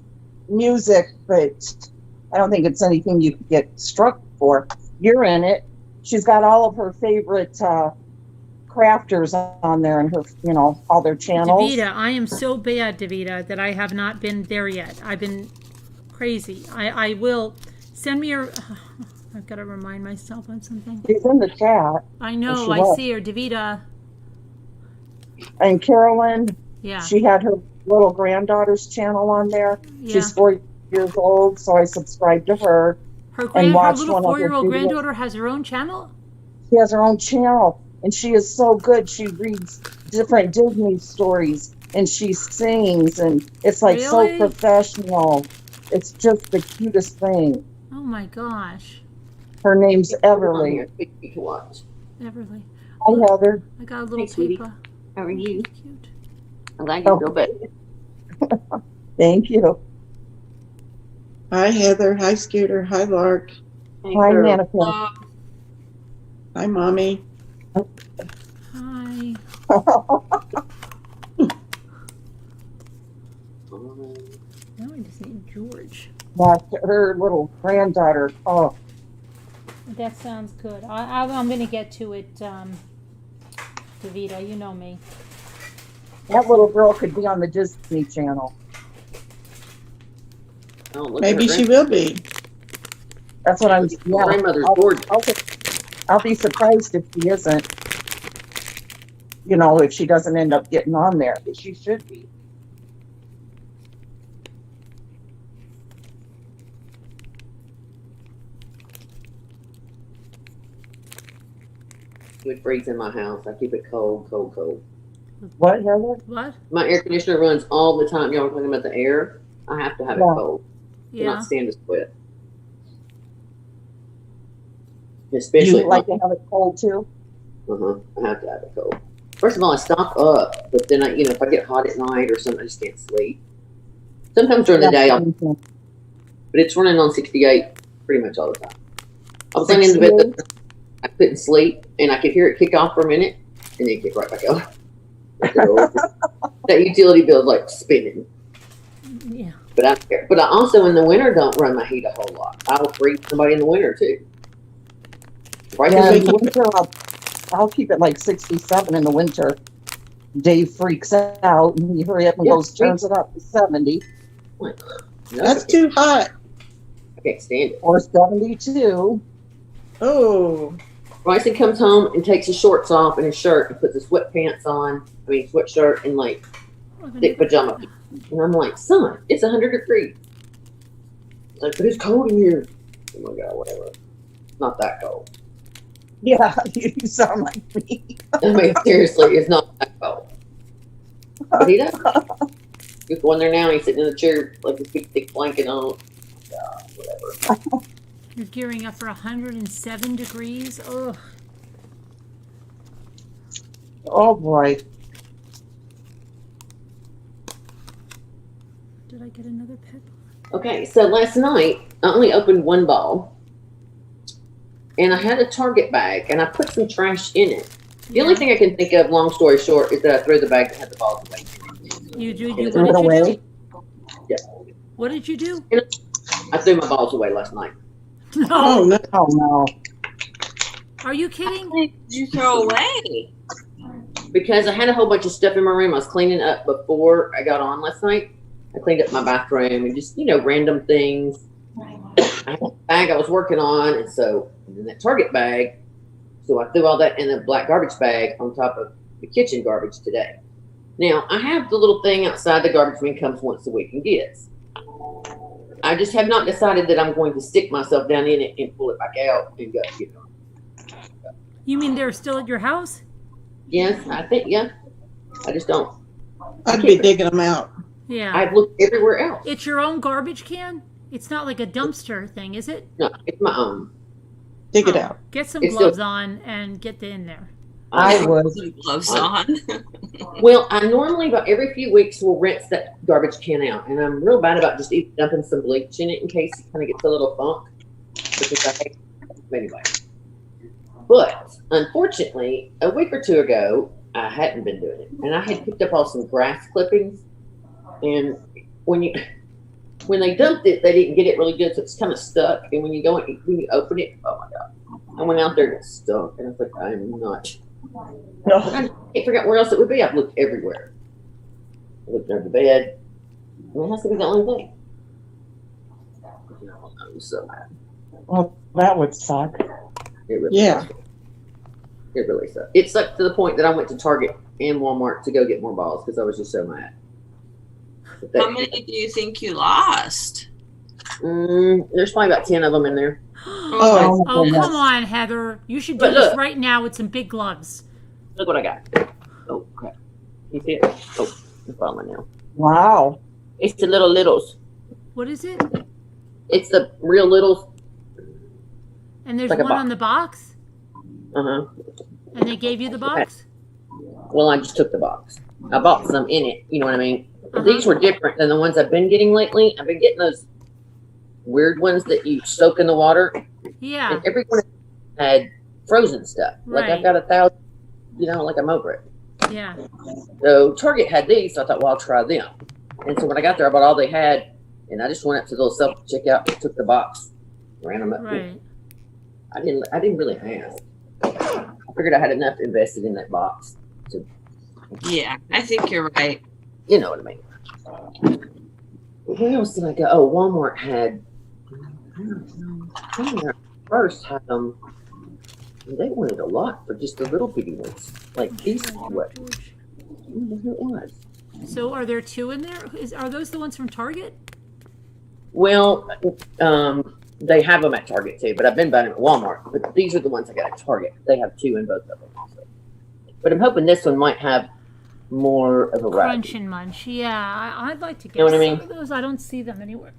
music, but I don't think it's anything you could get struck for. You're in it. She's got all of her favorite crafters on there and her, all their channels. Davita, I am so bad, Davita, that I have not been there yet. I've been crazy. I will send me your. I've got to remind myself on something. She's in the chat. I know. She I was. see her, Davita. And Carolyn, Yeah. she had her little granddaughter's channel on there. Yeah. She's 4 years old, so I subscribed to her. Her watch little one of her 4-year-old videos. granddaughter has her own channel. She has her own channel, and she is so good. She reads different Disney stories, and she sings, and it's like so Really? professional. It's just the cutest thing. Oh my gosh, Her name's Everly. To watch. Everly. Hi, Heather. I got a little Hey, sweetie. paper. How are you? Cute. I'm glad you feel better. Thank you. Hi, Heather. Hi, Scooter. Hi, Lark. Hey, Hi, girl. Mannequin. Hi, Mommy. Hi. Now I just need George. Her little granddaughter. Oh, That sounds good. I'm going to get to it, Davita. You know me. that little girl could be on the Disney Channel. Oh, look Maybe at her she will be. That's what I'm. grand- Yeah, grandmother's gorgeous. I'll be surprised if she isn't. If she doesn't end up getting on there, but she should be. It freezes in my house. I keep it cold. What, Heather? What? My air conditioner runs all the time. Y'all were talking about the air. I have to have it Yeah. cold. Yeah. Cannot stand to sweat. Do Especially you like to have it cold too? I have to have it cold. First of all, I stock up, but then if I get hot at night or something, I just can't sleep. Sometimes during the day, but it's running on 68 pretty much all the time. I was laying in the bed, I couldn't sleep, and I could hear it kick off for a minute, and then kick right back out. That utility bill is like spinning. Yeah. But I don't care. But I also in the winter don't run my heat a whole lot. I will freeze somebody in the winter too. Right Yeah, there. in the winter, I'll keep it like 67 in the winter. Dave freaks out and he hurry up and Yeah. goes, turns it up to 70 No, That's too hot. I can't stand it. or 72. Oh, Bryson comes home and takes his shorts off and his shirt and puts his sweatpants on. I mean, sweatshirt and like thick pajama. And I'm like, son, it's 100 degrees. He's like, but it's cold in here. Oh my God, whatever. Not that cold. Yeah, you sound like me. I mean, seriously, it's not that cold. But he does. He's going there now and he's sitting in the chair like this big thick blanket on. God, whatever. You're gearing up for 107 degrees. Oh, Oh boy. did I get another pet? Okay, so last night I only opened one ball, and I had a Target bag, and I put some trash in it. The only thing I can think of, long story short, is that I threw the bag that had the balls away. You do. Threw What it did you away? do? Yeah, What did you do? I threw my balls away last night. No. oh no. Oh no. Are you kidding? What did you throw away? Because I had a whole bunch of stuff in my room. I was cleaning up before I got on last night. I cleaned up my bathroom and just, random things. I had a bag I was working on, and so in that Target bag, so I threw all that in a black garbage bag on top of the kitchen garbage today. Now, I have the little thing outside the garbage man comes once a week and gets. I just have not decided that I'm going to stick myself down in it and pull it back out and go get it on. You mean they're still at your house? Yes, I think, yeah. I just don't. I'd be digging them out. Yeah. I've looked everywhere else. It's your own garbage can? It's not like a dumpster thing, is it? No, it's my own. Dig it Oh, out. Get some It's gloves still- on and get in there. I would. Gloves on. Well, I normally about every few weeks will rinse that garbage can out, and I'm real bad about just even dumping some bleach in it in case it kind of gets a little funk. Because I hate anyway. But unfortunately, a week or two ago, I hadn't been doing it, and I had picked up all some grass clippings, and when they dumped it, they didn't get it really good, so it's kind of stuck. And when you open it, oh my God! I went out there and it stunk, and I was like, I'm not. No. I can't figure out where else it would be. I've looked everywhere. I looked under the bed. And it has to be the only thing. I'm so mad. Well, that would suck. It really Yeah. sucked. It really sucked. It sucked to the point that I went to Target and Walmart to go get more balls because I was just so mad. But that- How many do you think you lost? there's probably about 10 of them in there. Oh, Oh, goodness. come on, Heather. You should do But this look. right now with some big gloves. Look what I got. Oh, crap. You see it? Oh, it's falling now. Wow. It's the littles. What is it? It's the real littles. And there's Like a one box. on the box? Uh-huh. And they gave you the box? Well, I just took the box. I bought some in it. You know what I mean? Uh-huh. These were different than the ones I've been getting lately. I've been getting those weird ones that you soak in the water. Yeah. And every one had frozen stuff. Like Right. I've got 1,000, like I'm over it. Yeah. So Target had these, so I thought, well, I'll try them. And so when I got there, I bought all they had, and I just went up to the little self checkout, took the box, ran them up. Right. I didn't really ask. I figured I had enough invested in that box to, Yeah, I think you're right. you know what I mean. Where else did I go? Oh, Walmart had. I don't know. First had them. They wanted a lot for just the little bitty ones. Like these. What? I don't know who it was. So are there two in there? Are those the ones from Target? Well, they have them at Target too, but I've been buying them at Walmart. But these are the ones I got at Target. They have two in both of them. Also. But I'm hoping this one might have more of a variety. Crunch and Munch. Yeah, I'd like to get You know what I some mean? of those. I don't see them anywhere.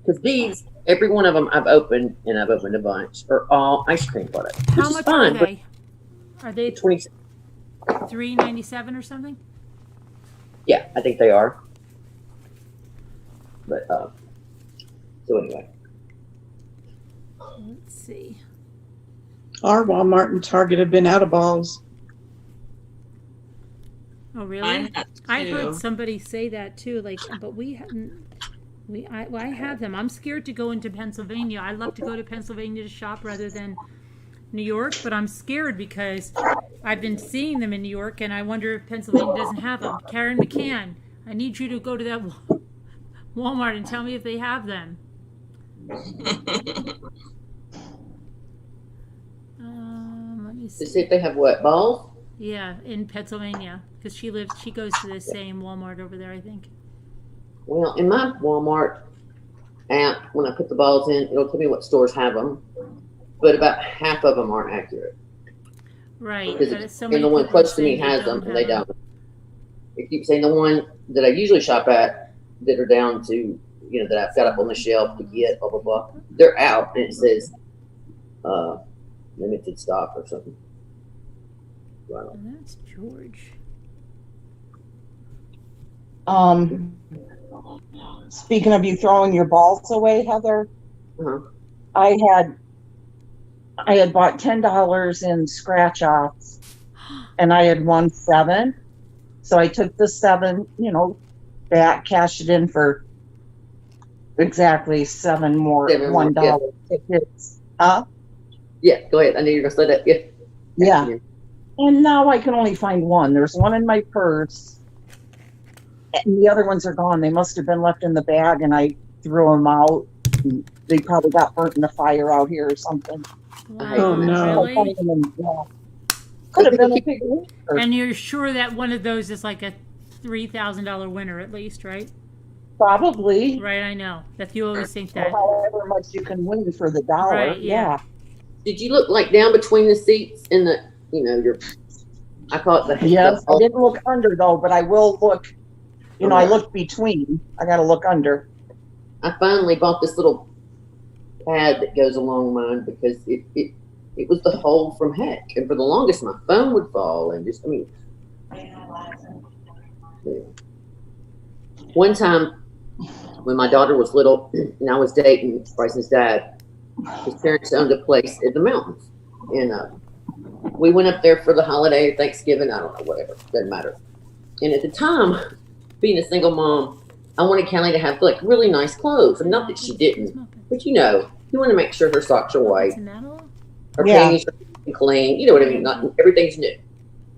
Because these, every one of them I've opened, and I've opened a bunch, are all ice cream products. Which How is much fine, are they? Are they but 20, $3.97 or something? yeah, I think they are. But, so anyway. Let's see. Our Walmart and Target have been out of balls. Oh, really? Mine had I heard two. somebody say that too. Like, but we haven't. I have them. I'm scared to go into Pennsylvania. I love to go to Pennsylvania to shop rather than New York, but I'm scared because I've been seeing them in New York, and I wonder if Pennsylvania doesn't have them. Karen McCann, I need you to go to that Walmart and tell me if they have them. Let me To see. see if they have what, balls? Yeah, in Pennsylvania, because she goes to the same Walmart over there, I think. Well, in my Walmart app, when I put the balls in, it'll tell me what stores have them, but about half of them aren't accurate. Right. Because But it's so and many the one people close to me saying has them, have and they don't. It keeps saying the one that I usually shop at that are down to, you know, that I've got up on the shelf to get, blah, blah, blah. They're out, and it says limited stock or something. Wow. Oh, that's George. Speaking of you throwing your balls away, Heather, Uh-huh. I had bought $10 in scratch offs, and I had won 7. So I took the 7, back, cashed it in for exactly 7 more $7 more, $1 tickets. Yeah, go ahead. I knew you were going to say that. Yeah. Yeah. And now I can only find one. There's one in my purse, and the other ones are gone. They must have been left in the bag, and I threw them out. They probably got burnt in the fire out here or something. Wow, Oh, no. really? Could have been a big winner. And you're sure that one of those is like a $3,000 winner at least, right? Probably. Right, I know. That you always think that. However much you can win for the dollar. Right, yeah. Did you look like down between the seats in the, I call it the. Yes, the- I didn't look under though, but I will look. I Okay. looked between. I got to look under. I finally bought this little pad that goes along mine because it was the hole from heck. And for the longest, my phone would fall and just, yeah. One time when my daughter was little and I was dating Bryce's dad, his parents owned a place in the mountains. And we went up there for the holiday, Thanksgiving, I don't know, whatever, doesn't matter. And at the time, being a single mom, I wanted Callie to have like really nice clothes. And not that she didn't, but you want to make sure her socks are white, Isn't that all? her Yeah. panties are clean. You know what I mean? Not everything's new.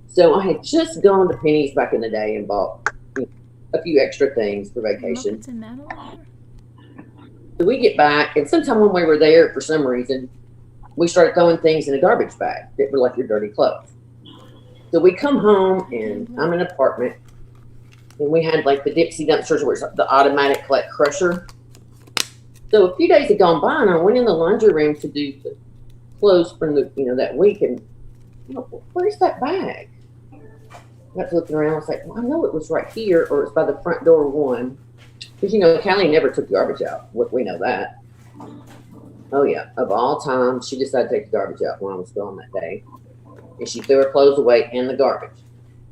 So I had just gone to Penny's back in the day and bought a few extra things for vacation. Muppets and that all? So we get back, and sometime when we were there, for some reason, we started throwing things in a garbage bag that were like your dirty clothes. So we come home, and I'm in an apartment, and we had like the Dixie dumpsters where it's the automatic like crusher. So a few days had gone by, and I went in the laundry room to do the clothes from the that week, and where's that bag? I got to looking around. I was like, well, I know it was right here, or it's by the front door one, because Callie never took the garbage out. We know that. Oh yeah, of all time, she decided to take the garbage out when I was gone that day, and she threw her clothes away in the garbage.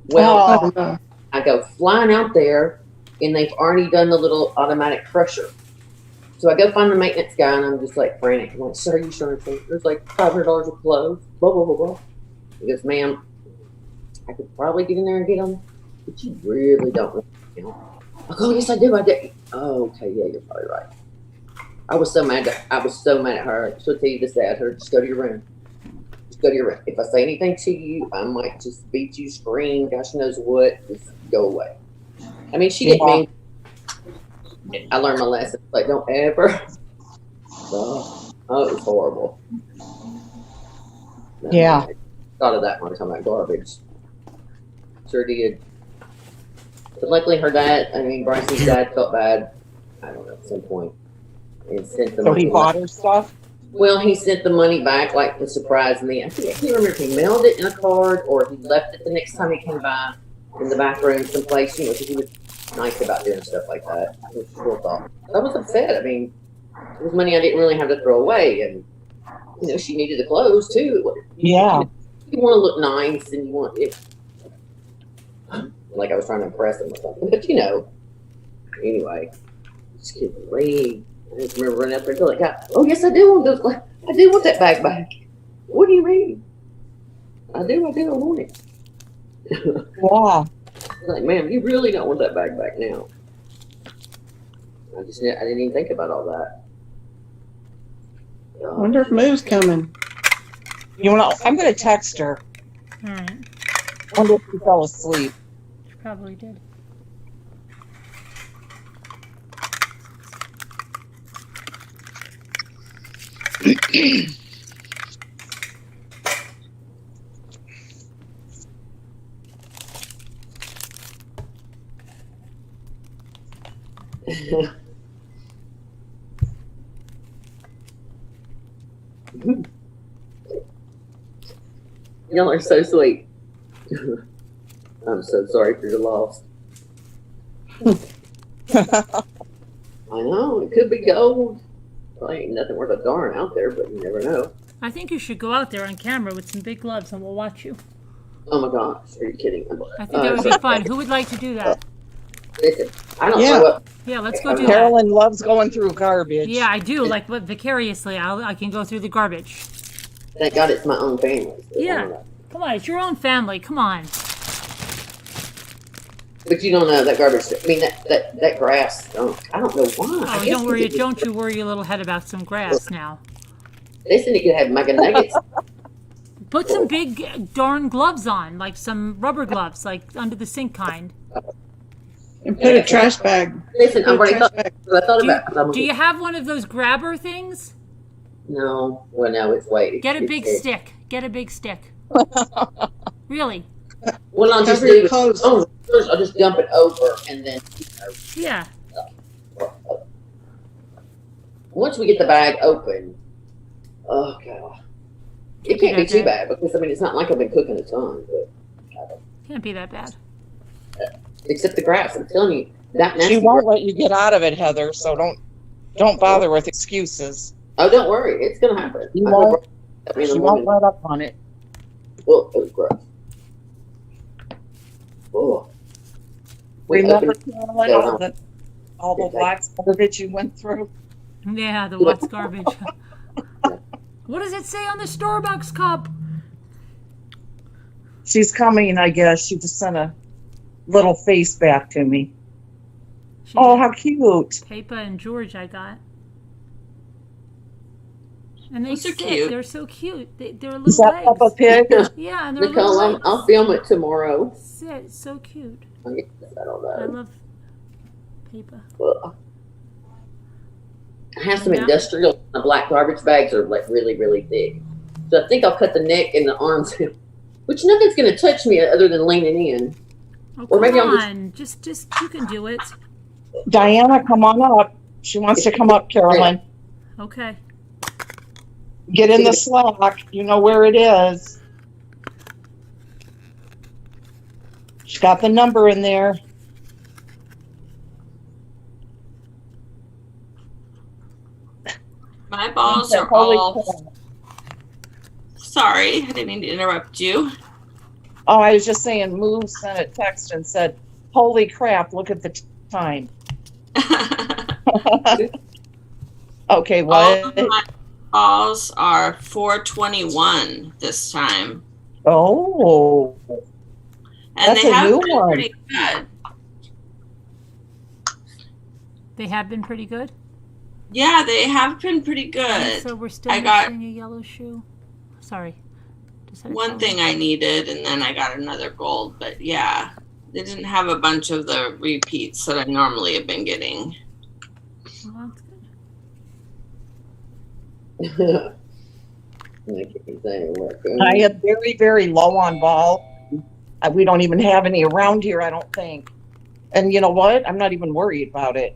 Well, Oh, no. I go flying out there, and they've already done the little automatic crusher. So I go find the maintenance guy, and I'm just like frantic. I'm like, sir, you sure there's like $500 of clothes? Blah, blah, blah, blah. He goes, ma'am, I could probably get in there and get them, but you really don't want them. I go, yes, I do. I do. Oh, okay, yeah, you're probably right. I was so mad at her. She'll tell you this, that. Her, just go to your room. Just go to your room. If I say anything to you, I might just beat you, scream, gosh knows what. Just go away. I mean, she didn't mean. I learned my lesson. Like, don't ever. Oh, it was horrible. Yeah. I thought of that when I was talking about garbage. Sure did. But luckily, her dad, Bryce's dad felt bad. I don't know, at some point. And sent the So money he bought back. her stuff? Well, he sent the money back, like, to surprise me. I can't remember if he mailed it in a card or if he left it the next time he came by in the back room someplace, because he was nice about doing stuff like that. It was real thought. I was upset. I mean, it was money I didn't really have to throw away, and she needed the clothes too. Yeah. You want to look nice, and you want it. Like I was trying to impress him or something, but anyway, this kid leave. I just remember running up there and like, oh yes, I do want those. I do want that bag back. What do you mean? I do. I want it. Yeah. Like, ma'am, you really don't want that bag back now. I didn't even think about all that. I wonder if Moo's coming. You know, I'm going to text her. All right. Wonder if she fell asleep. She probably did. Y'all are so sweet. I'm so sorry for your loss. I know, it could be gold. Probably ain't nothing worth a darn out there, but you never know. I think you should go out there on camera with some big gloves and we'll watch you. Oh my gosh, are you kidding? I think that would be fun. Who would like to do that? Listen, I don't Yeah. know what. Yeah, let's go do that. Carolyn loves going through garbage. Yeah, I do. Like, but vicariously, I can go through the garbage. Thank God it's my own family. So Yeah. Come on, it's your own family. Come on. But you don't know that garbage. I mean, that grass. I don't know why. Oh, don't you worry your little head about some grass now. They said you could have mega nuggets. Put some big darn gloves on, like some rubber gloves, like under the sink kind. And put a trash bag. Listen, Put I'm a already trash thought, bag. I thought about it. Do you have one of those grabber things? No. Well, no, it's waiting. Get a big stick. Get a big stick. Really? Well, I'll just Cover your do clothes. I'll just dump it over and then. Yeah. Once we get the bag open, oh god, it can't be too bad because I mean it's not like I've been cooking a ton, but Can't be that bad. except the grass. I'm telling you that nasty. She won't let you get out of it, Heather. So don't bother with excuses. Oh, don't worry, it's gonna happen. You won't. I mean, She won't let up on it. Well, it was gross. Oh. Remember, opened- Carolyn, all the black garbage you went through? Yeah, the what's garbage. What does it say on the Starbucks cup? She's coming, I guess. She just sent a little face back to me. Oh, how cute. Papa and George I got. And they Those are sit. cute. They're so cute. They're little Is that legs. Peppa Pig? Yeah, and they're Nicole, little legs. I'll film it tomorrow. Sit. So cute. I don't I know. love Papa. Well, I have some Yeah. industrial black garbage bags are like really, really thick. So I think I'll cut the neck and the arms, which nothing's going to touch me other than leaning in. Oh, Or maybe come I'll just- on. Just you can do it. Diana, come on up. She wants to come up, Carolyn. Okay. Get in the Slack. You know where it is. She's got the number in there. My balls are Holy all. cow. Sorry, I didn't mean to interrupt you. Oh, I was just saying, Move sent a text and said, holy crap, look at the time. Okay, All what? of my balls are 421 this time, Oh, and That's they a have new been one. pretty good. They have been pretty good. Yeah, they have been pretty good. So we're still I got- missing a yellow shoe. Sorry. Just had a One comment. thing I needed, and then I got another gold. But yeah, they didn't have a bunch of the repeats that I normally have been getting. Well, that's good. I am very, very low on ball. We don't even have any around here, I don't think. And you know what? I'm not even worried about it.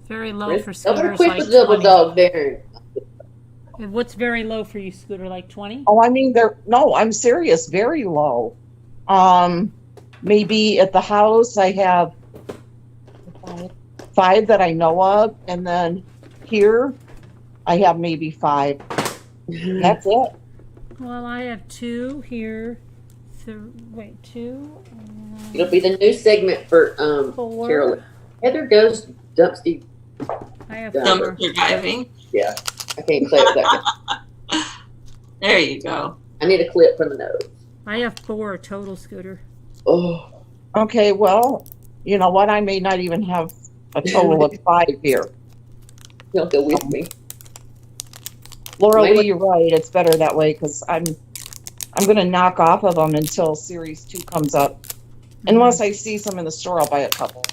Very low for Double scooters, quick like with double 20. dog there. And what's very low for you, Scooter? Like 20? Oh, I mean, no, I'm serious, very low. Maybe at the house I have 5 that I know of, and then here I have maybe 5. That's it. Well, I have 2 here. 2. It'll be the new segment for 4. Carolyn. Heather goes dumpster. I have Yeah. 4. Dumpster diving. Yeah, I can't say it that. There you go. I need a clip from the nose. I have 4 total, Scooter. Oh, Okay, well, you know what? I may not even have a total of 5 here. he'll go with me. Laura, Maybe- you're right. It's better that way because I'm I'm going to knock off of them until series 2 comes up. Unless I see some in the store, I'll buy a couple.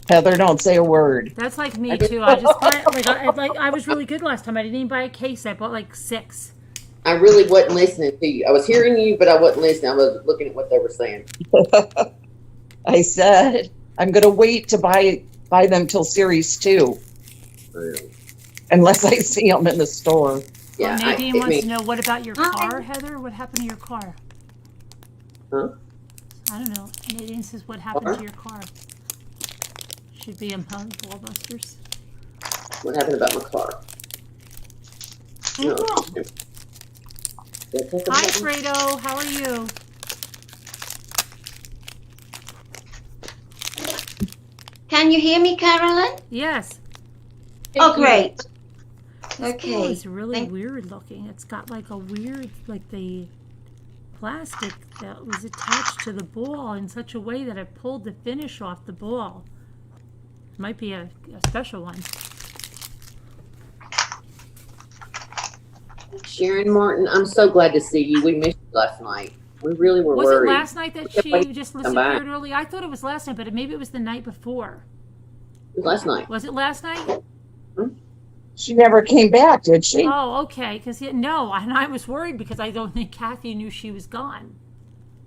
Heather, don't say a word. That's like me too. I just I was really good last time. I didn't even buy a case. I bought like 6. I really wasn't listening to you. I was hearing you, but I wasn't listening. I was looking at what they were saying. I said I'm going to wait to buy them till series 2. Unless I see them in the store. Yeah, Well, Nadine wants to know, what about your car, Heather? What happened to your car? Huh? I don't know. Nadine says, what happened to your car? Should be in Ballbusters. What happened about my car? No. Hi, Fredo. How are you? Can you hear me, Carolyn? Yes. Oh, great. This ball Okay. is really weird looking. It's got like a weird, like the plastic that was attached to the ball in such a way that it pulled the finish off the ball. Might be a special one. Sharon Martin, I'm so glad to see you. We missed you last night. We really were Was worried. it last night that she just come back. disappeared early? I thought it was last night, but maybe it was the night before. It was last night. Was it last night? She never came back, did she? Oh, okay. Because no, and I was worried because I don't think Kathy knew she was gone.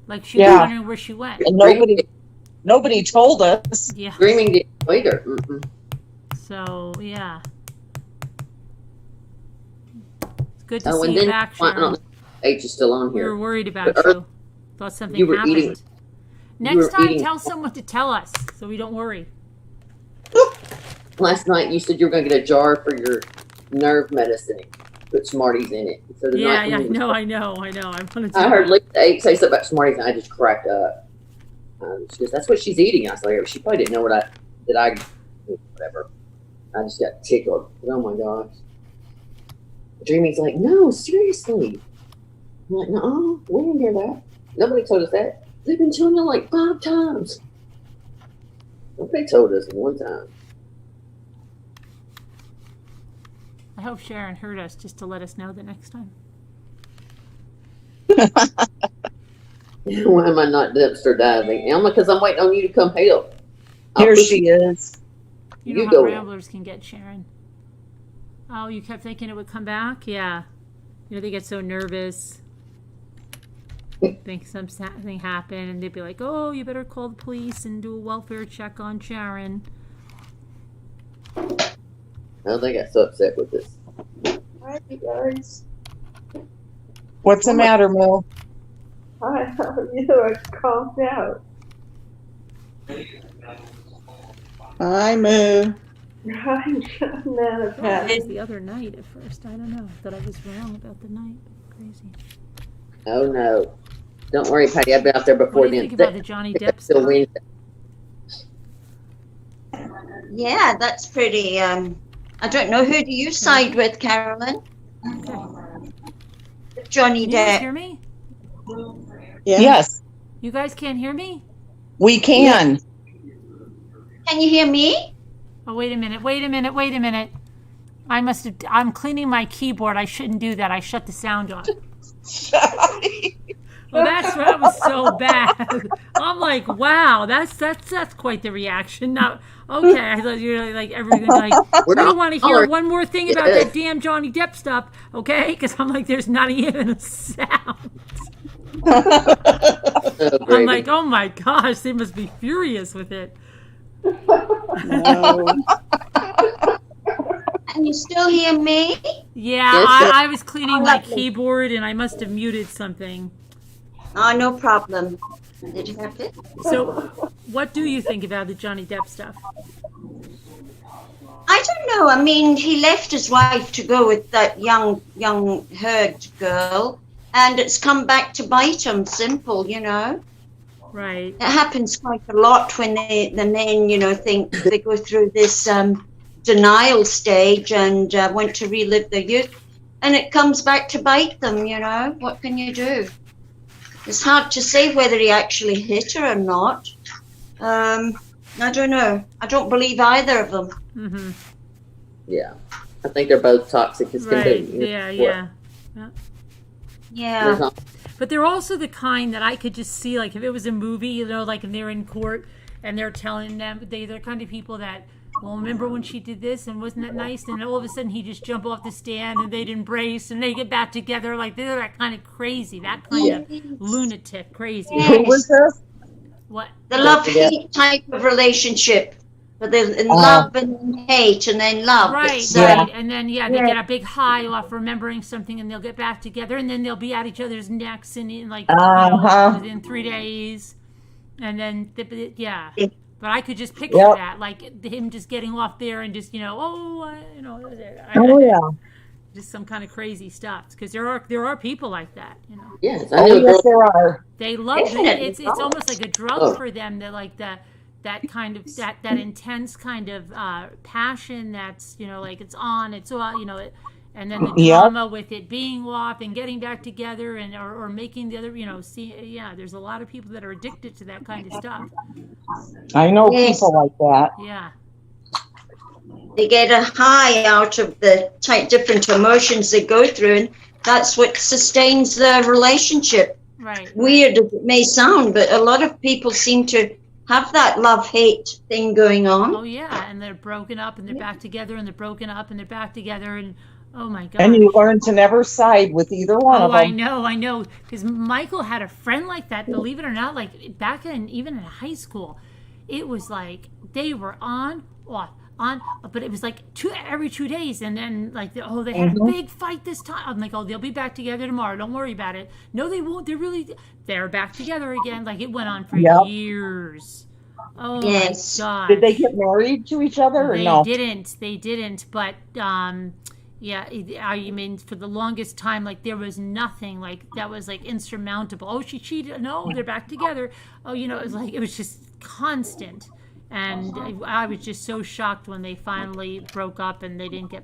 Like she was wondering where she went. And nobody told us. Yeah. Dreaming didn't either. Mm-mm. So yeah, it's good to Oh, see and you then back, I don't Sharon. know if H is still on We were here. worried about But you. Thought something you were happened. eating- Next time, eating- tell someone to tell us so we don't worry. Last night you said you were going to get a jar for your nerve medicine. Put Smarties in it. So the Yeah, night yeah, when you- I know. I wanted to. I heard Lisa H say something about Smarties, and I just cracked up. She goes, "That's what she's eating." I was like, "She probably didn't know whatever." I just got tickled. Oh my gosh. Dreamy's like, "No, seriously." I'm like, "No, we didn't hear that. Nobody told us that. They've been telling you like 5 times." Nobody told us one time. I hope Sharon heard us just to let us know the next time. Why am I not dumpster diving, Elma? Because I'm waiting on you to come help. Here she is. You know You how go in. Ramblers can get, Sharon. Oh, you kept thinking it would come back? Yeah. You know, they get so nervous. Think something happened, and they'd be like, "Oh, you better call the police and do a welfare check on Sharon." Oh, they got so upset with this. Hi, you guys. What's the matter, Mo? Hi, how are you? I calmed out. Hi, Moo. I'm not a It pet. was the other night at first. I don't know. That I was wrong about the night. Crazy. Oh no! Don't worry, Patty. I've been out there before What do you then. think about the Johnny Depp Still stuff? Wednesday. Yeah, that's pretty. I don't know. Who do you side with, Carolyn? Johnny Can you guys Depp. hear me? Yeah. Yes, You guys can't hear me? we can. Can you hear me? Oh, wait a minute. I'm cleaning my keyboard. I shouldn't do that. I shut the sound off. Well, that was so bad. I'm like, wow, that's quite the reaction. Now, okay, I thought you were like everything like, we don't want to hear one more thing about that damn Johnny Depp stuff, okay? Because I'm like, there's not even a sound. Oh, I'm gravy. like, oh my gosh, they must be furious with it. No. Can you still hear me? Yeah, Yes, I was cleaning Oh, my lovely. keyboard and I must have muted something. Oh, no problem. Did you have it? So, what do you think about the Johnny Depp stuff? I don't know. I mean, he left his wife to go with that young herd girl, and it's come back to bite him. Simple, you know. Right. It happens quite a lot when the men, you know, think they go through this denial stage and want to relive their youth, and it comes back to bite them. You know, what can you do? It's hard to say whether he actually hit her or not. I don't know. I don't believe either of them. Mm-hmm. Yeah, I think they're both toxic as can Right. be. Yeah. Yeah. But they're also the kind that I could just see, like if it was a movie, you know, like if they're in court and they're telling them, they're kind of people that, well, remember when she did this and wasn't that nice? And all of a sudden he just jump off the stand and they'd embrace and they get back together. Like they're that kind of crazy, that kind of lunatic crazy. Yes. Who was this? What? The love-hate type of relationship. But they're in love and then hate and then love. Right, It's, right. And then, they get a big high off remembering something and they'll get back together and then they'll be at each other's necks in like, within 3 days. And then, But I could just picture that, like him just getting off there and just, just some kind of crazy stuff. Because there are people like that, you know. Yes, Yes, there are. They love it. It's almost like a drug for them. They're like that kind of that intense kind of passion that's, like it's on, it's all, and then the drama with it being off and getting back together and or making the other, there's a lot of people that are addicted to that kind of stuff. I know people like that. Yeah. They get a high out of the different emotions they go through, and that's what sustains the relationship. Right. Weird as it may sound, but a lot of people seem to have that love-hate thing going on. Oh, yeah, and they're broken up, and they're back together, and they're broken up, and they're back together, and oh, my God. And you learn to never side with either one of them. I know, because Michael had a friend like that, believe it or not, like back even in high school, it was like they were on, off, on, but it was like every 2 days, and then like they had a big fight this time. I'm like, they'll be back together tomorrow, don't worry about it. No, they won't. They're back together again. Like it went on for years. Oh, yes. My God. Did they get married to each other or no? They didn't, but I mean, for the longest time, like there was nothing like that was like insurmountable. Oh, she cheated. No, they're back together. Oh, it was just constant. And I was just so shocked when they finally broke up and they didn't get,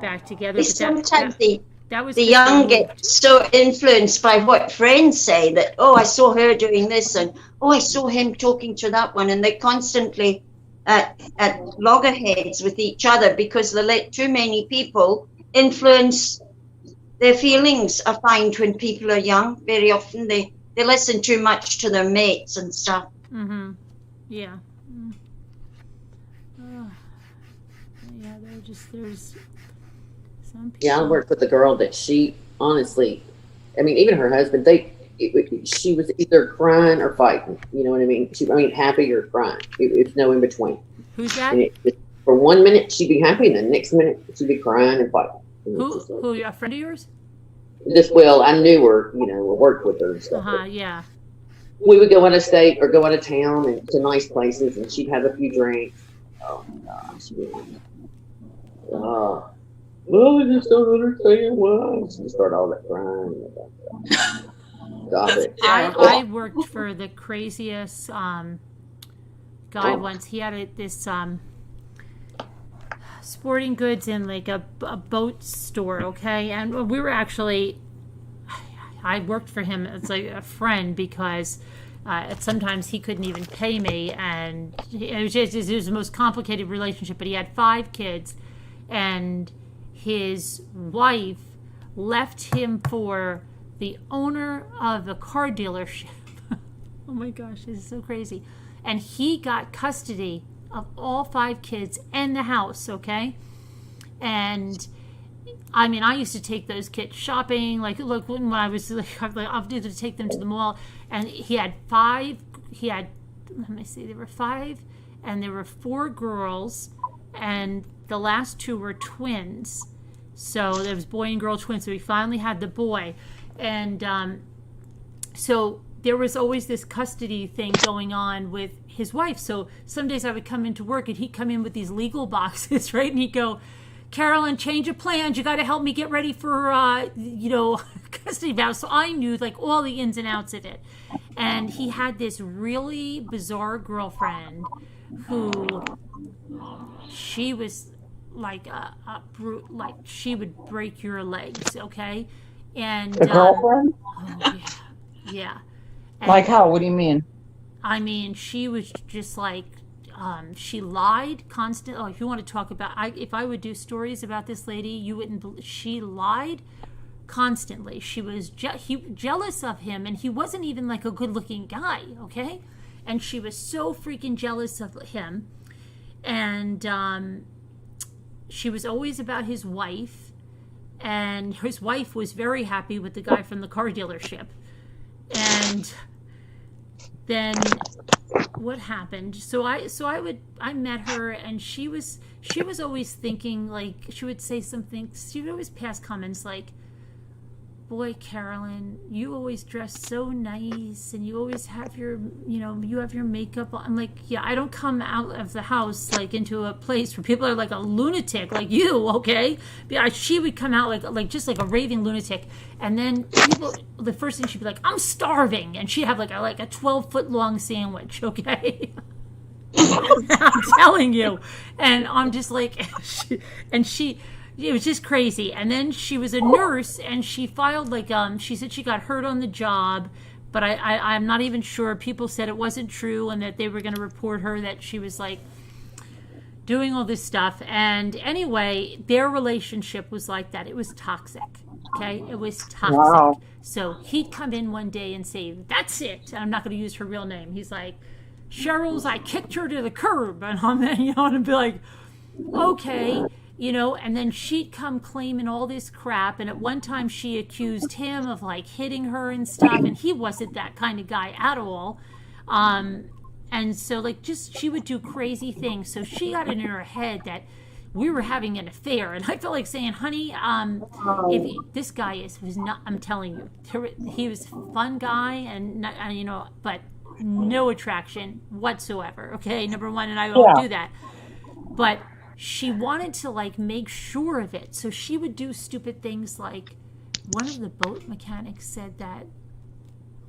back together. Sometimes the was the young get so influenced by what friends say that, oh, I saw her doing this, and oh, I saw him talking to that one, and they're constantly at loggerheads with each other because they let too many people influence their feelings. I find when people are young, very often they listen too much to their mates and stuff. Mm-hmm. Yeah. Oh. Yeah, there's some people. Yeah, I worked with a girl that she honestly, I mean, even her husband, she was either crying or fighting. You know what I mean? Happy or crying. It's no in between. Who's that? And for 1 minute she'd be happy, and the next minute she'd be crying and fighting. Who? A friend of yours? I knew her. Worked with her and stuff. Yeah. We would go out of state or go out of town and to nice places, and she'd have a few drinks. Oh my gosh. Well, I just don't understand why. She start all that crying. Stop it. I worked for the craziest guy once. He had this sporting goods in like a boat store, okay? And we were actually, I worked for him as like a friend because sometimes he couldn't even pay me, and it was the most complicated relationship. But he had 5 kids, and his wife left him for the owner of a car dealership. Oh my gosh, this is so crazy. And he got custody of all 5 kids and the house, okay? And I mean, I used to take those kids shopping. Like, look, when I was like, I'll do to take them to the mall. And he had 5. Let me see, there were 5, and there were 4 girls, and the last 2 were twins. So there was boy and girl twins. So he finally had the boy, and so there was always this custody thing going on with his wife. So some days I would come into work, and he'd come in with these legal boxes, right? And he'd go, Carolyn, change of plans. You got to help me get ready for, custody vows. So I knew like all the ins and outs of it. And he had this really bizarre girlfriend who, she was like a brute, like she would break your legs, okay? And the girlfriend? Oh, yeah. And, like how? What do you mean? I mean, she was just like, she lied constantly. Oh, if you want to talk about, if I would do stories about this lady, you wouldn't. She lied constantly. She was jealous of him, and he wasn't even like a good-looking guy, okay? And she was so freaking jealous of him. And she was always about his wife, and his wife was very happy with the guy from the car dealership. And then what happened? So I met her, and she was always thinking, like, she would say something, she would always pass comments like, boy, Carolyn, you always dress so nice, and you always have your, you have your makeup on. I'm like, yeah, I don't come out of the house like into a place where people are like a lunatic like you, okay? She would come out like just like a raving lunatic, and then people, the first thing she'd be like, I'm starving, and she'd have like a 12-foot long sandwich, okay? I'm telling you, and I'm just like, it was just crazy. And then she was a nurse, and she filed she said she got hurt on the job, but I'm not even sure. People said it wasn't true, and that they were going to report her, that she was like doing all this stuff. And anyway, their relationship was like that. It was toxic. Okay, it was toxic. Wow. So he'd come in one day and say, "That's it." And I'm not going to use her real name. He's like, "Cheryl's, I kicked her to the curb," and I'm, and be like, okay. And then she'd come claiming all this crap. And at one time she accused him of like hitting her and stuff. And he wasn't that kind of guy at all. And so like she would do crazy things. So she got it in her head that we were having an affair. And I felt like saying, honey, this guy was not, I'm telling you, he was a fun guy and but no attraction whatsoever. Okay. Number one. And I won't do that. But she wanted to like make sure of it. So she would do stupid things like, one of the boat mechanics said that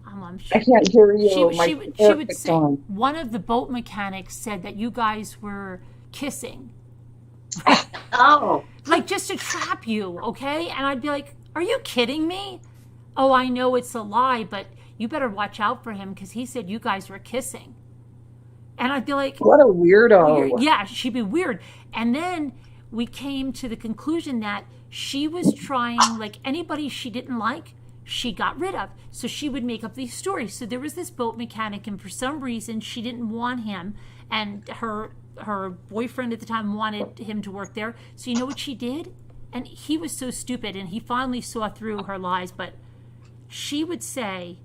I can't hear you. She would say, one of the boat mechanics said that you guys were kissing. Oh. Like just to trap you, okay? And I'd be like, are you kidding me? Oh, I know it's a lie, but you better watch out for him because he said you guys were kissing. And I'd be like, what a weirdo. Yeah, she'd be weird. And then we came to the conclusion that she was trying, like anybody she didn't like, she got rid of. So she would make up these stories. So there was this boat mechanic, and for some reason she didn't want him, and her boyfriend at the time wanted him to work there. So you know what she did? And he was so stupid, and he finally saw through her lies, but she would say,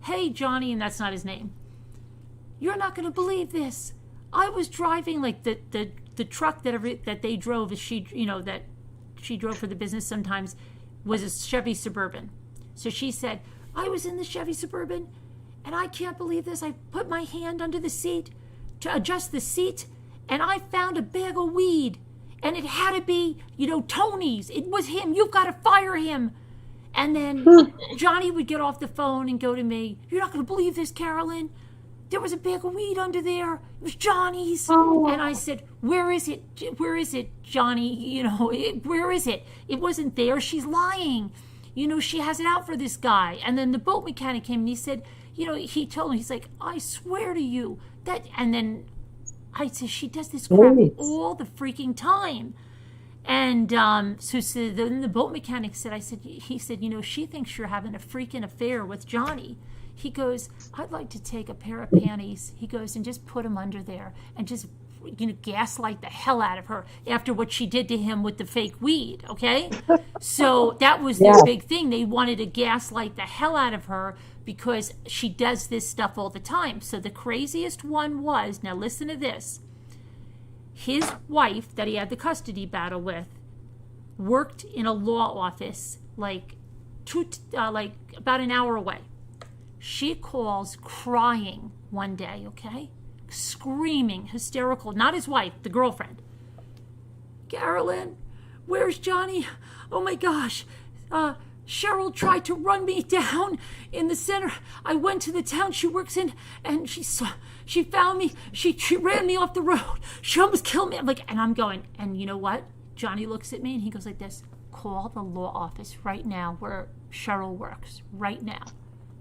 hey, Johnny, and that's not his name. You're not going to believe this. I was driving like the truck that they drove, that she drove for the business sometimes, was a Chevy Suburban. So she said, I was in the Chevy Suburban, and I can't believe this. I put my hand under the seat to adjust the seat, and I found a bag of weed, and it had to be, Tony's. It was him. You've got to fire him. And then Johnny would get off the phone and go to me, you're not going to believe this, Carolyn. There was a bag of weed under there. It was Johnny's. Oh. And I said, where is it? Where is it, Johnny? Where is it? It wasn't there. She's lying. She has it out for this guy. And then the boat mechanic came and he said, he told me, he's like, I swear to you that. And then I said, she does this crap all the freaking time. And so then the boat mechanic said, he said, she thinks you're having a freaking affair with Johnny. He goes, I'd like to take a pair of panties. He goes, and just put them under there and just, gaslight the hell out of her after what she did to him with the fake weed, okay? So that was their big thing. They wanted to gaslight the hell out of her because she does this stuff all the time. So the craziest one was, now listen to this, his wife that he had the custody battle with worked in a law office like about an hour away. She calls crying one day, okay? Screaming, hysterical. Not his wife, the girlfriend. Carolyn, where's Johnny? Oh my gosh. Cheryl tried to run me down in the center. I went to the town she works in, and she found me. She ran me off the road. She almost killed me. And I'm going, and you know what? Johnny looks at me and he goes like this, call the law office right now where Cheryl works, right now.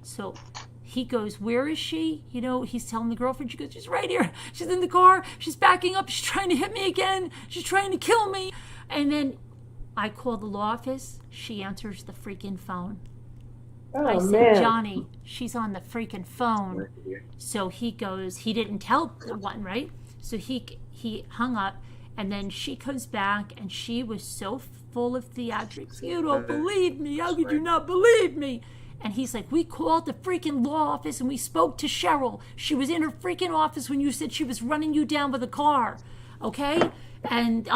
So he goes, where is she? He's telling the girlfriend. She goes, she's right here. She's in the car. She's backing up. She's trying to hit me again. She's trying to kill me. And then I call the law office. She answers the freaking phone. Oh, I said, man. Johnny, she's on the freaking phone. So he goes, he didn't tell the one, right? So he hung up, and then she comes back, and she was so full of theatrics. You don't believe me. How could you not believe me? And he's like, we called the freaking law office, and we spoke to Cheryl. She was in her freaking office when you said she was running you down with a car. Okay? And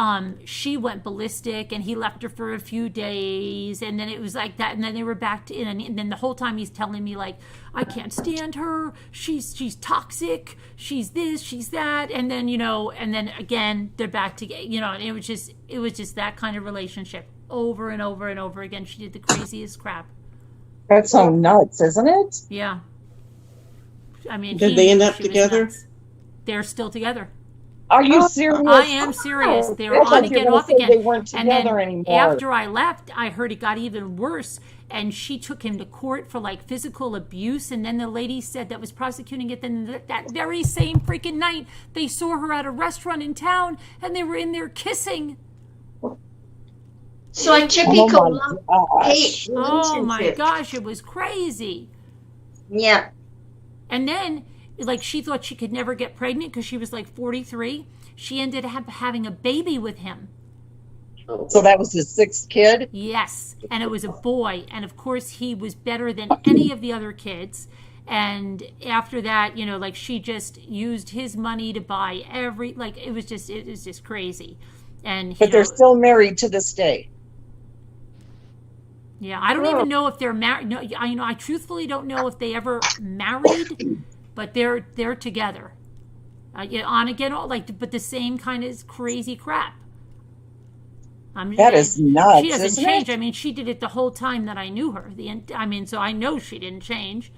she went ballistic, and he left her for a few days, and then it was like that, and then they were back to and then the whole time he's telling me, like, I can't stand her, she's toxic, she's this, she's that, and then, you know, and then again they're back together, you know, and it was just that kind of relationship over and over and over again. She did the craziest crap. That's so nuts, isn't it? Yeah. I mean, Did they end up together? They're still together. Are you serious? I am serious. They were I on thought you again, were off gonna say again. they weren't And then together anymore. after I left, I heard it got even worse. And she took him to court for like physical abuse. And then the lady said that was prosecuting it. Then that very same freaking night, they saw her at a restaurant in town, and they were in there kissing. So a typical love gosh. hate Oh my relationship. gosh, it was crazy. Yeah. And then, like, she thought she could never get pregnant because she was like 43. She ended up having a baby with him. So that was his sixth kid? Yes, and it was a boy, and of course he was better than any of the other kids. And after that, you know, like, she just used his money to buy it was just crazy. And But they're still married to this day. yeah, I don't even know if they're married. No, I truthfully don't know if they ever married, but they're together. On again, but the same kind of crazy crap. That is nuts. She doesn't isn't change. it? I mean, she did it the whole time that I knew her. So I know she didn't change.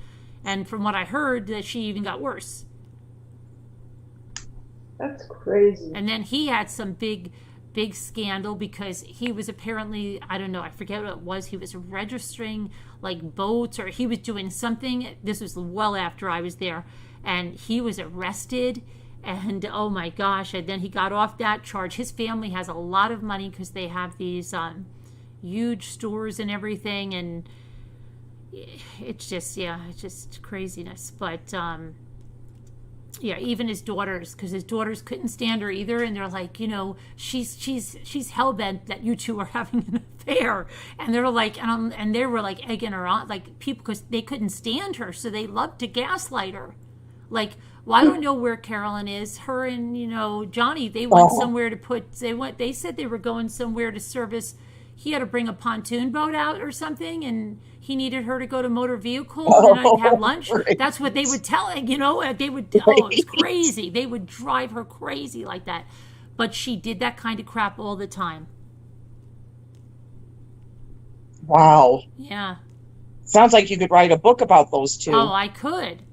And from what I heard, that she even got worse. That's crazy. And then he had some big scandal because he was apparently, I don't know, I forget what it was. He was registering like boats, or he was doing something. This was well after I was there. And he was arrested. And oh my gosh, and then he got off that charge. His family has a lot of money because they have these huge stores and everything, and it's just craziness. But even his daughters, because his daughters couldn't stand her either, and they're like, you know, she's hell-bent that you two are having an affair, and they're like, and they were like egging her on, like, people, because they couldn't stand her, so they loved to gaslight her. Like, well, I don't know where Carolyn is. Her and, you know, Johnny, they went somewhere to they said they were going somewhere to service. He had to bring a pontoon boat out or something, and he needed her to go to motor vehicle and have lunch. Right. That's what they would tell, you know, they would, it's crazy. They would drive her crazy like that. But she did that kind of crap all the time. Wow. Yeah. Sounds like you could write a book about those two. Oh, I could.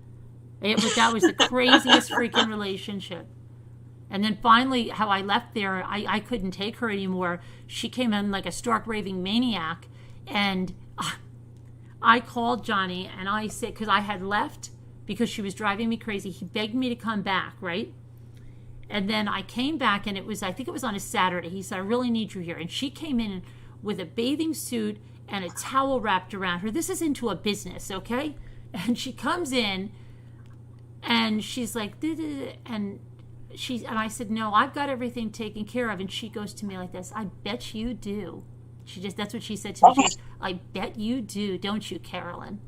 That was the craziest freaking relationship. And then finally, how I left there, I couldn't take her anymore. She came in like a stark raving maniac. And I called Johnny, and I said, because I had left because she was driving me crazy. He begged me to come back, right? And then I came back, and I think it was on a Saturday. He said, I really need you here. And she came in with a bathing suit and a towel wrapped around her. This is into a business, okay? And she comes in, and she's like, and I said, no, I've got everything taken care of. And she goes to me like this, I bet you do. That's what she said to me. She goes, I bet you do, don't you, Carolyn?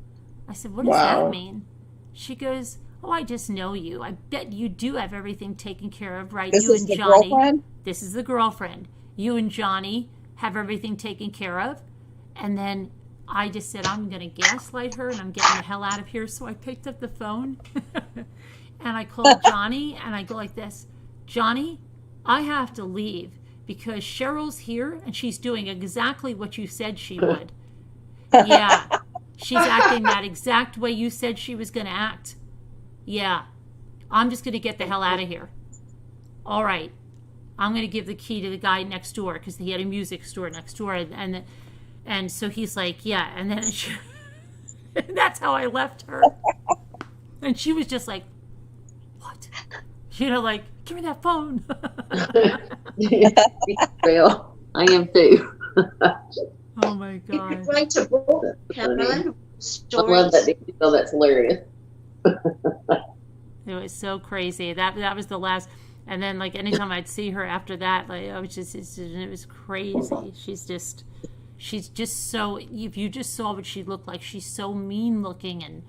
I said, what does that mean? She goes, oh, I just know you. I bet you do have everything taken care of, right? This You is and the Johnny. girlfriend? This is the girlfriend. You and Johnny have everything taken care of. And then I just said, I'm going to gaslight her, and I'm getting the hell out of here. So I picked up the phone and I called Johnny, and I go like this, Johnny, I have to leave because Cheryl's here and she's doing exactly what you said she would. Yeah, she's acting that exact way you said she was going to act. Yeah, I'm just going to get the hell out of here. All right, I'm going to give the key to the guy next door because he had a music store next door, and so he's like, yeah, and then that's how I left her. And she was just like, what? You know, like, give me that phone. Well, I am too. Oh my You God. could write a book, Carolyn. I love Stories. that detail. That's hilarious. It was so crazy. That was the last. And then, like, anytime I'd see her after that, like, I was just, it was crazy. She's just so, if you just saw what she looked like, she's so mean looking, and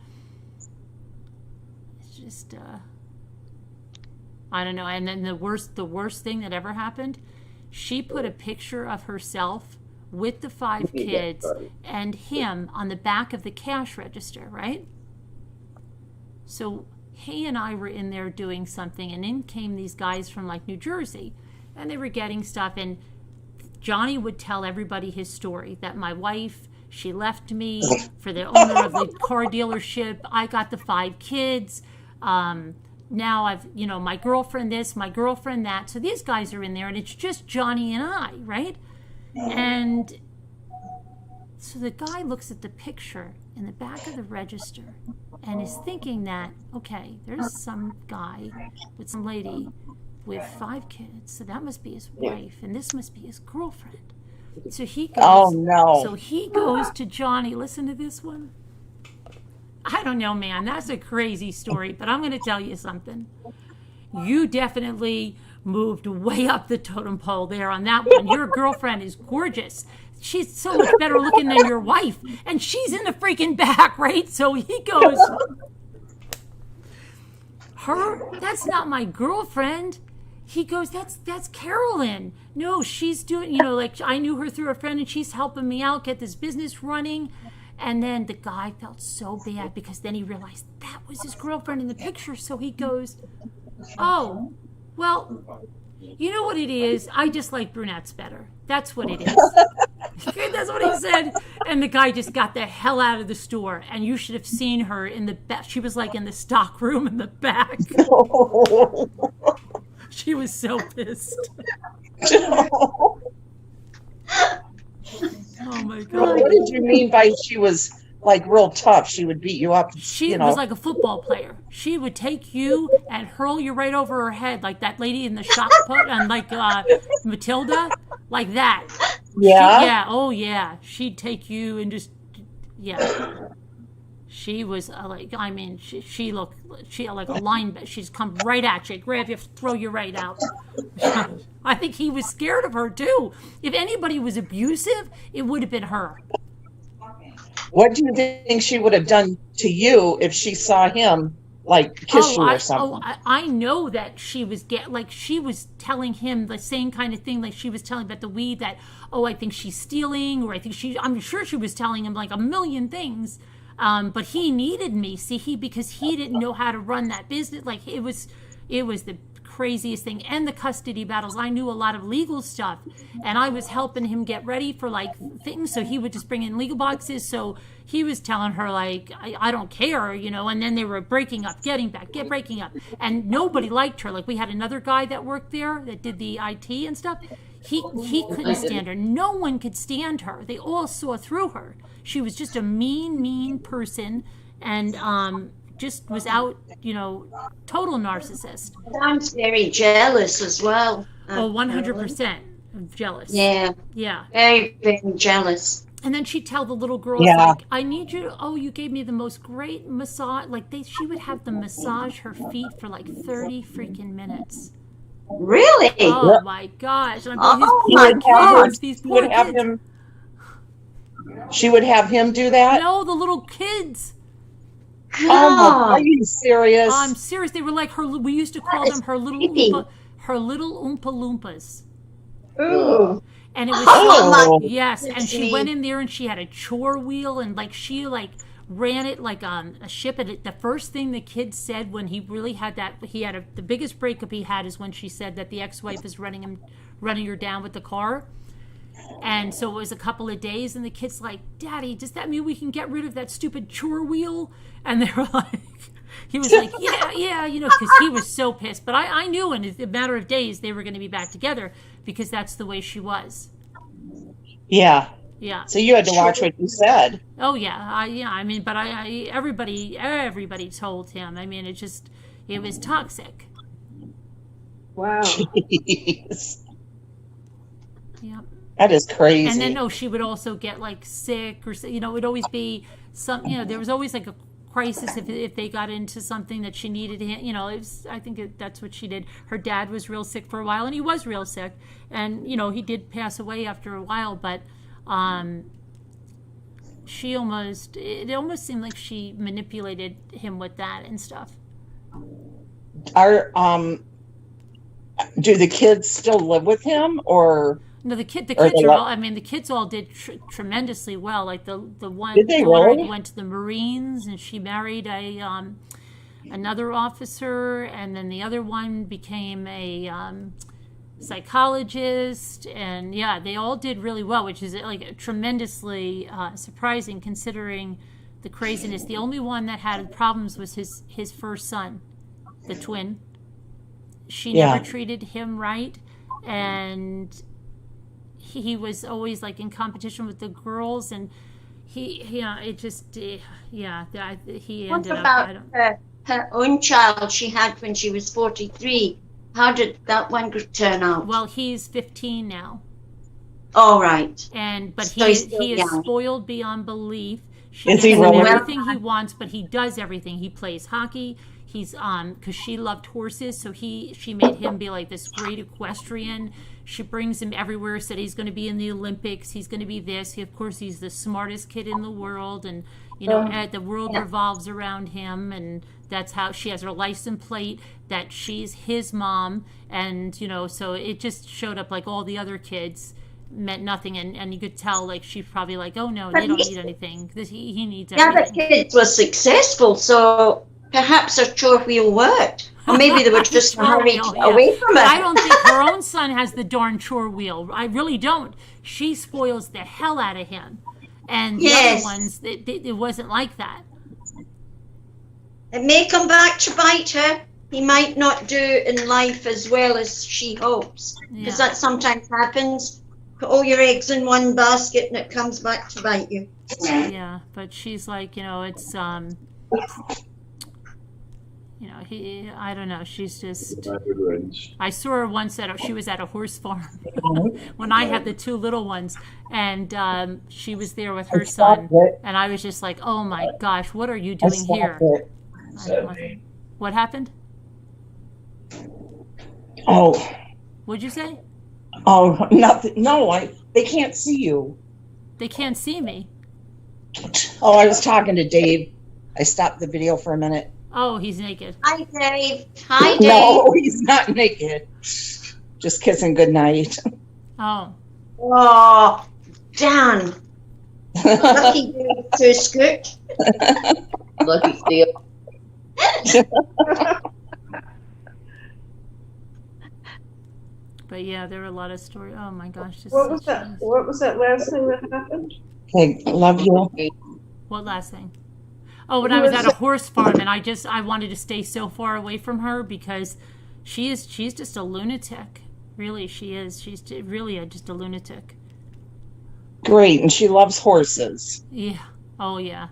it's just, I don't know. And then the worst thing that ever happened, she put a picture of herself with the 5 kids and him on the back of the cash register, right? So he and I were in there doing something, and in came these guys from like New Jersey, and they were getting stuff, and Johnny would tell everybody his story, that my wife, she left me for the owner of the car dealership. I got the 5 kids. Now I've, my girlfriend this, my girlfriend that. So these guys are in there, and it's just Johnny and I, right? And so the guy looks at the picture in the back of the register and is thinking that, okay, there's some guy with some lady with 5 kids, so that must be his wife, and this must be his girlfriend. So he goes, Oh, no. So he goes to Johnny. Listen to this one. I don't know, man. That's a crazy story, but I'm going to tell you something. You definitely moved way up the totem pole there on that one. Your girlfriend is gorgeous. She's so much better looking than your wife, and she's in the freaking back, right? So he goes, that's not my girlfriend. He goes, that's Carolyn. No, she's doing, like, I knew her through a friend, and she's helping me out get this business running. And then the guy felt so bad, because then he realized that was his girlfriend in the picture. So he goes, oh, well, you know what it is? I just like brunettes better. That's what it is. That's what he said. And the guy just got the hell out of the store. And you should have seen her in the back. She was like in the stock room in the back. She was so pissed. Oh my God. What did you mean by she was like real tough? She would beat you up. She was like a football player. She would take you and hurl you right over her head, like that lady in the shot put, and like Matilda, like that. Yeah. Oh yeah. She'd take you and just, yeah. She was she looked like a linebacker. She's come right at you, grab you, throw you right out. I think he was scared of her too. If anybody was abusive, it would have been her. What do you think she would have done to you if she saw him like kiss you or something? I know that she was she was telling him the same kind of thing, like she was telling about the weed, that, I think she's stealing, or I'm sure she was telling him like a million things. But he needed me, because he didn't know how to run that business. Like it was the craziest thing. And the custody battles. I knew a lot of legal stuff, and I was helping him get ready for like things. So he would just bring in legal boxes. So he was telling her like, I don't care, and then they were breaking up, breaking up. And nobody liked her. Like we had another guy that worked there that did the IT and stuff. He couldn't stand her. No one could stand her. They all saw through her. She was just a mean person, and just was out, total narcissist. Sounds very jealous as well. 100% jealous. Yeah. Yeah. Very, very jealous. And then she'd tell the little girls, like, I need you to, you gave me the most great massage. Like, she would have them massage her feet for like 30 freaking minutes. Really? Oh my gosh. And these poor kids. She would have him do that? No, the little kids. Oh, are you serious? I'm serious. They were like we used to call them her little Oompa Loompas. Ooh. And it was yes, and she went in there and she had a chore wheel, and like she ran it like a ship. And the first thing the kid said when he really had the biggest breakup he had is when she said that the ex-wife is running her down with the car. And so it was a couple of days, and the kid's like, Daddy, does that mean we can get rid of that stupid chore wheel? And they were like, he was like, yeah, because he was so pissed. But I knew in a matter of days they were going to be back together, because that's the way she was. Yeah. Yeah. So you had to watch what you said. Oh yeah. But everybody told him. It was toxic. Wow. Jeez. Yeah. That is crazy. And then, she would also get like sick or, it would always be some, there was always like a crisis if they got into something that she needed him. I think that's what she did. Her dad was real sick for a while, and he was real sick. And, he did pass away after a while, but it almost seemed like she manipulated him with that and stuff. Do the kids still live with him, or? No, the kids are all. I mean, the kids all did tremendously well. Like the one Did they daughter really? went to the Marines, and she married another officer, and then the other one became a psychologist, and they all did really well, which is like tremendously surprising considering the craziness. The only one that had problems was his first son, the twin. She never treated him right, and he was always like in competition with the girls, and he ended What up. about her own child she had when she was 43? How did that one turn out? Well, he's 15 now. All right. But So he he's still is young. spoiled beyond belief. She Is gives he him really? everything he wants, but he does everything. He plays hockey. He's because she loved horses, so she made him be like this great equestrian. She brings him everywhere. Said he's going to be in the Olympics. He's going to be this. Of course, he's the smartest kid in the world, and the world revolves around him. And that's how she has her license plate that she's his mom, and so it just showed up like all the other kids meant nothing, and you could tell like she's probably like, oh no, they don't need anything. He needs The other everything. kids were successful, so perhaps her chore wheel worked. Or maybe they were just Chore hurried wheel, away from But her. I don't think her own son has the darn chore wheel. I really don't. She spoils the hell out of him, and the other ones, it wasn't like that. It may come back to bite her. He might not do in life as well as she hopes, because that sometimes happens. Put all your eggs in one basket and it comes back to bite you. Yeah, but she's like, it's I don't know. She's just. I saw her once she was at a horse farm when I had the two little ones, and she was there with her son, and I was just like, oh my gosh, what are you doing here? What happened? Oh. What'd you say? Oh, nothing. No, they can't see you. They can't see me. Oh, I was talking to Dave. I stopped the video for a minute. Oh, he's naked. Hi, Dave. Hi, Dave. No, he's not naked. Just kissing goodnight. Oh. Oh, Dan. Lucky Dave to scoot. Lucky steal. But yeah, there were a lot of stories. Oh my gosh. What was that? What was that last thing that happened? Okay, love you. What last thing? Oh, when I was at a horse farm, and I wanted to stay so far away from her because she's just a lunatic. Really, she is. She's really just a lunatic. Great, and she loves horses. Yeah. Oh yeah.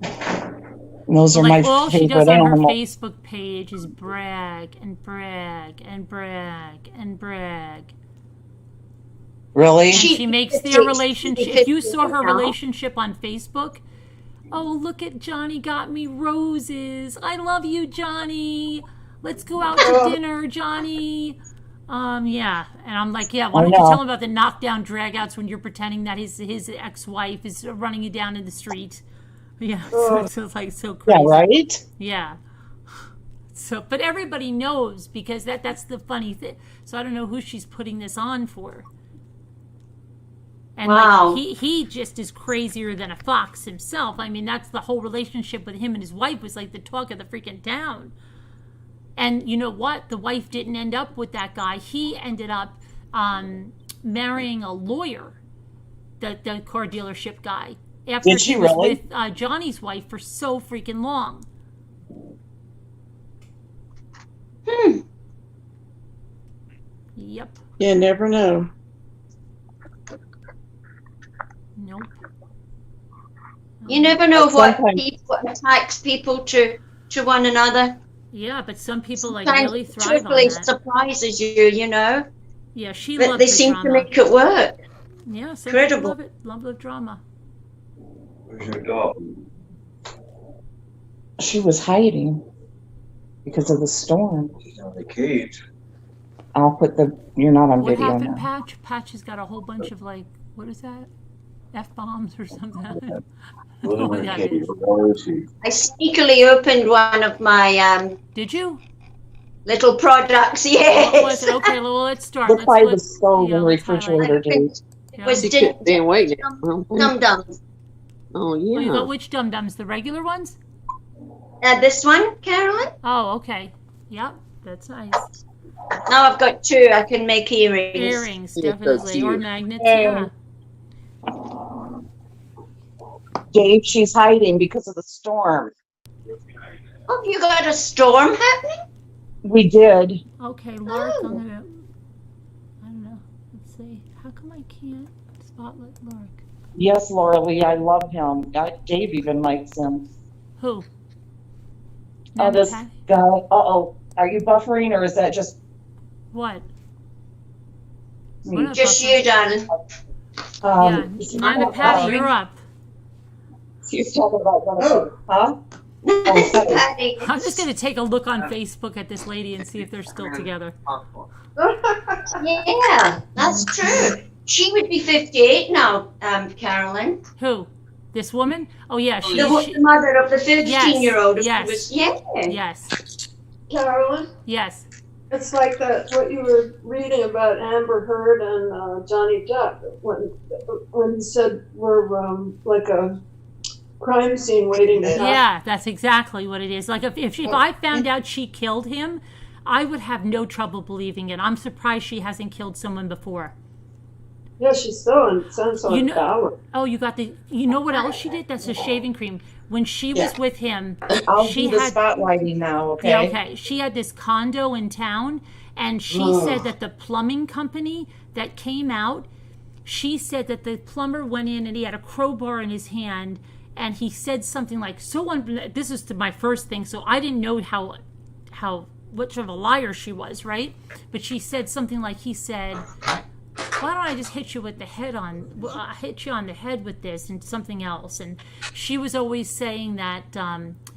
And those are my all she favorite does on her animals. Facebook page is brag and brag and brag and brag. Really? And she makes their relationship. If you saw her relationship on Facebook, oh, look at Johnny got me roses. I love you, Johnny. Let's go out to dinner, Johnny. Yeah. And I'm like, yeah, why don't you tell him about the knockdown dragouts when you're pretending that his ex-wife is running you down in the street? Yeah. So it's like so crazy. Yeah, right? Yeah. So, but everybody knows because that's the funny thing. So I don't know who she's putting this on for. And Wow. like he just is crazier than a fox himself. I mean, that's the whole relationship with him and his wife was like the talk of the freaking town. And you know what? The wife didn't end up with that guy. He ended up marrying a lawyer, the car dealership guy. After Did she he was really? with Johnny's wife for so freaking long. Yep. You never know. Nope. You never know what Sometimes- people attacks people to one another. Yeah, but some people like Sometimes really thrive on truthfully that. surprises you, you know. Yeah, she But loved they the seem drama. to make it work. Yeah, so Incredible. love it. Love the drama. Where's your dog? She was hiding because of the storm. She's on the cage. I'll put you're not on What video happened, now. Patch? Patch has got a whole bunch of like, what is that? F-bombs or something. I don't know what Where that cage? is. Where is she? I sneakily opened one of my Did you? little products. What was Yes. it? Okay, well, let's start. Look by the let's- stove yeah, and let's highlight refrigerator, it. Dave. It was You can't wait now. Dum Dums. Oh Oh, you yeah. got which dum-dums? The regular ones? This one, Carolyn. Oh, okay. Yep, that's nice. Now I've got two. I can make earrings. Earrings, Yeah, definitely. Or cute. magnets, Yeah. yeah. Dave, she's hiding because of the storm. Oh, you got a storm happening? We did. Okay, Lark, I'm gonna, I don't know. Let's see. How come I can't spotlight Lark? Yes, Laura Lee, I love him. Dave even likes him. Who? Oh, this Patty? guy. Uh-oh. Are you buffering or is that just What? me? What Just you, darling. Yeah, Nana Patty, you're up. She's talking about one of them. Huh? Patty. I'm just gonna take a look on Facebook at this lady and see if they're still together. Yeah, that's true. She would be 58 now, Carolyn. Who? This woman? Oh yeah, she. The mother of the 15-year-old. Yes, Yeah. Yes. Carolyn, Yes. it's like that what you were reading about Amber Heard and Johnny Depp when he said we're like a crime scene waiting to happen. Yeah, that's exactly what it is. Like if I found out she killed him, I would have no trouble believing it. I'm surprised she hasn't killed someone before. Yeah, she's so sounds so You know- empowered. Oh, you know what else she did? That's a shaving cream. When she was with him, I'll she do the had spotlighting now, okay? Yeah, okay. She had this condo in town, and she said that the plumbing company that came out, she said that the plumber went in and he had a crowbar in his hand, and he said something like, this is my first thing, so I didn't know how much of a liar she was, right? But she said something like, he said, why don't I just hit you with the head hit you on the head with this and something else. And she was always saying that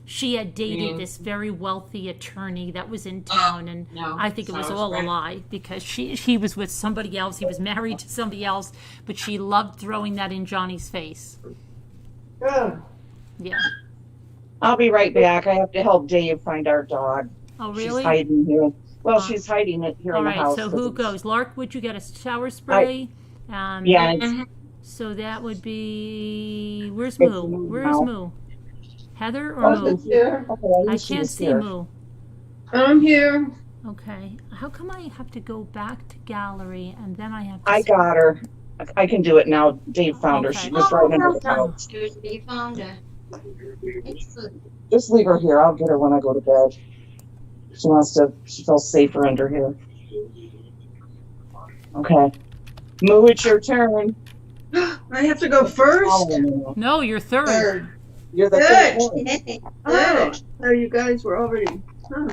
she had dated this very wealthy attorney that was in town, and I think it was all a lie because he was with somebody else. He was married to somebody else, but she loved throwing that in Johnny's face. Yeah. Yeah. I'll be right back. I have to help Dave find our dog. Oh, really? She's hiding here. Well, she's hiding it here All in the right, house. so who goes? Lark, would you get a shower spray? Yeah. So that would be, where's It's Moo? Moo Where's now. Moo? Heather or Moo? Here. Okay, I she can't was see here. Moo. I'm here. Okay. How come I have to go back to gallery and then I have to... I got her. I can do it now. Dave found her. Okay. She was right under the Well couch. done. You found her. Excellent. Just leave her here. I'll get her when I go to bed. She feels safer under here. Okay. Moo, it's your turn. I have to go first. No, you're third. Third. You're the Good. third one. Oh, so you guys were already. Huh.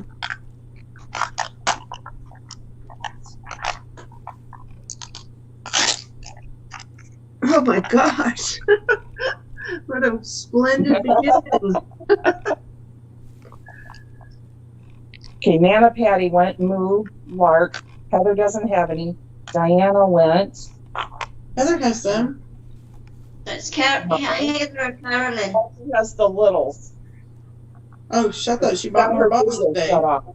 Oh my gosh. What a splendid beginning. Okay, Nana Patty went, Moo, Lark. Heather doesn't have any. Diana went. Heather has them. That's Heather and Carolyn. She has the littles. Oh, shut up. She bought more bottles Shut today. off.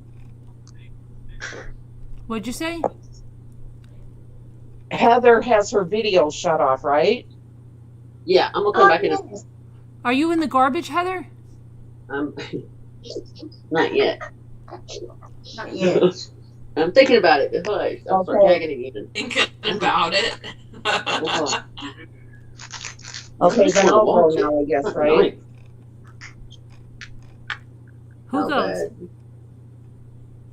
What'd you say? Heather has her video shut off, right? Yeah, I'm gonna come back in. Are you in the garbage, Heather? Not yet. Not yet. I'm thinking about it. Hush. I'll start Okay. tagging again. Thinking about it. Okay, then I'll go now, I guess, right? Who Not goes? bad.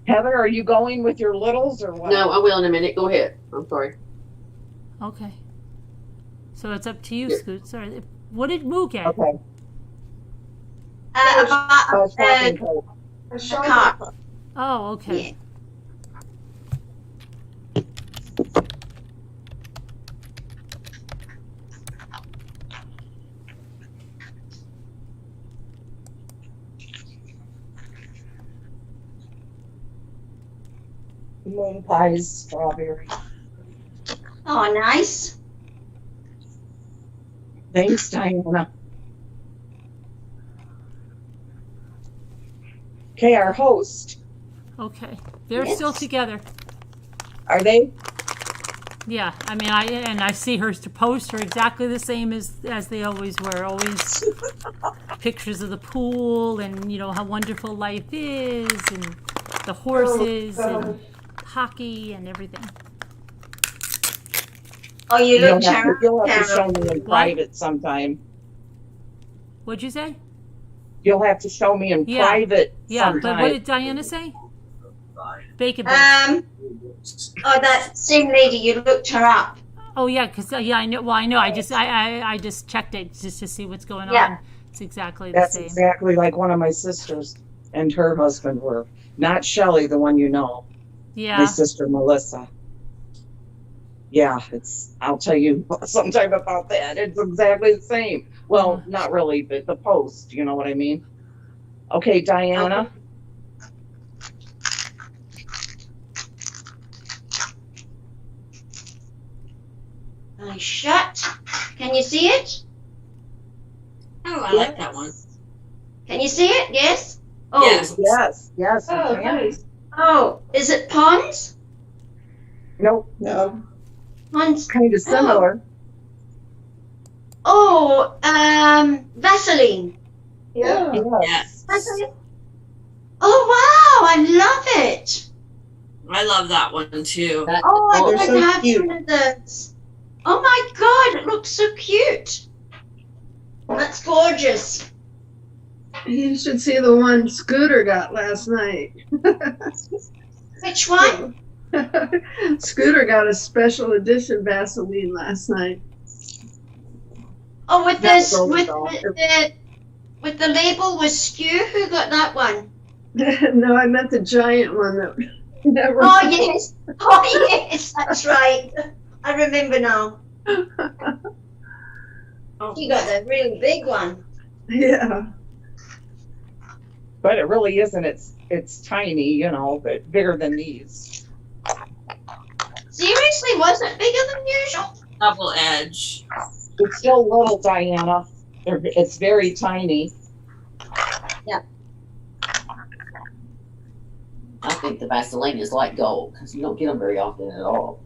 Heather, are you going with your littles or what? No, I will in a minute. Go ahead. I'm sorry. Okay. So it's up to you, Yeah. Scoot. Sorry. What did Moo get? Okay. A car. Oh, okay. Moon pies, strawberry. Oh, nice. Thanks, Diana. Okay, our host. Okay. They're Yes. still together. Are they? Yeah. I mean, I see her posts are exactly the same as they always were. Always pictures of the pool and, you know, how wonderful life is and the horses and hockey and everything. Oh, you You'll look have to show terrible. me in private sometime. What'd you say? You'll have to show me in Yeah. private Yeah, sometime. but what did Diana say? Bacon bits. Oh, that same lady, you looked her up. Oh yeah, because I know. Well, I know. I just checked it just to see what's going Yeah. on. It's exactly the That's same. exactly like one of my sisters and her husband were. Not Shelley, the one you know. My Yeah. sister Melissa. Yeah, I'll tell you sometime about that. It's exactly the same. Well, not really, but the post, you know what I mean? Okay, Diana. Shut. Can you see it? Oh, I like that one. Can you see it? Yes? Oh, Yes. Yes. Oh, you can. nice. Oh, is it Pond's? Nope, No. Pond's. kind of similar. Oh, Vaseline. Yeah. Yes. Vaseline. Oh, wow, I love it. I love that one too. That, Oh, I They're could so have cute. one of those. Oh my God, it looks so cute. That's gorgeous. You should see the one Scooter got last night. Which one? Scooter got a special edition Vaseline last night. Oh, with That's this, really with cool. with the label was Skew. Who got that one? No, I meant the giant one that never. Oh yes, oh yes, that's right. I remember now. Oh, You got the really big one. Yeah. But it really isn't. It's tiny, you know, but bigger than these. Seriously, was it bigger than usual? double edge. It's still little, Diana. It's very tiny. I think the Vaseline is like gold because you don't get them very often at all.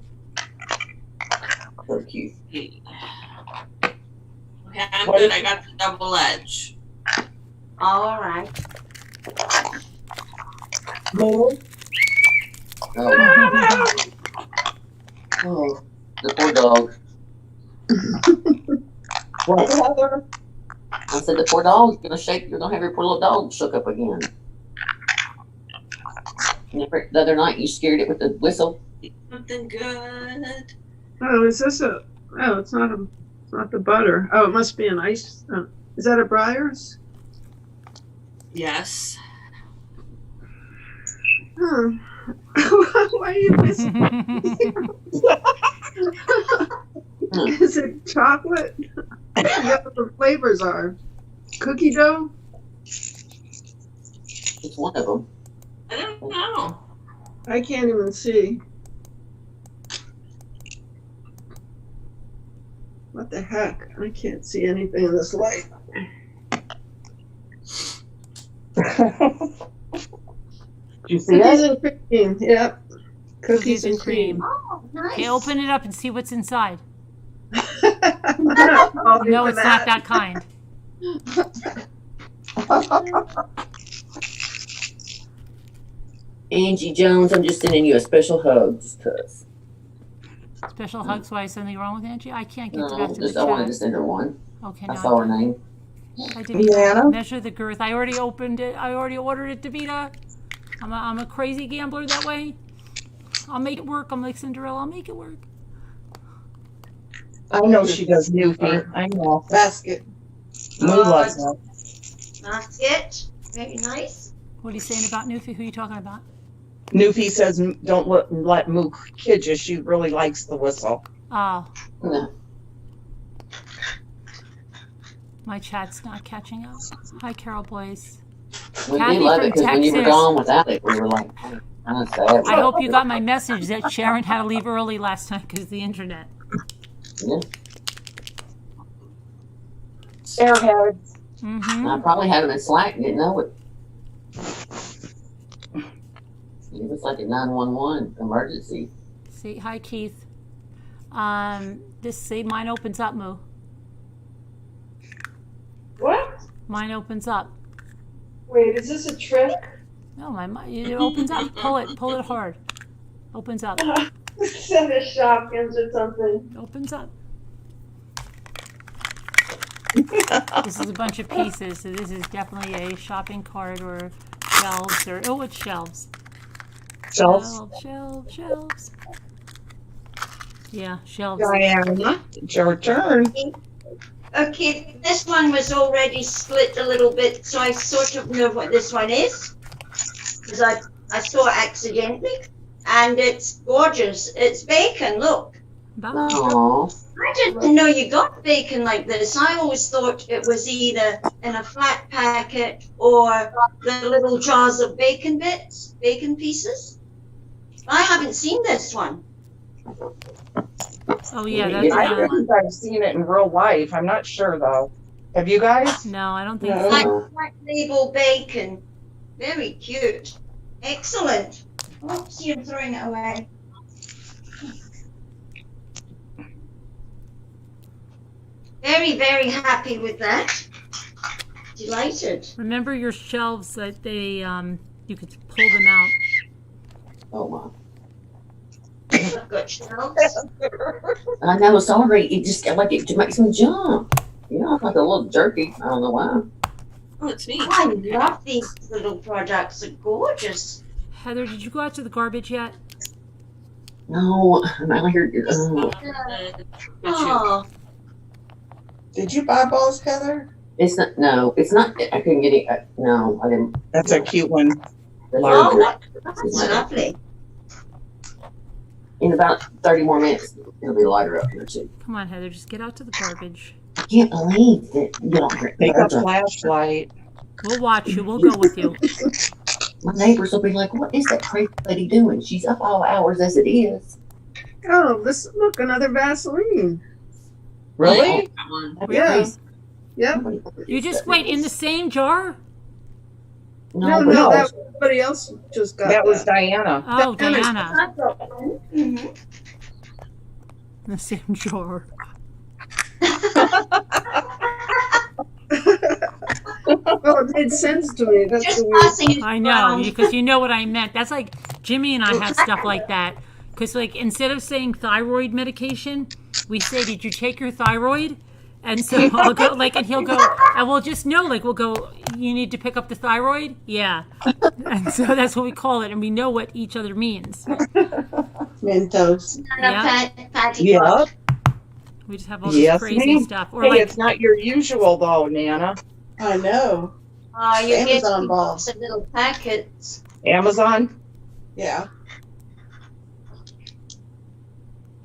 So cute. Okay, I'm good. I got the double edge. All right. Move. Oh. Oh, the poor dog. What, Heather? I said the poor dog's gonna shake. You're gonna have your poor little dog shook up again. Remember the other night you scared it with the whistle? Something good. Oh, is this a? Oh, it's not the butter. Oh, it must be an ice. Is that a Breyers? Yes. Huh. Why are you whistling? Is it chocolate? I forget what the flavors are. Cookie dough? It's one of them. I don't know. I can't even see. What the heck? I can't see anything in this light. Did you see Cookies it? and cream. Yep. Cookies and cream. Oh, nice. Okay, open it up and see what's inside. No, It's not that kind. Angie Jones, I'm just sending you a special hug just cause. Special hugs. Why is something wrong with Angie? I can't get back No, to the just I wanted to chat. send her one. Okay, I no. saw her name. I didn't Deanna? measure the girth. I already opened it. I already ordered it, Davita. I'm a crazy gambler that way. I'll make it work. I'm like Cinderella. I'll make it work. I know she does Newfie. I know. Basket. Moo loves that. That's it. Very nice. What are you saying about Newfie? Who are you talking about? Newfie says don't let Moo kid you. She really likes the whistle. Oh, No. my chat's not catching up. Hi, Carol Boys. We Kathy love from it because when you were Texas. gone without it, we were like, Kind of sad. I hope you got my message that Sharon had to leave early last time because of the internet. Yeah. Airheads. Mm-hmm. I probably had him in Slack and didn't know it. It was like a 911 emergency. See, hi Keith. See, mine opens up, Moo. What? Mine opens up. Wait, is this a trick? No, it opens up. Pull it hard. Opens up. Send a Shopkins or something. Opens up. This is a bunch of pieces, so this is definitely a shopping cart or shelves or it's shelves. Shelves. Yeah, shelves. Diana, it's your turn. Okay, this one was already split a little bit, so I sort of know what this one is. Because I saw it accidentally. And it's gorgeous. It's bacon, look. Oh. I didn't know you got bacon like this. I always thought it was either in a flat packet or the little jars of bacon bits, bacon pieces. I haven't seen this one. Oh yeah, I that's think I've seen it in real life. I'm not sure though. Have you guys? no, I don't think No. so. Like black label bacon. Very cute. Excellent. Oh, see, I'm throwing it away. Very, very happy with that. Delighted. Remember your shelves that they you could pull them out. Oh, wow. I've got shelves. I know, sorry. It just makes me jump. You know, I'm like a little jerky. I don't know why. Oh, it's me. I love these little products. They're gorgeous. Heather, did you go out to the garbage yet? No, I'm out here. Oh, Did you buy balls, Heather? It's not. No, it's not. I couldn't get it. No, I didn't. That's a cute one. oh, that's lovely. In about 30 more minutes, it'll be lighter up here too. Come on, Heather, just get out to the garbage. I can't believe that you don't hear Take a flashlight. We'll watch you. We'll go with you. My neighbors will be like, "What is that crazy lady doing? She's up all hours as it is." Oh, look, another Vaseline. Really? Yeah. Yep. You just wait in the same jar? No, No. that somebody else just got That was Diana. Oh, That is- Diana. Mm-hmm. The same jar. Well, it made sense to me. That's Just the weird. passing it I know, around. because you know what I meant. That's like Jimmy and I had stuff like that. Because like instead of saying thyroid medication, we say, "Did you take your thyroid?" And so I'll go like, and he'll go, and we'll just know, like, we'll go, "You need to pick up the thyroid?" Yeah. And so that's what we call it, and we know what each other means. Mentos. Yeah. Patty Yep. We just have all this Yes, crazy ma'am. stuff. Or Hey, like, it's not your usual though, Nana. I know. Oh, you're Amazon getting balls. lots of little packets. Amazon. Yeah.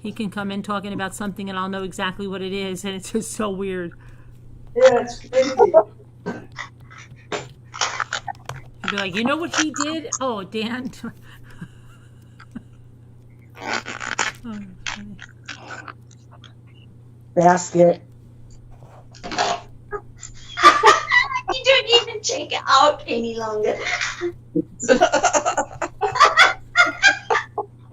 he can come in talking about something, and I'll know exactly what it is, and it's just so weird. Yeah, it's crazy. He'll be like, "You know what he did? Oh, Dan." Oh, funny. Basket. You don't even take it out any longer.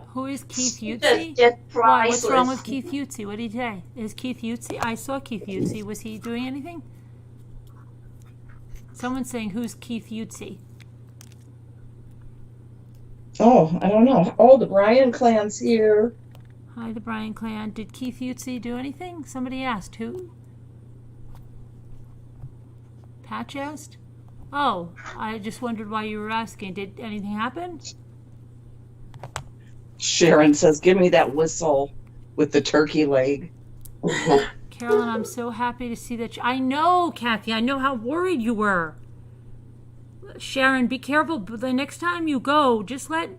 Who is Keith Just, Utzi? just Why? priceless. What's wrong with Keith Utzi? What did he say? Is Keith Utzi? I saw Keith Utzi. Was he doing anything? Someone's saying, "Who's Keith Utzi?" Oh, I don't know. Oh, the Bryan clan's here. Hi, the Bryan clan. Did Keith Utzi do anything? Somebody asked. Who? Patch asked? Oh, I just wondered why you were asking. Did anything happen? Sharon says, "Give me that whistle with the turkey leg." Carolyn, I'm so happy to see that. I know, Kathy. I know how worried you were. Sharon, be careful. But the next time you go, just let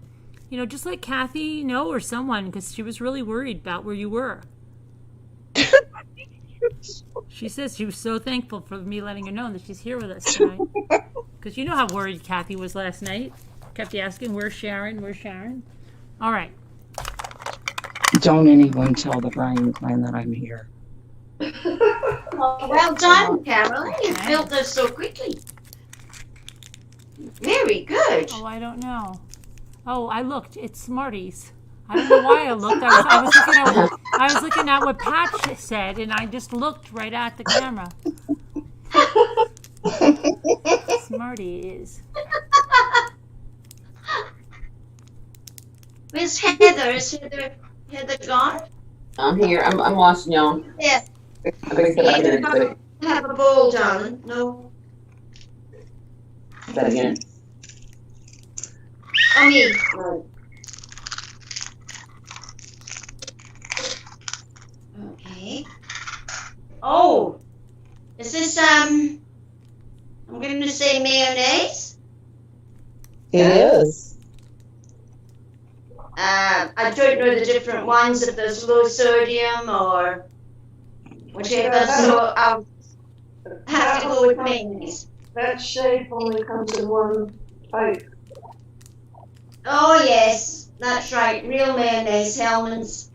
Kathy know or someone, because she was really worried about where you were. She says she was so thankful for me letting her know that she's here with us tonight. Because you know how worried Kathy was last night. kept asking, where's Sharon? Where's Sharon? All right. Don't anyone tell the Brian clan that I'm here. Well done, Carolyn. You built this so quickly. Very good. Oh, I don't know. Oh, I looked. It's Smarties. I don't know why I looked. I was looking at what Pat said, and I just looked right at the camera. Smarties. Where's Heather? Is Heather gone? I'm here. I'm watching y'all. Yeah. I'm excited. Have a bowl, darling. No. Say that again. Oh, me. Okay. Oh, is this I'm going to say mayonnaise. It is. I don't know the different ones, if there's low sodium or whatever, so I'll have to go with mayonnaise. That shape only comes in one type. Oh yes, that's right, real mayonnaise, Hellman's.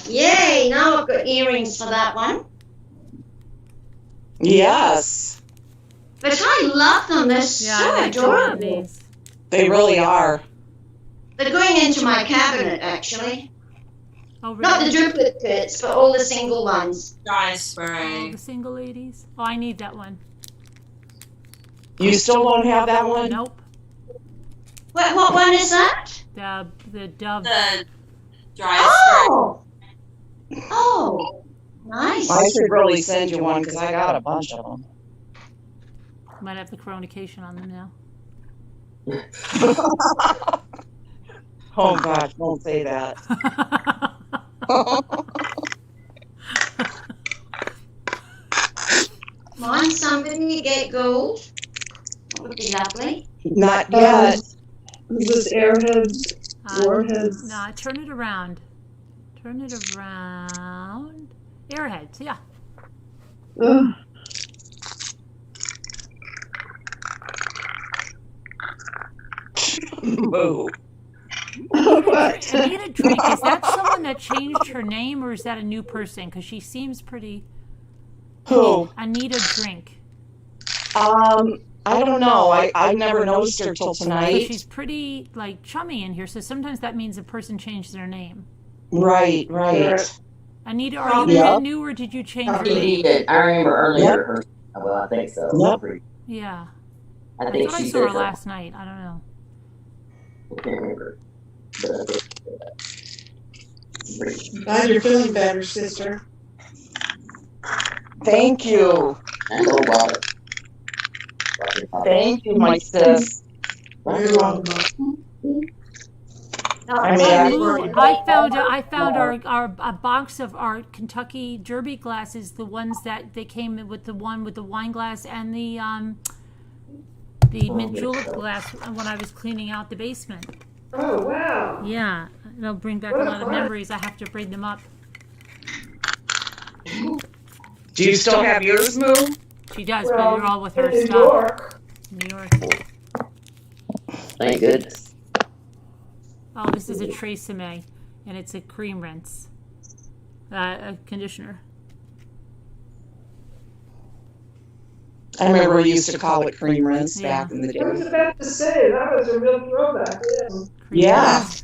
Yay, now I've got earrings for that one. Yes. But I love them, they're so adorable. They really are. They're going into my cabinet, actually. Oh, really? Not the duplicates, but all the single ones. Dry Oh, spray. the single ladies. Oh, I need that one. You still don't have that one? Nope. What one is that? The Dove. The dry spray. Oh, nice. I should really send you one because I got a bunch of them. Might have the chronication on them now. Oh God, don't say that. Come on, somebody get gold. That would be lovely. Not yet. Is this Airheads? Warheads? Nah, turn it around. Turn it around. Airheads, yeah. Ugh. Boo. What? Anita Drake, is that someone that changed her name, or is that a new person? Because she seems pretty... Who? Anita Drink. I don't know. I never noticed her till But tonight. she's pretty, like, chummy in here, so sometimes that means a person changed their name. Right, right. Anita, are you Yep. new, or did you change I your name? think did. I remember earlier. Well, I think so. Yep. Yeah. I I think thought I she saw did. her last night. I don't know. I can't remember. But I think- Glad you're feeling better, sister. Thank you. And a water. Thank you, my sis. You're welcome. I mean, I found a box of our Kentucky Derby glasses, the ones that they came in with, the one with the wine glass and the mint julep glass when I was cleaning out the basement. Oh, wow. Yeah, it'll bring back a lot of memories. I have to bring them up. Do you still have yours, Moo? She does, Well, but they're all with her in New stuff. York. New York. Thank goodness. Oh, this is a Tresemme, and it's a cream rinse, a conditioner. I remember we used to call it cream rinse back in the I was day. about to say, that was a real throwback. Yeah. Cream Yeah. rinse.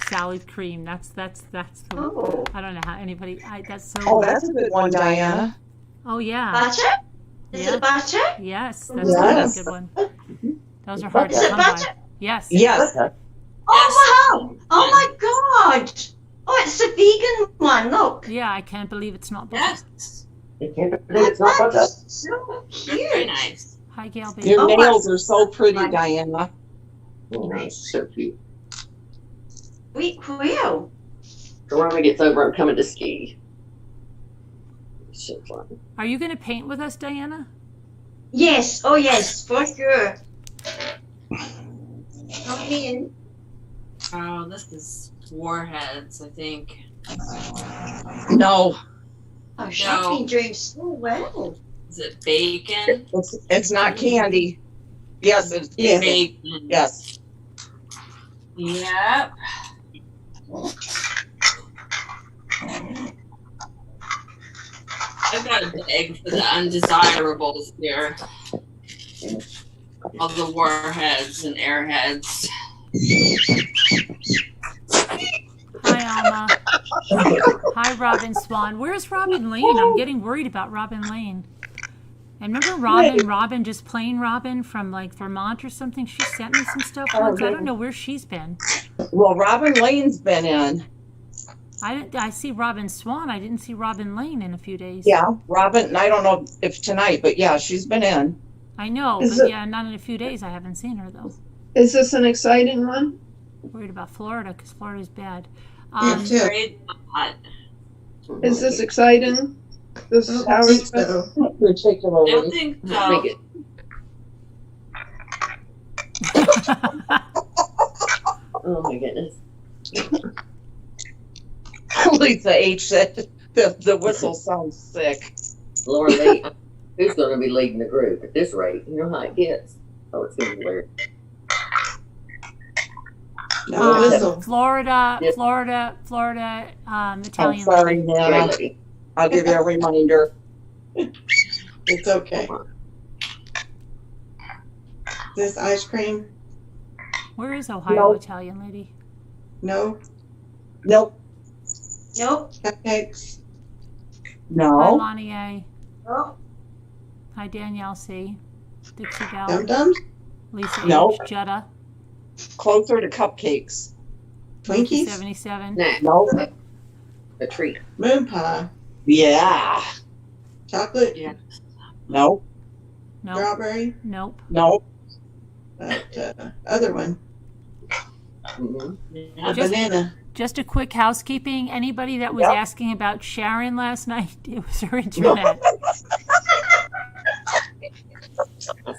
Salad cream. That's the. Oh, I don't know how anybody. That's so. Oh, that's a good one, Diana. Oh yeah. butter? Is Yeah. it butter? Yes, that's Yes. a good one. Those are hard Is to it come by. butter? Yes. Yes. Oh wow! Oh my god! Oh, it's a vegan one. Look. Yeah, I can't believe it's not butter. Yes. It's not butter. So Very cute. nice. Hi, Gail. Baby. Your Oh, nails are so pretty, Diana. Oh, nice. So cute. Sweet quill. So when we get over, I'm coming to ski. It's so fun. Are you going to paint with us, Diana? Yes. Oh yes, for sure. Come in. Oh, this is Warheads, I think. No, Oh, she's been doing so well. Is it bacon? it's not candy. Yes, it's Yes. Bacon. yes. Yep. I've got a bag for the undesirables here. All the warheads and airheads. Hi, Alma. Hi, Robin Swan. Where's Robin Lane? I'm getting worried about Robin Lane. And remember Robin, just plain Robin from like Vermont or something? She sent me some stuff once. I don't know where she's been. Well, Robin Lane's been in. I see Robin Swan. I didn't see Robin Lane in a few days. Yeah, Robin, and I don't know if tonight, but yeah, she's been in. I know, Is but it- yeah, not in a few days. I haven't seen her though. Is this an exciting one? Worried about Florida because Florida's bad. Me too. Very hot. Is this exciting? This I don't hour think special? so. I don't Particularly. think I so. think oh my goodness. Lisa H said the whistle sounds sick. Lord, Lee, who's going to be leading the group at this rate? You know how it gets. Oh, it's going to be weird. No whistle. Florida, Yeah. I'm Italian. sorry, Great Nana. lady. I'll give you a reminder. It's okay. This ice cream? Where is Ohio No. Italian lady? No. Nope. Nope. Cupcakes? Hi, No. Lonnie A. Oh, Hi, Danielle C. Dixie Bell. Dum Dums? Lisa No. H. Jutta. Closer to cupcakes. Twinkies? 77. Snack. No. A treat. Moon pie? Yeah. Chocolate? Yeah. Nope. Nope. Strawberry? Nope. Nope. That other one? Mm-hmm. A banana? Just a quick housekeeping. Anybody that was Yep. asking about Sharon last night, it was her internet. That's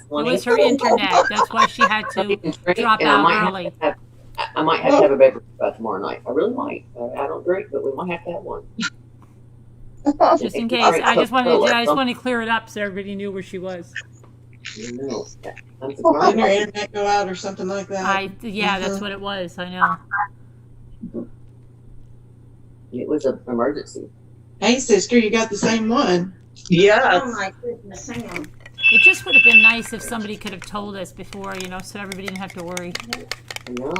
It funny. was her internet. That's why she had to drop And I out might have early. to have- I might have to have a beverage by tomorrow night. I really might. I don't drink, but we might have to have one. Just in case. I just wanted to clear it up so everybody knew where she was. No. I'm Didn't surprised. your internet go out or something like that? Yeah, that's what it was. I know. It was an emergency. Hey, sister, you got the same one. Yes. oh my goodness, hang on. It just would have been nice if somebody could have told us before, so everybody didn't have to worry. No.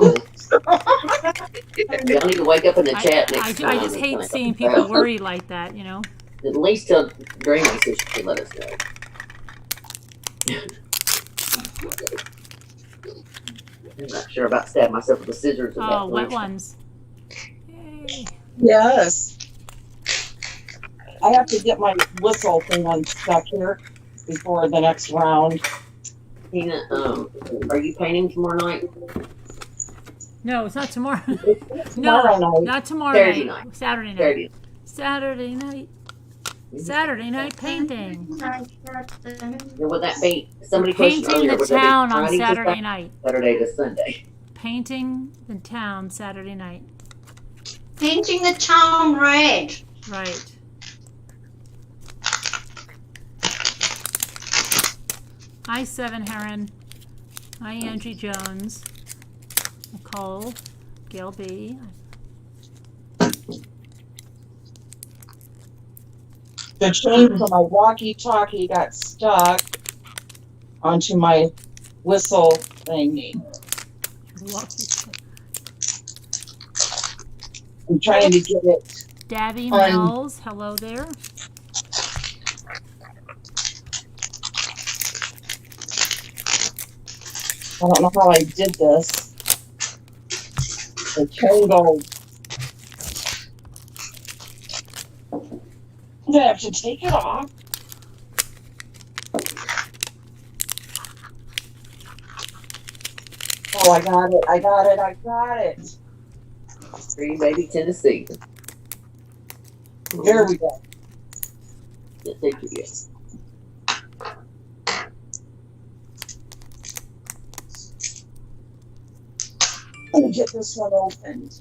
Y'all need to wake up in the chat next time. I just hate seeing people worry like that, At least tell Dreamy so she can let us know. I'm not sure about stabbing myself with the scissors. at that Oh, wet point. ones. Yay. Yes. I have to get my whistle thing unstuck here before the next round. Tina, are you painting tomorrow night? No, it's not tomorrow. Tomorrow No, night. not tomorrow Saturday night. night. Saturday night. Saturday. Saturday night. Saturday night painting. Or would that be somebody questioned Painting earlier? the Would that be town on Friday to Saturday night. Saturday to Sunday. Painting the town Saturday night. Painting the town red. Right. Hi, Seven Heron. Hi, Angie Jones. Nicole. Gail B. The chain for my walkie-talkie got stuck onto my whistle thingy. I'm trying to get it. Davy On- Mills. Hello there. I don't know how I did this. The chain goes. I'm gonna have to take it off. Oh, I got it. I got it. I got it. Green Baby, Tennessee. There we go. Yeah, thank you. Yes. Let me get this one opened.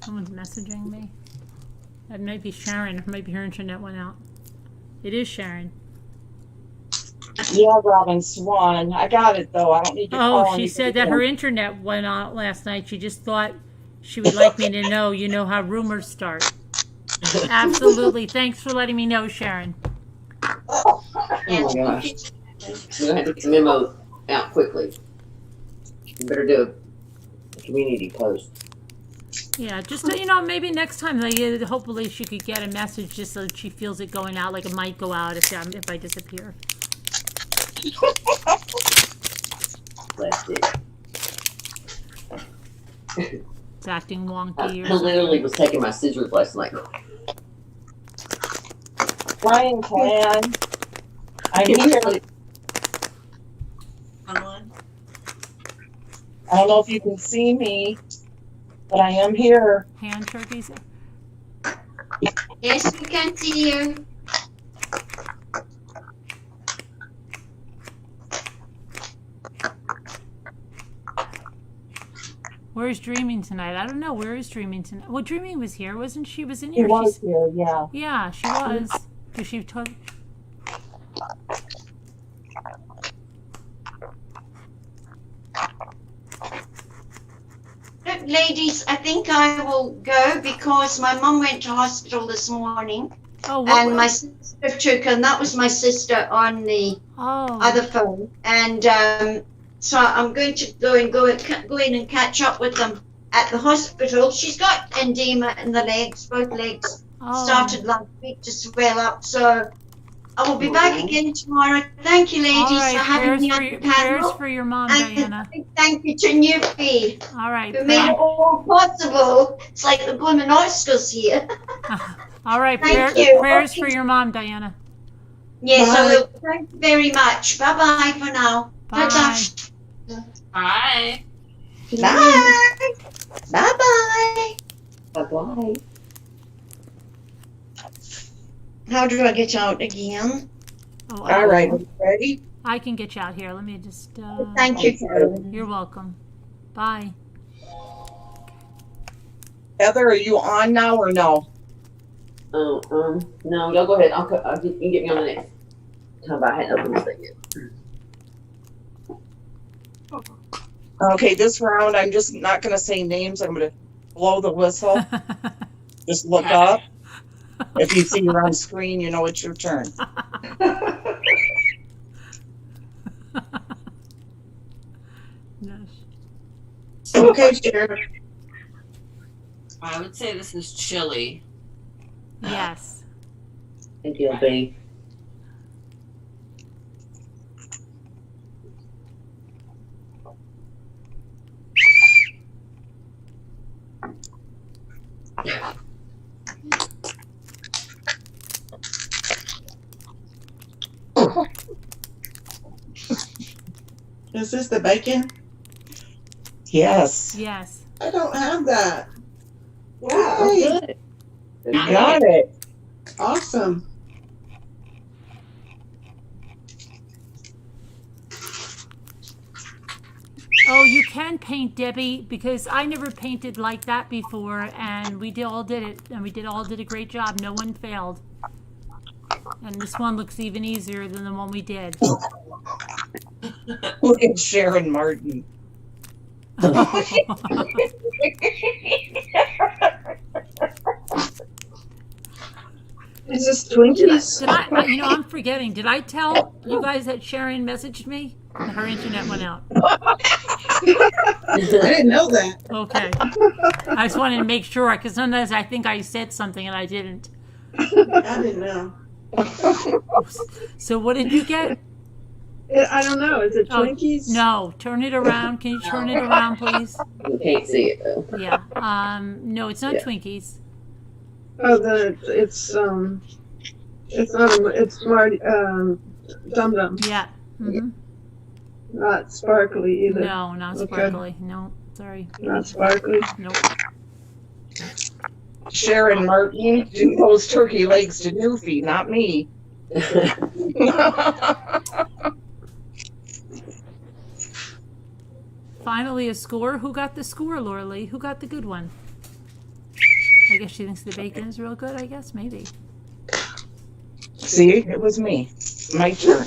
Someone's messaging me. That might be Sharon. Maybe her internet went out. It is Sharon. Yeah, Robin Swan. I got it though. I don't need to call. Oh, she said that her internet went out last night. She just thought she would like me to know. You know how rumors start. Absolutely. Thanks for letting me know, Sharon. Oh my gosh. We're gonna have to get the memo out quickly. You better do a community post. Yeah, just maybe next time, like, hopefully she could get a message just so that she feels it going out, like it might go out if I disappear. That's it. It's acting wonky I or something. literally was taking my scissors last night. Brian Clan. I'm here. I don't know if you can see me, but I am here. Hand turkeys. Yes, we can see you. Where's Dreaming tonight? I don't know. Where is Dreaming tonight? Well, Dreaming was here, wasn't she? Was in He here. was here, yeah. Yeah, she was. Because she told. Look, ladies, I think I will go because my mum went to hospital this morning. Oh, and my sister took her, and that was my sister on the other phone. And so I'm going to go in and catch up with them at the hospital. She's got edema in the legs, both legs started last week to swell up. So I will be back again tomorrow. Thank you, ladies, right, for having me on the panel. Prayers for your mom, And Diana. thank you to Newbie All right. who made it all possible. It's like the blooming Oscars here. All right. Thank you. Prayers Okay. for your mom, Diana. Yes, I Bye. will. Thank you very much. Bye-bye for now. Bye. Bye. Bye. Bye-bye. Bye-bye. How do I get out again? Oh, All right, ready? I can get you out here. Let me just. Thank you, Carolyn. You're welcome. Bye. Heather, are you on now or no? No, y'all go ahead. You can get me on the next time. I hadn't opened this thing yet. Okay, this round I'm just not going to say names. I'm going to blow the whistle. Just look up. If you see her on screen, you know it's your turn. Okay, Sharon. I would say this is chili. Yes. I think it'll be. Is this the bacon? Yes. Yes. I don't have that. Wow, Yay. good. You got it. Awesome. Oh, you can paint, Debbie, because I never painted like that before, and we all did it, and we all did a great job. No one failed. And this one looks even easier than the one we did. Look at Sharon Martin. Is this Twinkies? Did I, I'm forgetting. Did I tell you guys that Sharon messaged me? Her internet went out. I didn't know that. Okay. I just wanted to make sure, because sometimes I think I said something and I didn't. I didn't know. So what did you get? I don't know. Is it Twinkies? No, turn it around. Can you turn it around, please? You can't see it though. Yeah. No, it's not Yeah. Twinkies. Oh, then it's not. It's smart. Dum Dum. Yeah. Mm-hmm. Not sparkly either. No, not Okay. sparkly. No, sorry. Not sparkly. Nope. Sharon Martin do those turkey legs to Doofy, not me. Finally, a score. Who got the score, Laura Lee? Who got the good one? I guess she thinks the bacon is real good. I guess maybe. See, it was me. My turn.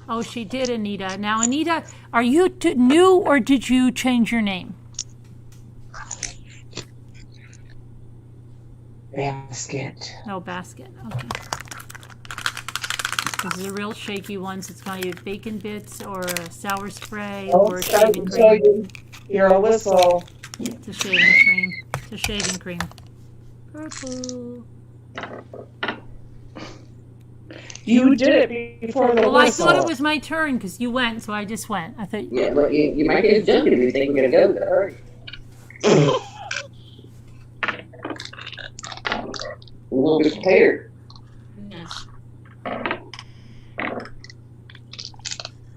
Oh, she did, Anita. Now, Anita, are you new or did you change your name? Basket. No, Basket. Okay. This is a real shaky one, so it's going to be bacon bits or a sour spray or shaving cream. You're a whistle. It's a shaving cream. It's a shaving cream. Purple. You did it before the Well, I whistle. thought it was my turn because you went, so I just went. I thought. Yeah, but you might get jumpy if you think we're gonna go. Hurry. We won't be prepared.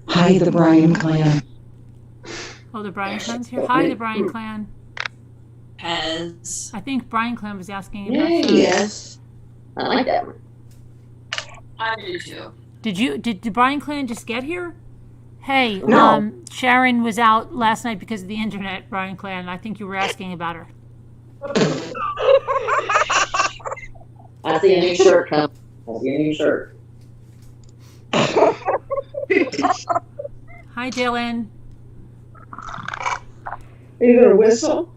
Hi, the Bryan clan. Oh, the Bryan clan's here. Hi, the Bryan clan. Pez. I think Bryan clan was asking about. Yes. I like that one. I do too. Did the Bryan clan just get here? Hey, No. Sharon was out last night because of the internet, Bryan clan. I think you were asking about her. I see a new shirt coming. I see a new shirt. Hi, Dylan. Are you gonna whistle?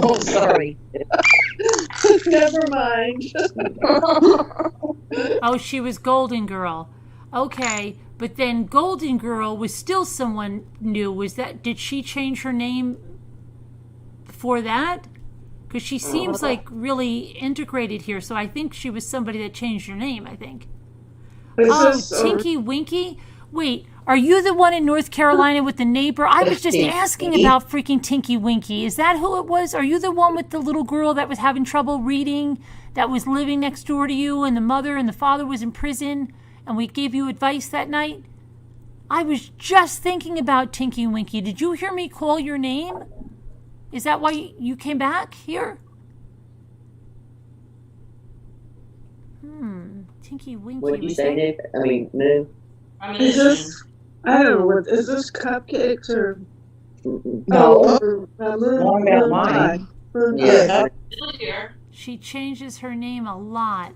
Oh, sorry. Never mind. Oh, she was Golden Girl. Okay, but then Golden Girl was still someone new. Did she change her name for that? Because she seems like really integrated here, so I think she was somebody that changed her name, I think. Tinky Winky? Wait, are you the one in North Carolina with the neighbor? I was just asking about freaking Tinky Winky. Is that who it was? Are you the one with the little girl that was having trouble reading, that was living next door to you, and the mother and the father was in prison, and we gave you advice that night? I was just thinking about Tinky Winky. Did you hear me call your name? Is that why you came back here? Tinky Winky. What did you say, Nick? I mean, Moo? Is this? I don't know. What is this? Cupcakes or? Mm-mm. No. Long about mine. Yeah. Still here. She changes her name a lot.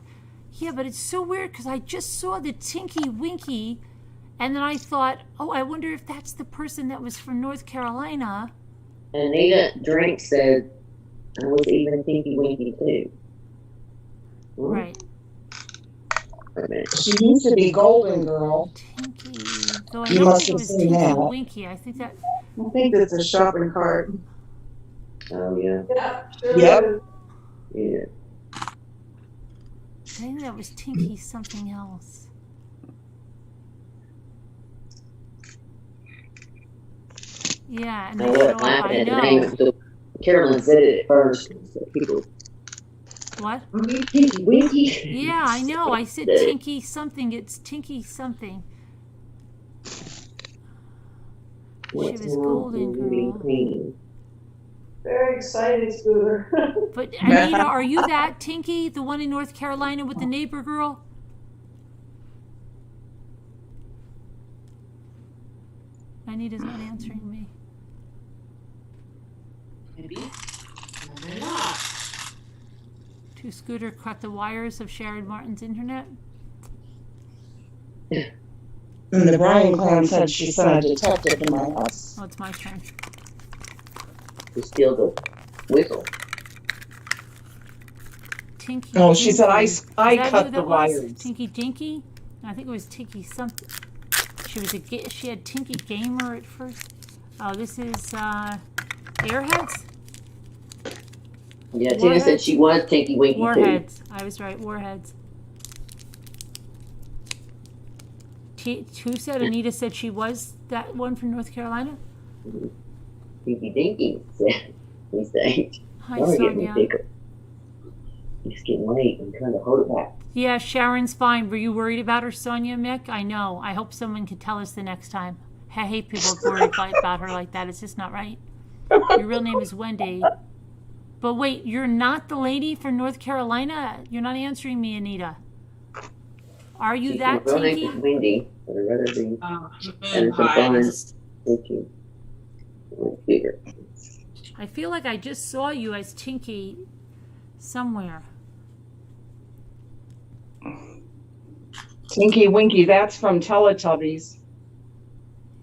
Yeah, but it's so weird because I just saw the Tinky Winky, and then I thought, oh, I wonder if that's the person that was from North Carolina. Anita Drink said, I was even Tinky Winky too. Right. Wait a minute. She used to be Golden Girl. Tinky. Though I You don't must think it have was seen Tinky that. Winky. I think that. I think it's a shopping cart. Oh, yeah. Yeah. Sure Yep. is. Yeah. I think that was Tinky something else. Yeah, and I they was show up. laughing I at the name know. until Carolyn said it at first. So people, What? Tinky Winky. Yeah, I know. I said Tinky something. It's Tinky something. What's was wrong Golden with you, Girl. Queen? Very exciting, Scooter. But Anita, are you that Tinky, the one in North Carolina with the neighbor girl? Anita's not answering me. Maybe. Maybe not. To Scooter cut the wires of Sharon Martin's internet. And the Bryan clan said she sent a detective to my house. Oh, it's my turn. To steal the whistle. Tinky. No, she said I Is that who cut the that was? wires. Tinky Dinky? I think it was Tinky something. She had Tinky Gamer at first. Oh, this is Airheads? Yeah, Tina Warheads? said she was Tinky Winky Warheads. I was right, Warheads. Who said Anita said she was that one from North Carolina? too. Tinky Dinky said, he said, Hi, "Y'all are getting Sonia. bigger. It's getting late. I'm trying to hold it back." Yeah, Sharon's fine. Were you worried about her, Sonia, Mick? I know. I hope someone can tell us the next time. I hate people worried about her like that. It's just not right. Your real name is Wendy. But wait, you're not the lady from North Carolina? You're not answering me, Anita. Are you that My real name Tinky? is Wendy, but I'd rather be Moon pies. Tinky. Bigger. I feel like I just saw you as Tinky somewhere. Tinky Winky, that's from Teletubbies.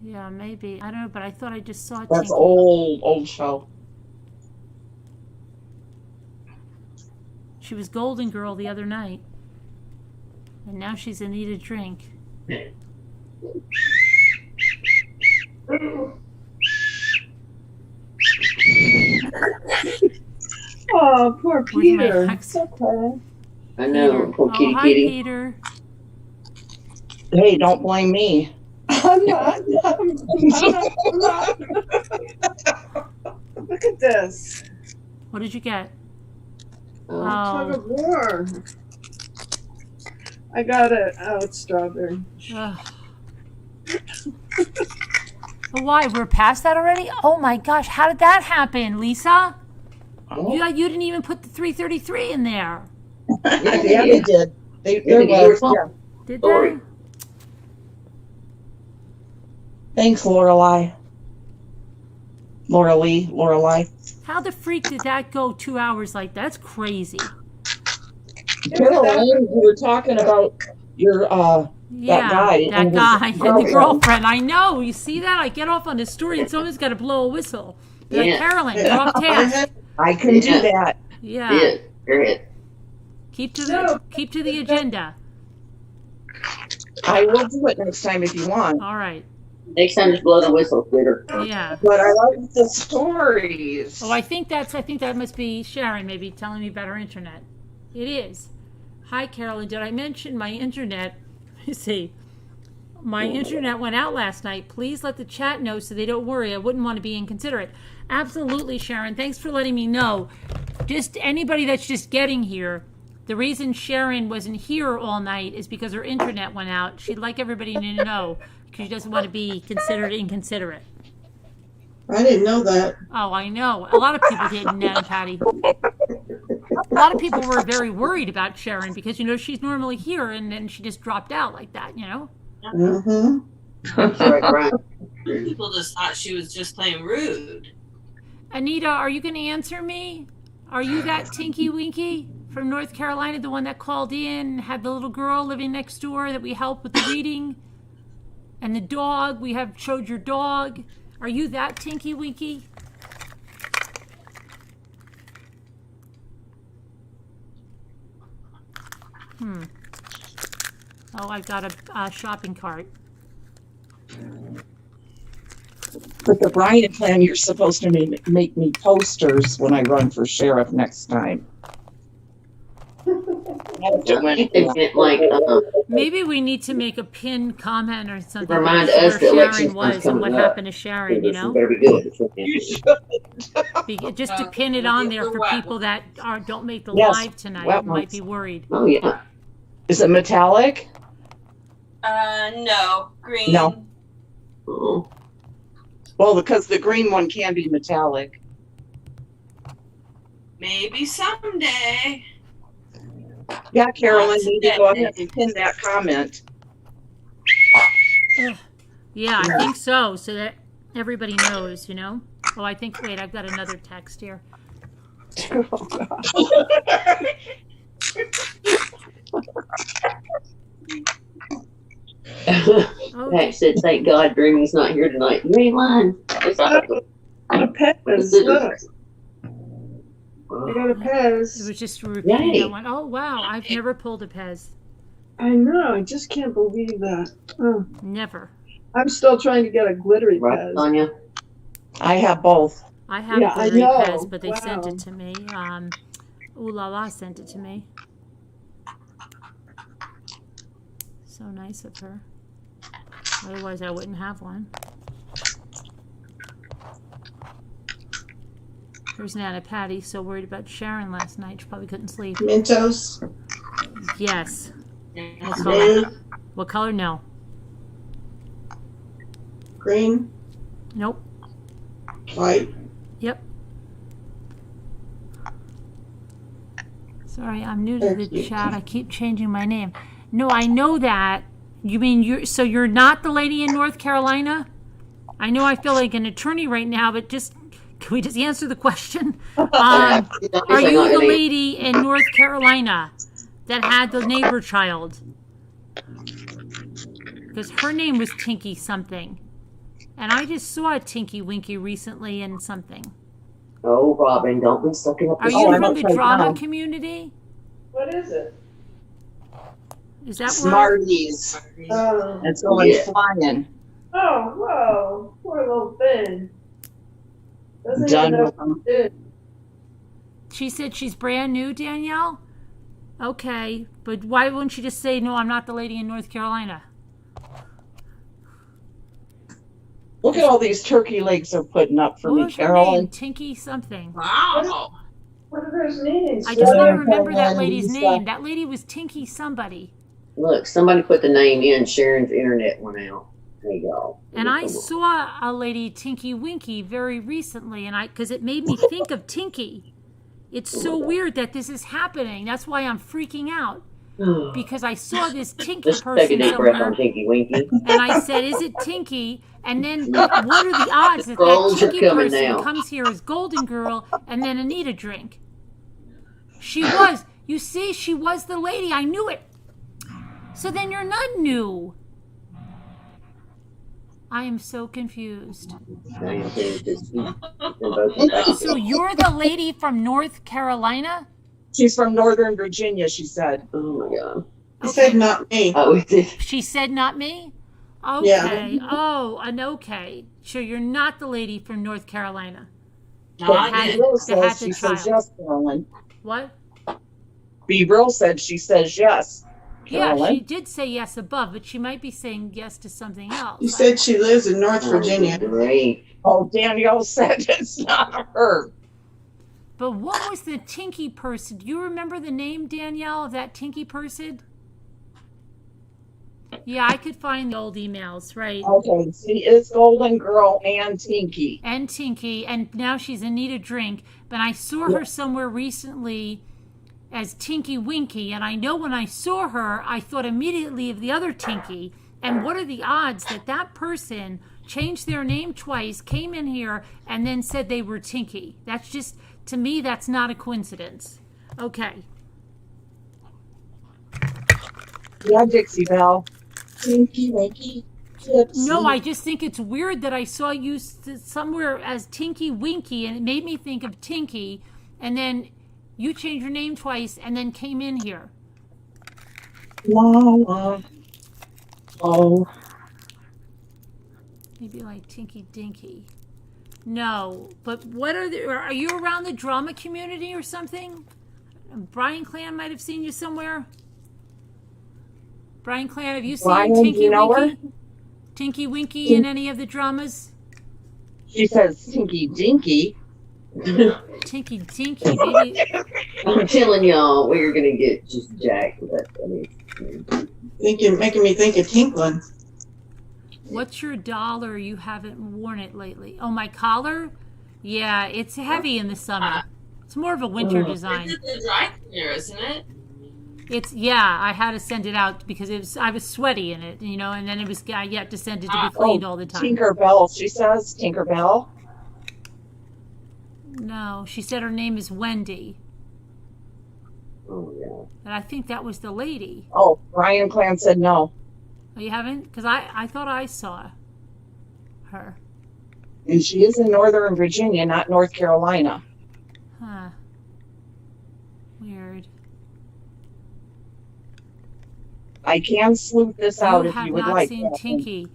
Yeah, maybe. I don't know, but I thought I just saw That's Tinky. old show. She was Golden Girl the other night. And now she's in need a drink. Oh, poor Where's my Peter. hex? Okay. I know. Peter. Poor Oh, kitty hi, kitty. Peter. Hey, don't blame me. I'm not. I'm not. Look at this. What did you get? Oh. Tug Oh. of war. I got it. Oh, it's strawberry. Ugh. Oh, why? We're past that already? Oh my gosh, how did that happen, Lisa? You didn't even put the 333 in there. Yeah, they did. There Yeah, was. Yeah. Did Sorry. they? Thanks, Lorelei. Lorelei. How the freak did that go 2 hours like that? That's crazy. Caroline, you were talking about your Yeah, guy that and his guy and the girlfriend. girlfriend. I know. You see that? I get off on this story and someone's got to blow a whistle. Like, Yeah. Carolyn, you're off task. I can do that. Yeah. Yeah. Go ahead. Keep to the agenda. I will do it next time if you want. All right. Next time, just blow the whistle, Twitter. Yeah. But I like the stories. Oh, I think that must be Sharon maybe telling me about her internet. It is. Hi, Carolyn. Did I mention my internet? Let me see. My internet went out last night. Please let the chat know so they don't worry. I wouldn't want to be inconsiderate. Absolutely, Sharon. Thanks for letting me know. Just anybody that's just getting here, the reason Sharon wasn't here all night is because her internet went out. She'd like everybody to know because she doesn't want to be considered inconsiderate. I didn't know that. Oh, I know. A lot of people didn't, Nana Patty. A lot of people were very worried about Sharon because, she's normally here and then she just dropped out like that, Mm-hmm. That's right, Brian. People just thought she was just plain rude. Anita, are you going to answer me? Are you that Tinky Winky from North Carolina, the one that called in, had the little girl living next door that we helped with the reading? And the dog, we have showed your dog. Are you that Tinky Winky? Oh, I've got a shopping cart. But the Brian plan, you're supposed to make me posters when I run for sheriff next time. Maybe we need to make a pinned comment or something Remind about us where that elections Sharon was and coming what up. happened to Sharon, Better be good. You should. Just to pin it on there for people that don't make the Yes, live tonight wet might ones. be worried. Oh, yeah. Is it metallic? No. Green. No. Oh. Well, because the green one can be metallic. Maybe someday. Yeah, Carolyn, you need to go ahead and pin that comment. Yeah, I think so that everybody knows, Oh, wait, I've got another text here. Pat said, thank God Dreamy's not here tonight. You ain't lying. It's not A Pez. Look. I got a It Pez. was just repeating Yay. that one. Oh, wow, I've never pulled a Pez. I know. I just can't believe that. Oh, Never. I'm still trying to get a glittery right, Pez. Sonia. I have both. I have Yeah, I glittery know. Pez, but they sent Wow. it to me. Ooh La La sent it to me. So nice of her. Otherwise, I wouldn't have one. Here's Nana Patty, so worried about Sharon last night. She probably couldn't sleep. Mentos. Yes. What color? Blue. What color? No. Green. Nope. White. Yep. Sorry, I'm new to the chat. I keep changing my name. No, I know that. You mean you're not the lady in North Carolina? I know I feel like an attorney right now, but can we just answer the question? Are you the lady in North Carolina that had the neighbor child. Because her name was Tinky something. And I just saw Tinky Winky recently in something. Oh, Robin, don't be sucking up. Are the you I'm from the upside drama down. community? What is it? Is that where? Smarties. Oh, It's going Yeah. flying. oh, whoa, poor little thing. Doesn't even Done know with them. what it did. She said she's brand new, Danielle? Okay, but why wouldn't you just say, no, I'm not the lady in North Carolina? Look at all these turkey legs they're putting up for What me, was her name? Carolyn. Tinky something. Wow. What are those names? I just Yeah, don't remember that and lady's Lisa. name. That lady was Tinky somebody. Look, somebody put the name in. Sharon's internet went out. There you go. And I saw a lady, Tinky Winky, very recently, and because it made me think of Tinky. It's so weird that this is happening. That's why I'm freaking out. Because I saw this Tinky Just take a person deep breath on somewhere, Tinky Winky. and I said, is it Tinky? And then what are the odds that that Golds are Tinky coming person now. comes here as Golden Girl and then Anita drink? She was. You see, she was the lady. I knew it. So then you're not new. I am so confused. So you're the lady from North Carolina? She's from Northern Virginia, she said. Oh my god. He said not me. Oh, it did. She said not me? Okay. Yeah. Oh, and okay. So you're not the lady from North Carolina. Not had- yet. Bill that had says the she says child. yes, Carolyn. What? B. Brill said she says yes. Yeah, Carolyn. she did say yes above, but she might be saying yes to something else. You said she lives in North Virginia. Great. Oh, Danielle said it's not her. But what was the Tinky person? Do you remember the name, Danielle, of that Tinky person? Yeah, I could find the old emails, right? Okay, she is Golden Girl and Tinky. And Tinky, and now she's Anita Drink. But I saw her somewhere recently as Tinky Winky, and I know when I saw her, I thought immediately of the other Tinky. And what are the odds that that person changed their name twice, came in here, and then said they were Tinky? That's just, to me, that's not a coincidence. Okay. Yeah, Dixie Belle. Tinky Winky. Gypsy. No, I just think it's weird that I saw you somewhere as Tinky Winky, and it made me think of Tinky, and then you changed your name twice and then came in here. La, la. Oh, Maybe like Tinky Dinky. No, but what are you around the drama community or something? Brian Clan might have seen you somewhere. Brian Clan, have you seen Brian, do Tinky you know Winky? her? Tinky Winky in any of the dramas? she says Tinky Dinky. Tinky Dinky, maybe. I'm telling y'all, we're gonna get just jacked with that. I mean, Making me think of Tinkling. What's your dollar you haven't worn it lately? Oh, my collar? Yeah, it's heavy in the summer. It's more of a winter design. It's the dry cleaner, isn't it? I had to send it out because I was sweaty in it, and then I yet to send it to be cleaned all the time. Tinkerbell, she says. Tinkerbell. No, she said her name is Wendy, oh yeah. and I think that was the lady. Oh, Brian Clan said no. Oh, you haven't? Because I thought I saw her. And she is in Northern Virginia, not North Carolina. Huh. Weird. I can sleuth this out You if have you would not like. seen Catherine. Tinky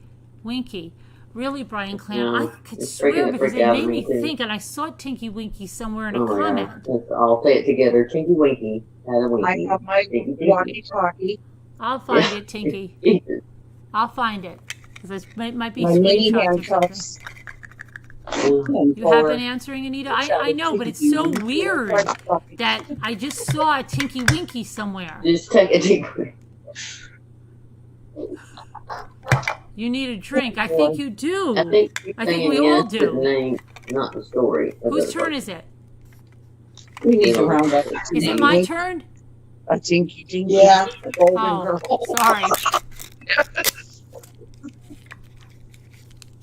Winky. Really, Brian Clan? No, I could it's swear freaking the because frick it out made of me me, too. think, and I saw Tinky Winky somewhere in a Oh my comment. god. I'll say it together. Tinky Winky had a I winky. have my Tinky Dinky. walkie-talkie. I'll find it, Tinky. Jesus. I'll find it. Because it might be My mini screenshots or something. handcuffs. Mm. You have been answering, Anita? I know, but it's so weird that I just saw a Tinky Winky somewhere. Just take a deep breath. You need a drink. I think you do. I think I think we all do. The name, not the story. Whose turn is it? We need to round up. Is it my turn? A Tinky Dinky. Yeah. A Golden Oh, Girl. sorry.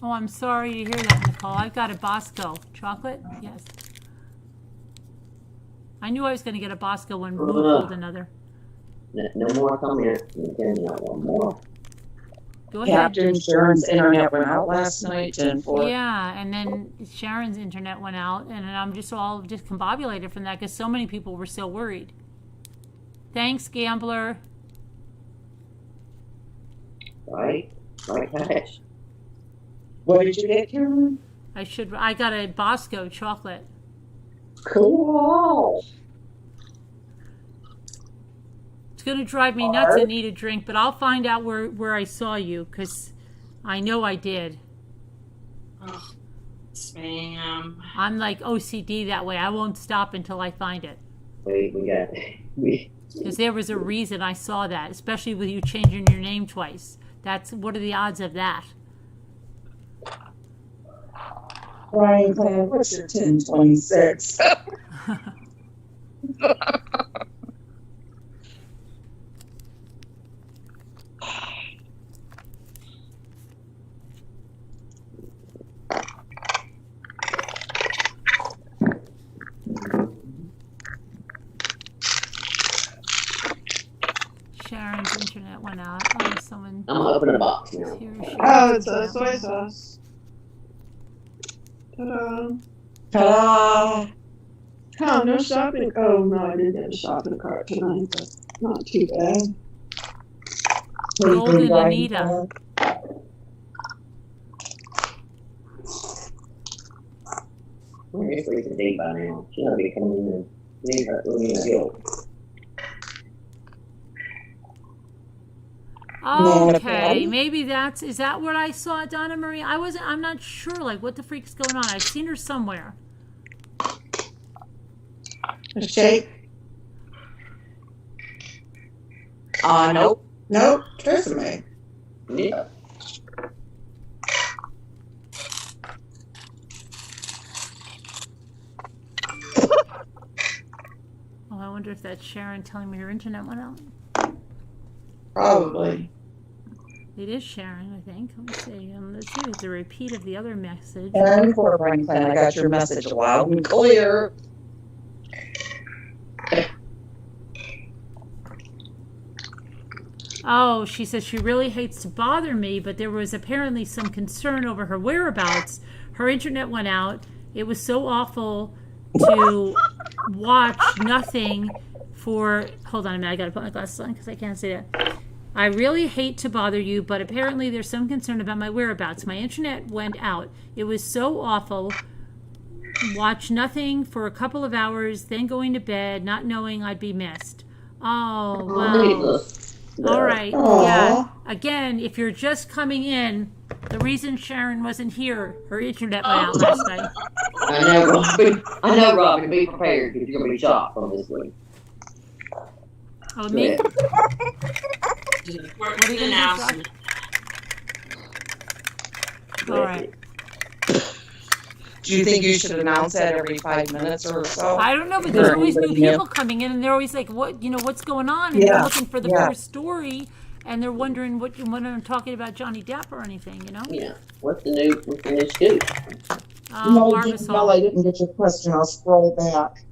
Oh, I'm sorry to hear that, Nicole. I've got a Bosco. Chocolate? Yes. I knew I was going to get a Bosco when Blue pulled another. No more comment. Then one more. Go ahead. Captain Sharon's internet went out last night, 10-4. Yeah, and then Sharon's internet went out, and I'm just all discombobulated from that because so many people were so worried. Thanks, Gambler. Right catch. What did you get, Karen? I got a Bosco chocolate. Cool. It's going to drive me nuts. I need a drink, but I'll find out where I saw you because I know I did. Oh, spam. I'm like OCD that way. I won't stop until I find it. Wait, Because there was a reason I saw that, especially with you changing your name twice. What are the odds of that? Brian, what's your 1026? Sharon's internet went out. Oh, someone. I'm gonna open a box now. Oh, it's a soy sauce. Ta-da. Ta-da! Oh, no shopping. Oh, no, I did get a shopping cart tonight, but not too bad. Golden Anita. Where is Lisa D by now? She ought to be coming in and leave her in the guild. Okay, maybe is that what I saw, Donna Marie? I'm not sure, like, what the freak's going on. I've seen her somewhere. A shake? Nope. Nope. Tresemme. Yeah. Oh, I wonder if that's Sharon telling me her internet went out. Probably. It is Sharon, I think. Let's see. Let's see. It's a repeat of the other message. And for Brian Clan, I got your message loud and clear. Oh, she says she really hates to bother me, but there was apparently some concern over her whereabouts. Her internet went out. It was so awful to watch nothing for... Hold on a minute. I got to put my glasses on because I can't see that. I really hate to bother you, but apparently there's some concern about my whereabouts. My internet went out. It was so awful. Watch nothing for a couple of hours, then going to bed, not knowing I'd be missed. Oh, well. All right. Aww. Yeah. Again, if you're just coming in, the reason Sharon wasn't here, her internet went out last night. I know, Robin. Be prepared because you're going to be shocked from this week. Oh, me? What are you announcement? All right. Do you think you should announce that every 5 minutes or so? I don't know, but there's always new people coming in, and they're always like, what's going on? And they're looking for the first story, and they're wondering when I'm talking about Johnny Depp or anything, Yeah. What's the new scoop? No, Danielle, I didn't get your question. I'll scroll back.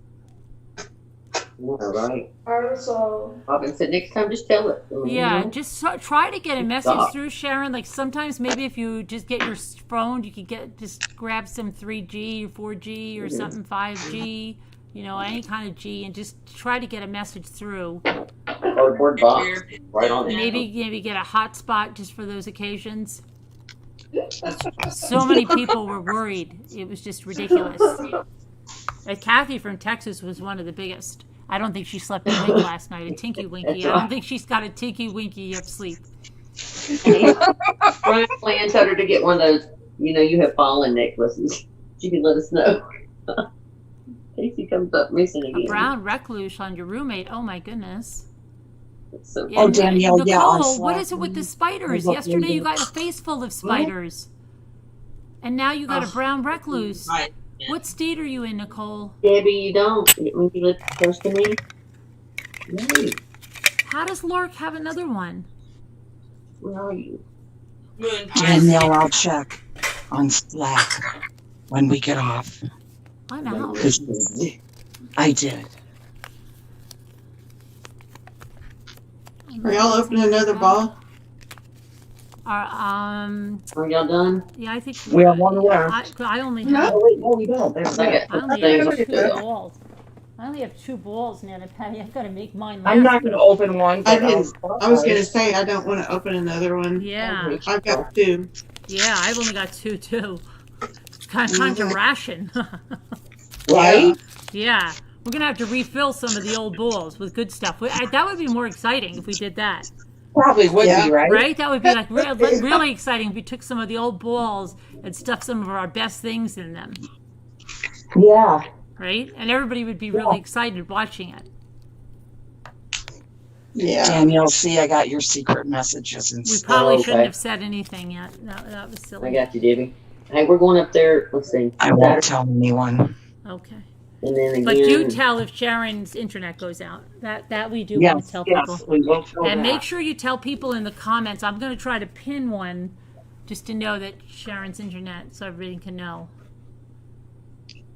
All right. Artisol. Robin said next time just tell it. Yeah, just try to get a message through, Sharon. Like sometimes maybe if you just get your phone, you could just grab some 3G or 4G or something, 5G, any kind of G, and just try to get a message through. Cardboard box. Right on there. Maybe get a hotspot just for those occasions. So many people were worried. It was just ridiculous. Kathy from Texas was one of the biggest. I don't think she slept a wink last night, a tinky winky. I don't think she's got a tinky winky of sleep. Brian Plan told her to get one of those, you have fallen necklaces. She can let us know. Casey comes up missing again. A brown recluse on your roommate. Oh my goodness. So Danielle, Nicole, what is it with the spiders? Yesterday you got a face full of spiders. And now you got a brown recluse. Right. What state are you in, Nicole? Debbie, you don't. When you live close to me. No. How does Lork have another one? Where are you? Moon pie. Danielle, I'll check on Slack when we get off. I'm out. I did. Are y'all opening another ball? Are y'all done? Yeah, I think We have one left. I only No, have wait, no, we don't. There's I that. got I only things have to two do. balls. I only have 2 balls now, Patty. I've got to make mine last. I'm not going to open one. I But didn't. I was gonna say I don't want to open another one. Yeah, I've got 2. yeah. I've only got 2 too. It's kind of time to ration. Right? Yeah, we're gonna have to refill some of the old balls with good stuff. That would be more exciting if we did that, Probably would Yeah. be, right? right? That would be like really exciting if we took some of the old balls and stuffed some of our best things in them, Yeah. right? And everybody would be really excited watching it. Yeah. And you'll see I got your secret messages and We stuff. probably okay. shouldn't have said anything yet. That was I silly. got you, Debbie. Hey, we're going up there. Let's see. I won't tell anyone. Okay. And then again. But do tell if Sharon's internet goes out. That we do want to Yes, tell people. yes, we will tell And that. make sure you tell people in the comments. I'm going to try to pin one just to know that Sharon's internet so everybody can know.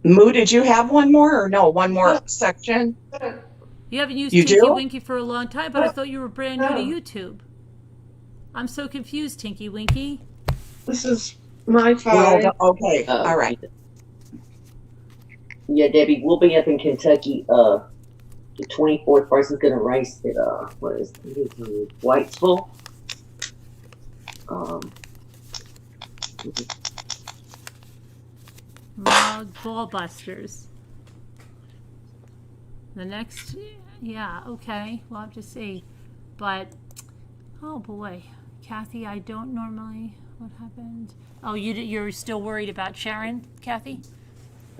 Moo, did you have one more or no? One more section? You haven't used You Tinky do? Winky for a long time, but I thought you were brand new to YouTube. I'm so confused, Tinky Winky. This is my Well, five. okay, all right. Yeah, Debbie, we'll be up in Kentucky. The 24th. Person's gonna race at what is it? Whitesville. Mug Ball Busters. The next, yeah, okay, we'll have to see. But, oh boy, Kathy, I don't normally, what happened? Oh, you're still worried about Sharon, Kathy?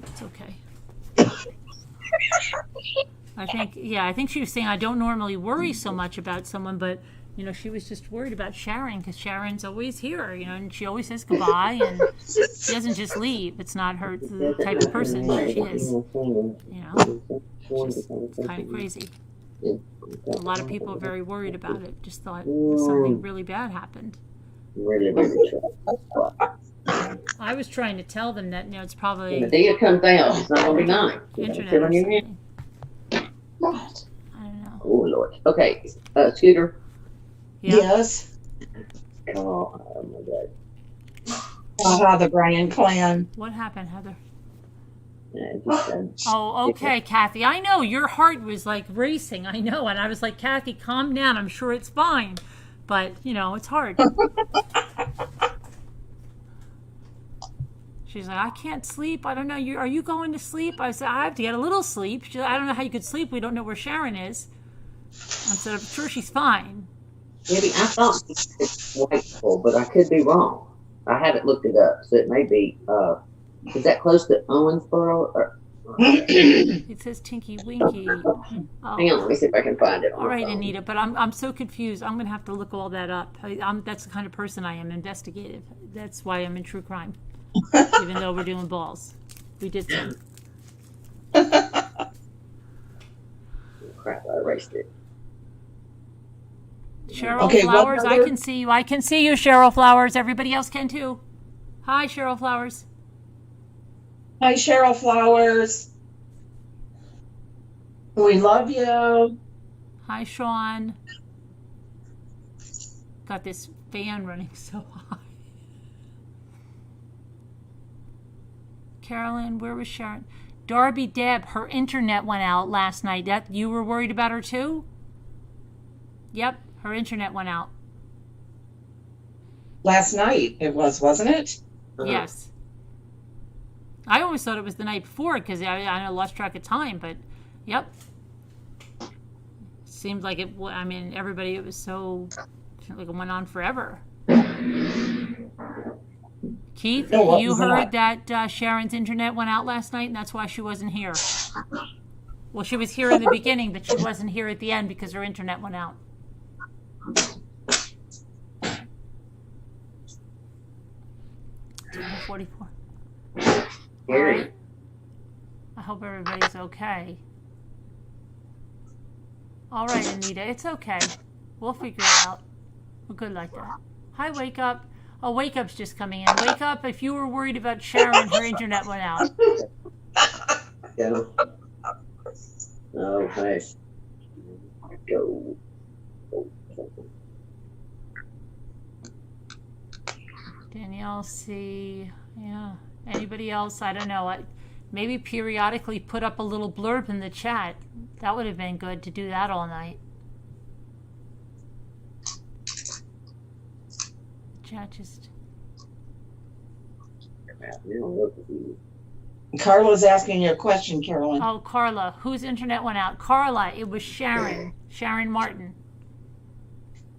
It's okay. I think she was saying I don't normally worry so much about someone, but she was just worried about Sharon because Sharon's always here, and she always says goodbye, and she doesn't just leave. It's not her the type of person she is. It's kind of crazy. A lot of people are very worried about it. Just thought something really bad happened. Really, really true. I was trying to tell them that it's probably The day it comes out, it's not gonna be nice. internet Sit or on your hand. something. I don't know. Oh Lord. Okay, Scooter. Yeah. Yes. Oh my God. The Bryan clan. What happened, Heather? Just, Oh, okay, Kathy. I know your heart was like racing. I know, and I was like, Kathy, calm down. I'm sure it's fine, but it's hard. She's like, I can't sleep. I don't know. Are you going to sleep? I said, I have to get a little sleep. She said, I don't know how you could sleep. We don't know where Sharon is. I said, I'm sure she's fine. maybe I thought it's Whitesville, but I could be wrong. I haven't looked it up, so it may be. Is that close to Owensboro? Or, It says Tinky Winky. Oh. hang on, let me see if I can find it. On All right, my phone. Anita, but I'm so confused. I'm going to have to look all that up. That's the kind of person I am, investigative. That's why I'm in true crime, even though we're doing balls. We did some. Crap, I erased it. Cheryl Okay, what Flowers, I other- can see you. I can see you, Cheryl Flowers. Everybody else can too. Hi, Cheryl Flowers. Hi, Cheryl Flowers. We love you. Hi, Sean. Got this fan running so high. Carolyn, where was Sharon? Darby Deb, her internet went out last night. That you were worried about her too? Yep, her internet went out. Last night it was, wasn't it? Yes. I always thought it was the night before because I lost track of time, but yep. Seemed like it, I mean, everybody, it was so, like it went on forever. Keith, No, you what was heard that Sharon's internet went out last night and that's why she wasn't here. Well, she was here in the beginning, but she wasn't here at the end because her internet went out. $2.44. All right. I hope everybody's okay. All right, Anita, it's okay. We'll figure it out. We're good like that. Hi, Wake Up. Oh, Wake Up's just coming in. Wake Up, if you were worried about Sharon, her internet went out. Yeah. Okay. Go. Danielle, see, yeah. Anybody else? I don't know. Maybe periodically put up a little blurb in the chat. That would have been good to do that all night. Chat just. Carla's asking you a question, Carolyn. Oh, Carla. Whose internet went out? Carla, it was Sharon. Sharon Martin.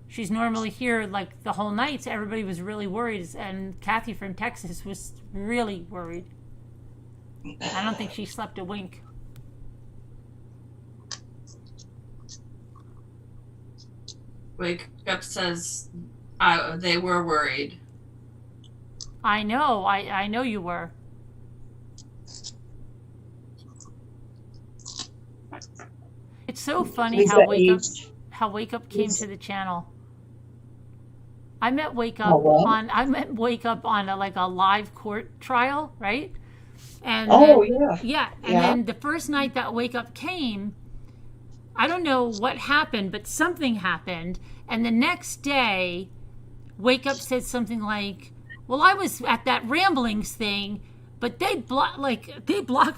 She's normally here like the whole night, so everybody was really worried. And Kathy from Texas was really worried. I don't think she slept a wink. Wake Up says they were worried. I know. I know you were. It's so funny how Wake Up came to the channel. I met Wake Up on a live court trial, right? And then the first night that Wake Up came, I don't know what happened, but something happened. And the next day, Wake Up said something like, "Well, I was at that Ramblings thing, but they blocked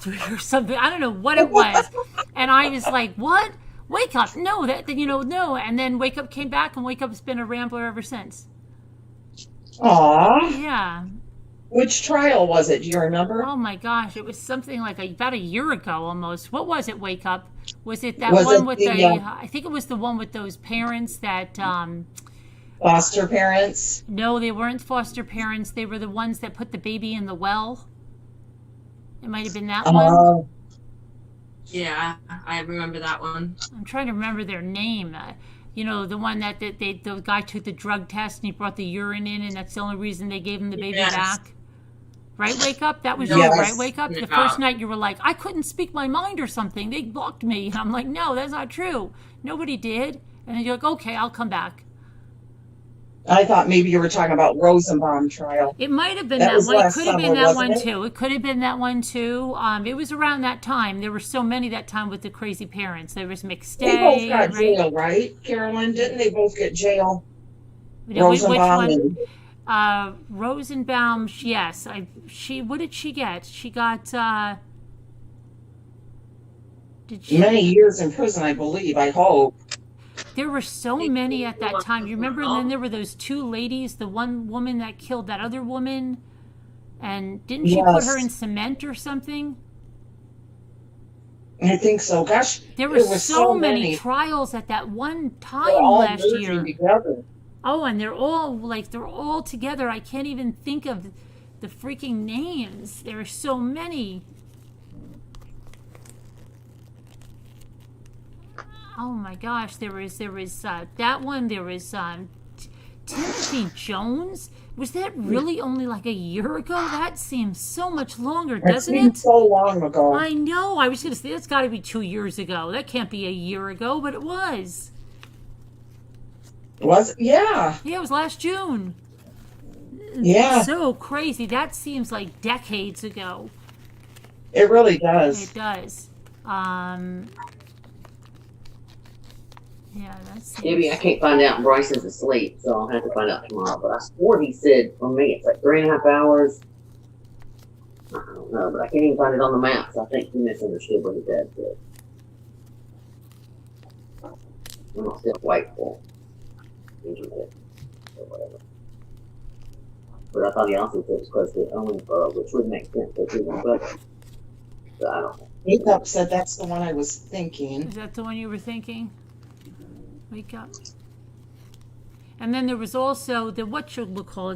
me or something. I don't know what it was." And I was like, "What? Wake Up? No, no." And then Wake Up came back, and Wake Up's been a rambler ever since. Aw. Yeah. Which trial was it? Do you remember? Oh my gosh, it was something like about a year ago almost. What was it, Wake Up? Was it that one with I think it was the one with those parents that foster parents? No, they weren't foster parents. They were the ones that put the baby in the well. It might have been that one. Yeah, I remember that one. I'm trying to remember their name. The one that the guy took the drug test and he brought the urine in, and that's the only reason they gave him the baby back. Right, Wake Up? That was you, right, Wake Up? The first night you were like, "I couldn't speak my mind or something. They blocked me." And I'm like, "No, that's not true. Nobody did." And then you're like, "Okay, I'll come back." I thought maybe you were talking about Rosenbaum trial. It might have been that one. It could have been that one too. It could have been that one too. It was around that time. There were so many that time with the crazy parents. There was McStay. They both got jail, right, Carolyn? Didn't they both get jail? Rosenbaum. Which one? Rosenbaum. Yes. What did she get? She got. Many years in prison, I believe. I hope. There were so many at that time. You remember? And then there were those two ladies. The one woman that killed that other woman, and didn't she put her in cement or something? I think so. Gosh, there were so many trials at that one time last year. Together. Oh, and they're all together. I can't even think of the freaking names. There are so many. Oh my gosh, there was that one. There was Timothy Jones. Was that really only like a year ago? That seems so much longer, doesn't it? So long ago. I know. I was going to say that's got to be 2 years ago. That can't be a year ago, but it was. Was it? Yeah. Yeah, it was last June. Yeah. So crazy. That seems like decades ago. It really does. It does. Yeah, that's. Maybe I can't find out. Bryson's asleep, so I'll have to find out tomorrow. But I swore he said for me it's like 3.5 hours. I don't know, but I can't even find it on the maps. I think he misunderstood what his dad said. I'm still wakeful. Internet or whatever. But I thought he also said it was close to Owensboro, which would make sense if he was better. But I don't know. Wake Up said that's the one I was thinking. Is that the one you were thinking? Wake Up. And then there was also the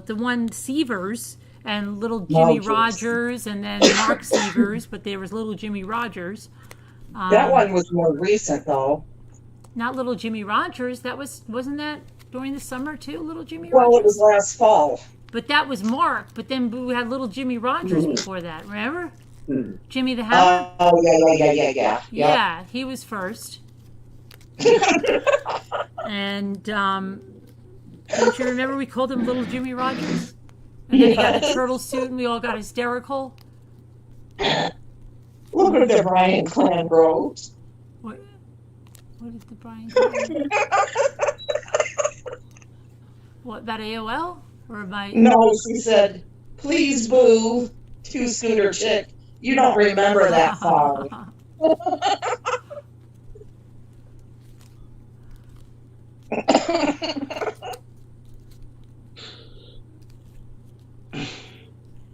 the one Severs and little Jimmy Rogers, and then Mark Severs, but there was little Jimmy Rogers. That one was more recent though. Not little Jimmy Rogers. Wasn't that during the summer too, little Jimmy Rogers? Well, it was last fall. But that was Mark. But then we had little Jimmy Rogers before that. Remember? Jimmy the Hammer. Oh yeah. Yeah, he was first. And don't you remember we called him little Jimmy Rogers? And then he got a turtle suit and we all got hysterical. Look at the Brian Clan wrote. What did the Brian Clan? about AOL or my? No, she said, please, boo, two-scooter chick. You don't remember that song.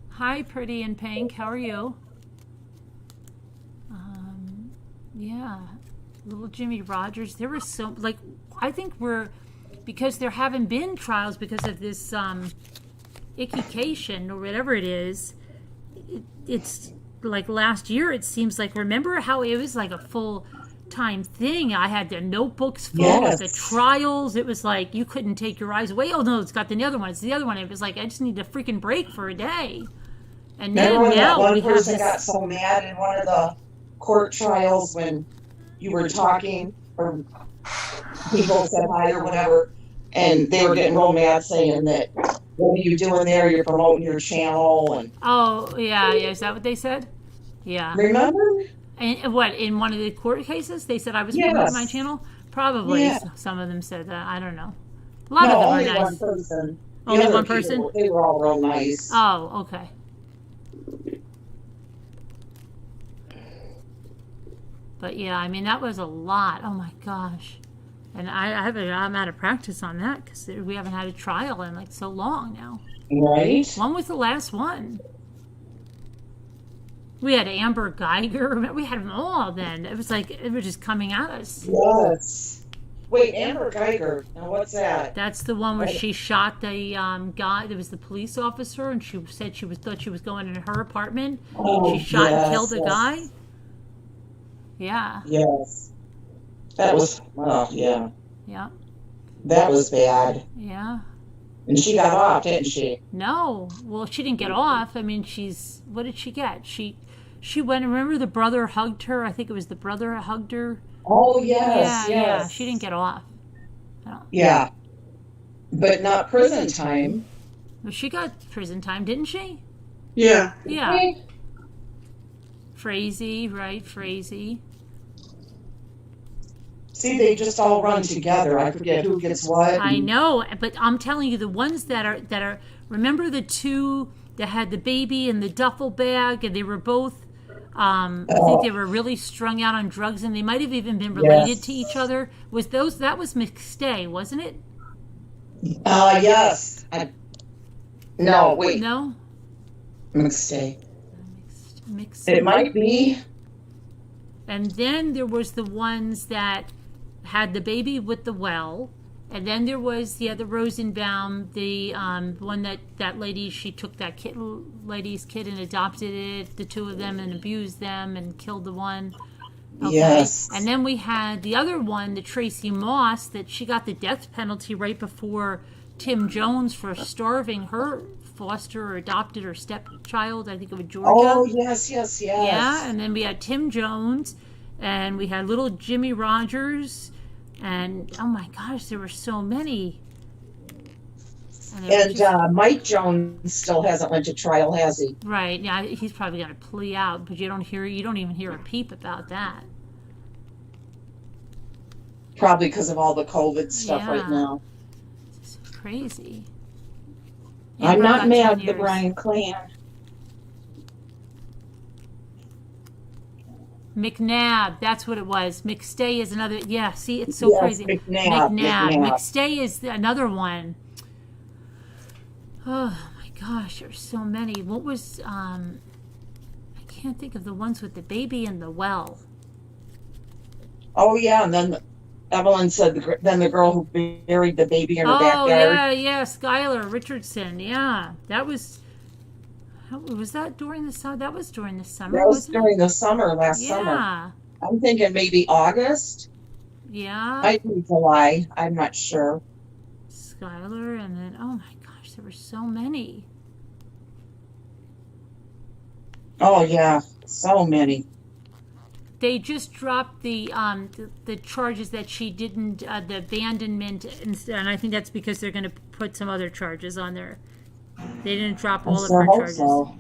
Hi, Pretty in Pink. How are you? Yeah, little Jimmy Rogers. There were so I think because there haven't been trials because of this icky-cation or whatever it is. It's like last year. It seems like, remember how it was like a full-time thing? I had the notebooks full with the trials. It was like you couldn't take your eyes away. Oh no, it's got the other one. It's the other one. It was like I just need a freaking break for a day. And then now one we have person this. got so mad in one of the court trials when you were talking or people said hi or whatever, and they were getting real mad saying that, what are you doing there? You're promoting your channel. And Oh, yeah. Is that what they said? Yeah. remember? And what, in one of the court cases, they said I was promoting my channel? Probably. Yeah. Some of them said that. I don't know. A lot No, of them only are one nice. person. The Only other one people, person? They were all real nice. Oh, okay. But yeah, I mean, that was a lot. Oh my gosh. And I'm out of practice on that because we haven't had a trial in like so long now. Right? When was the last one? We had Amber Geiger. We had them all then. It was like, it was just coming at us. Yes. Wait, Amber Geiger. Now what's that? That's the one where she shot the guy. There was the police officer, and she said thought she was going in her apartment. Oh, She shot and yes, killed the yes. guy. Yeah. Yes. That was, yeah. Yeah. That was bad. Yeah. And she got off, didn't she? No. Well, she didn't get off. I mean, what did she get? She went, remember the brother hugged her? I think it was the brother hugged her. Oh, yes, Yeah. She didn't get off. Yeah. But not prison time. Well, she got prison time, didn't she? Yeah. Yeah. Frazee, right? Frazee. See, they just all run together. I forget who gets what. I know, but I'm telling you, the ones that are. Remember the two that had the baby in the duffel bag, and they were both. I think they were really strung out on drugs, and they might have even been related to each other. That was McStay, wasn't it? Yes. No, wait. No. McStay. McStay. It might be. And then there was the ones that had the baby with the well, and then there was the Rosenbaum, the one that lady, she took that lady's kid and adopted it, the two of them, and abused them and killed the one. Okay. Yes. And then we had the other one, the Tracy Moss, that she got the death penalty right before Tim Jones for starving her foster or adopted or stepchild, I think it was Georgia. Oh, yes. Yeah, and then we had Tim Jones, and we had little Jimmy Rogers, and oh my gosh, there were so many. And Mike Jones still hasn't went to trial, has he? Right, yeah, he's probably got a plea out, but you don't even hear a peep about that. Probably because of all the COVID stuff right now. It's crazy. I'm not mad at the years. Bryan clan. McNabb, that's what it was. McStay is another. Yeah, see, it's so crazy. McNabb. McStay is another one. Oh my gosh, there's so many. What was I can't think of the ones with the baby in the well. Oh yeah, and then Evelyn said then the girl who buried the baby in her backyard. Yeah, Skylar Richardson. Yeah, that was. Was that during the summer? That was during the summer. That was during the summer last summer. Yeah. I'm thinking maybe August. Yeah. Might be July. I'm not sure. Skylar, and then oh my gosh, there were so many. Oh yeah, so many. They just dropped the charges that she didn't, the abandonment, and I think that's because they're going to put some other charges on there. They didn't drop all of her charges. So.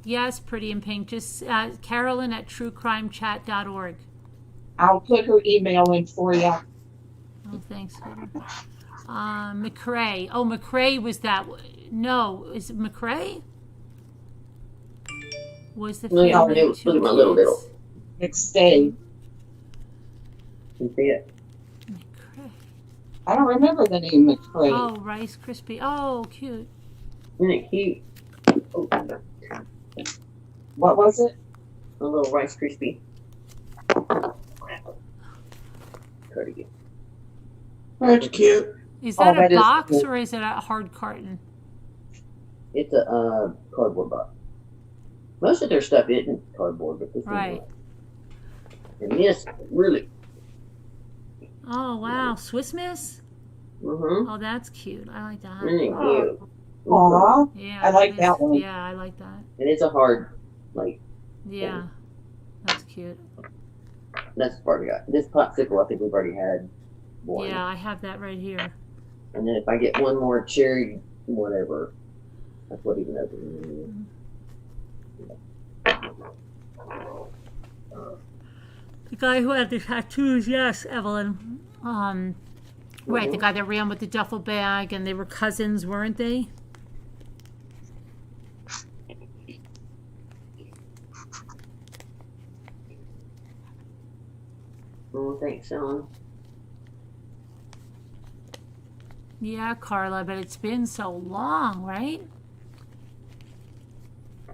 Yes, Pretty in Pink. Just Carolyn at truecrimechat.org. I'll put her email in for you. Oh, thanks. McCrae. Oh, McCrae was that. No, is it McCrae? Was the No, y'all family knew. of two Look at my little kids? little. McStay. You see it? McCrae. I don't remember the name McCrae. Oh, Rice Krispie. Oh, cute. Isn't it cute? Oh, What was it? a little Rice Krispie. Cardigan. That's cute. Is Oh, that that a is box cute. or is it a hard carton? It's a cardboard box. Most of their stuff isn't cardboard, but this Right. one is. And this, really. Oh, wow. Swiss Miss? Mm-hmm. Oh, that's cute. I like that. Isn't it cute? Aw. Yeah, I like is- that one. Yeah, I like that. And it's a hard, like, Yeah, that's cute. that's the part we got. This popsicle, I think we've already had one. Yeah, I have that right here. And then if I get one more cherry, whatever, that's what even open. The guy who had the tattoos, yes, Evelyn. Right, the guy that ran with the duffel bag, and they were cousins, weren't they? Oh, thanks, Sean. Yeah, Carla, but it's been so long, right? I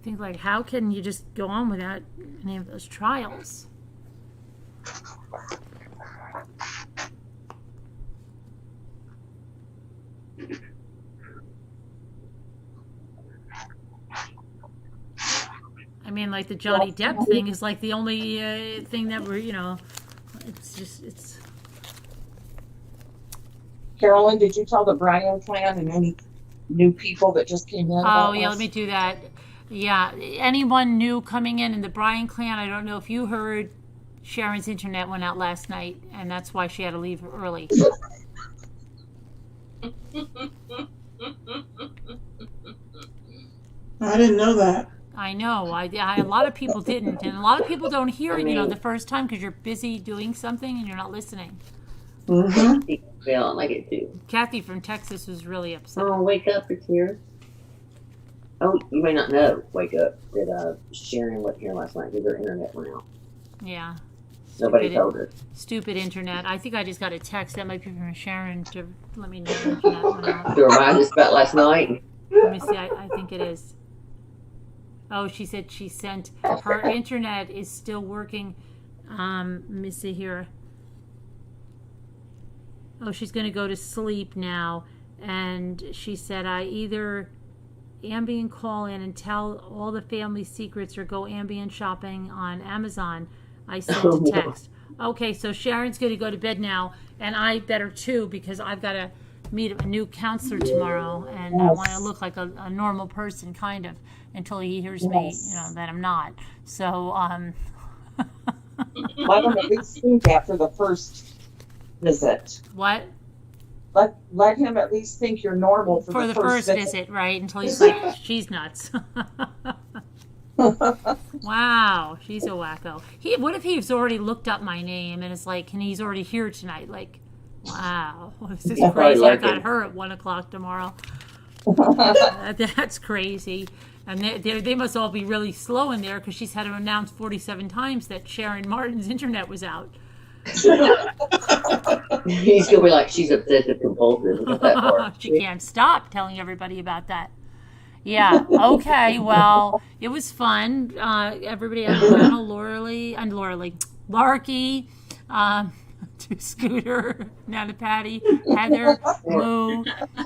think, like, how can you just go on without any of those trials? I mean, like, the Johnny Depp thing is, like, the only thing that we're, it's just, it's... Carolyn, did you tell the Brian clan and any new people that just came in? Oh, about yeah, us? let me do that. Yeah, anyone new coming in the Bryan clan, I don't know if you heard, Sharon's internet went out last night, and that's why she had to leave early. I didn't know that. I know, a lot of people didn't, and a lot of people don't hear it, the first time because you're busy doing something and you're not listening. Mm-hmm. Yeah, I like it too. Kathy from Texas was really upset. Oh, wake up, it's here. Oh, you may not know, wake up, that Sharon wasn't here last night because her internet went out. Yeah. Nobody Stupid- told her. Stupid internet. I think I just got a text that might be from Sharon to let me know the internet went out. To remind us about last night. Let me see. I think it is. Oh, she said she sent her internet is still working. Let me see here. Oh, she's going to go to sleep now, and she said I either Ambien call in and tell all the family secrets or go Ambien shopping on Amazon. I sent a text. Okay, so Sharon's going to go to bed now, and I better too because I've got to meet a new counselor tomorrow, and I want to look like a normal person, kind of, until he hears me, that I'm not. So, Let him at least think after the first visit. what? Let him at least think you're normal For the first visit, right? Until he's like, she's nuts. Wow, she's a wacko. What if he's already looked up my name and it's like, and he's already here tonight? Like, wow, this is Yeah, crazy. like I got it. her at 1:00 tomorrow. That's crazy. And they must all be really slow in there because she's had to announce 47 times that Sharon Martin's internet was out. He's gonna be like, she's obsessive compulsive. Look at that part. She can't stop telling everybody about that. Yeah. Okay. Well, it was fun. Everybody at the panel, Larky, to Scooter, Nana Patty, Heather, Moo,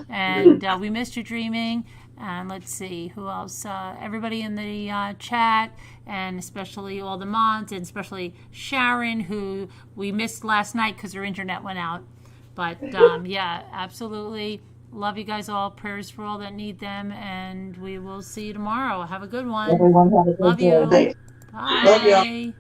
and we missed you dreaming. And let's see who else. Everybody in the chat, and especially all the mods, and especially Sharon, who we missed last night because her internet went out. But yeah, absolutely. Love you guys all. Prayers for all that need them, and we will see you tomorrow. Have a good one. Everyone have a good Love day. you. Bye. Love you.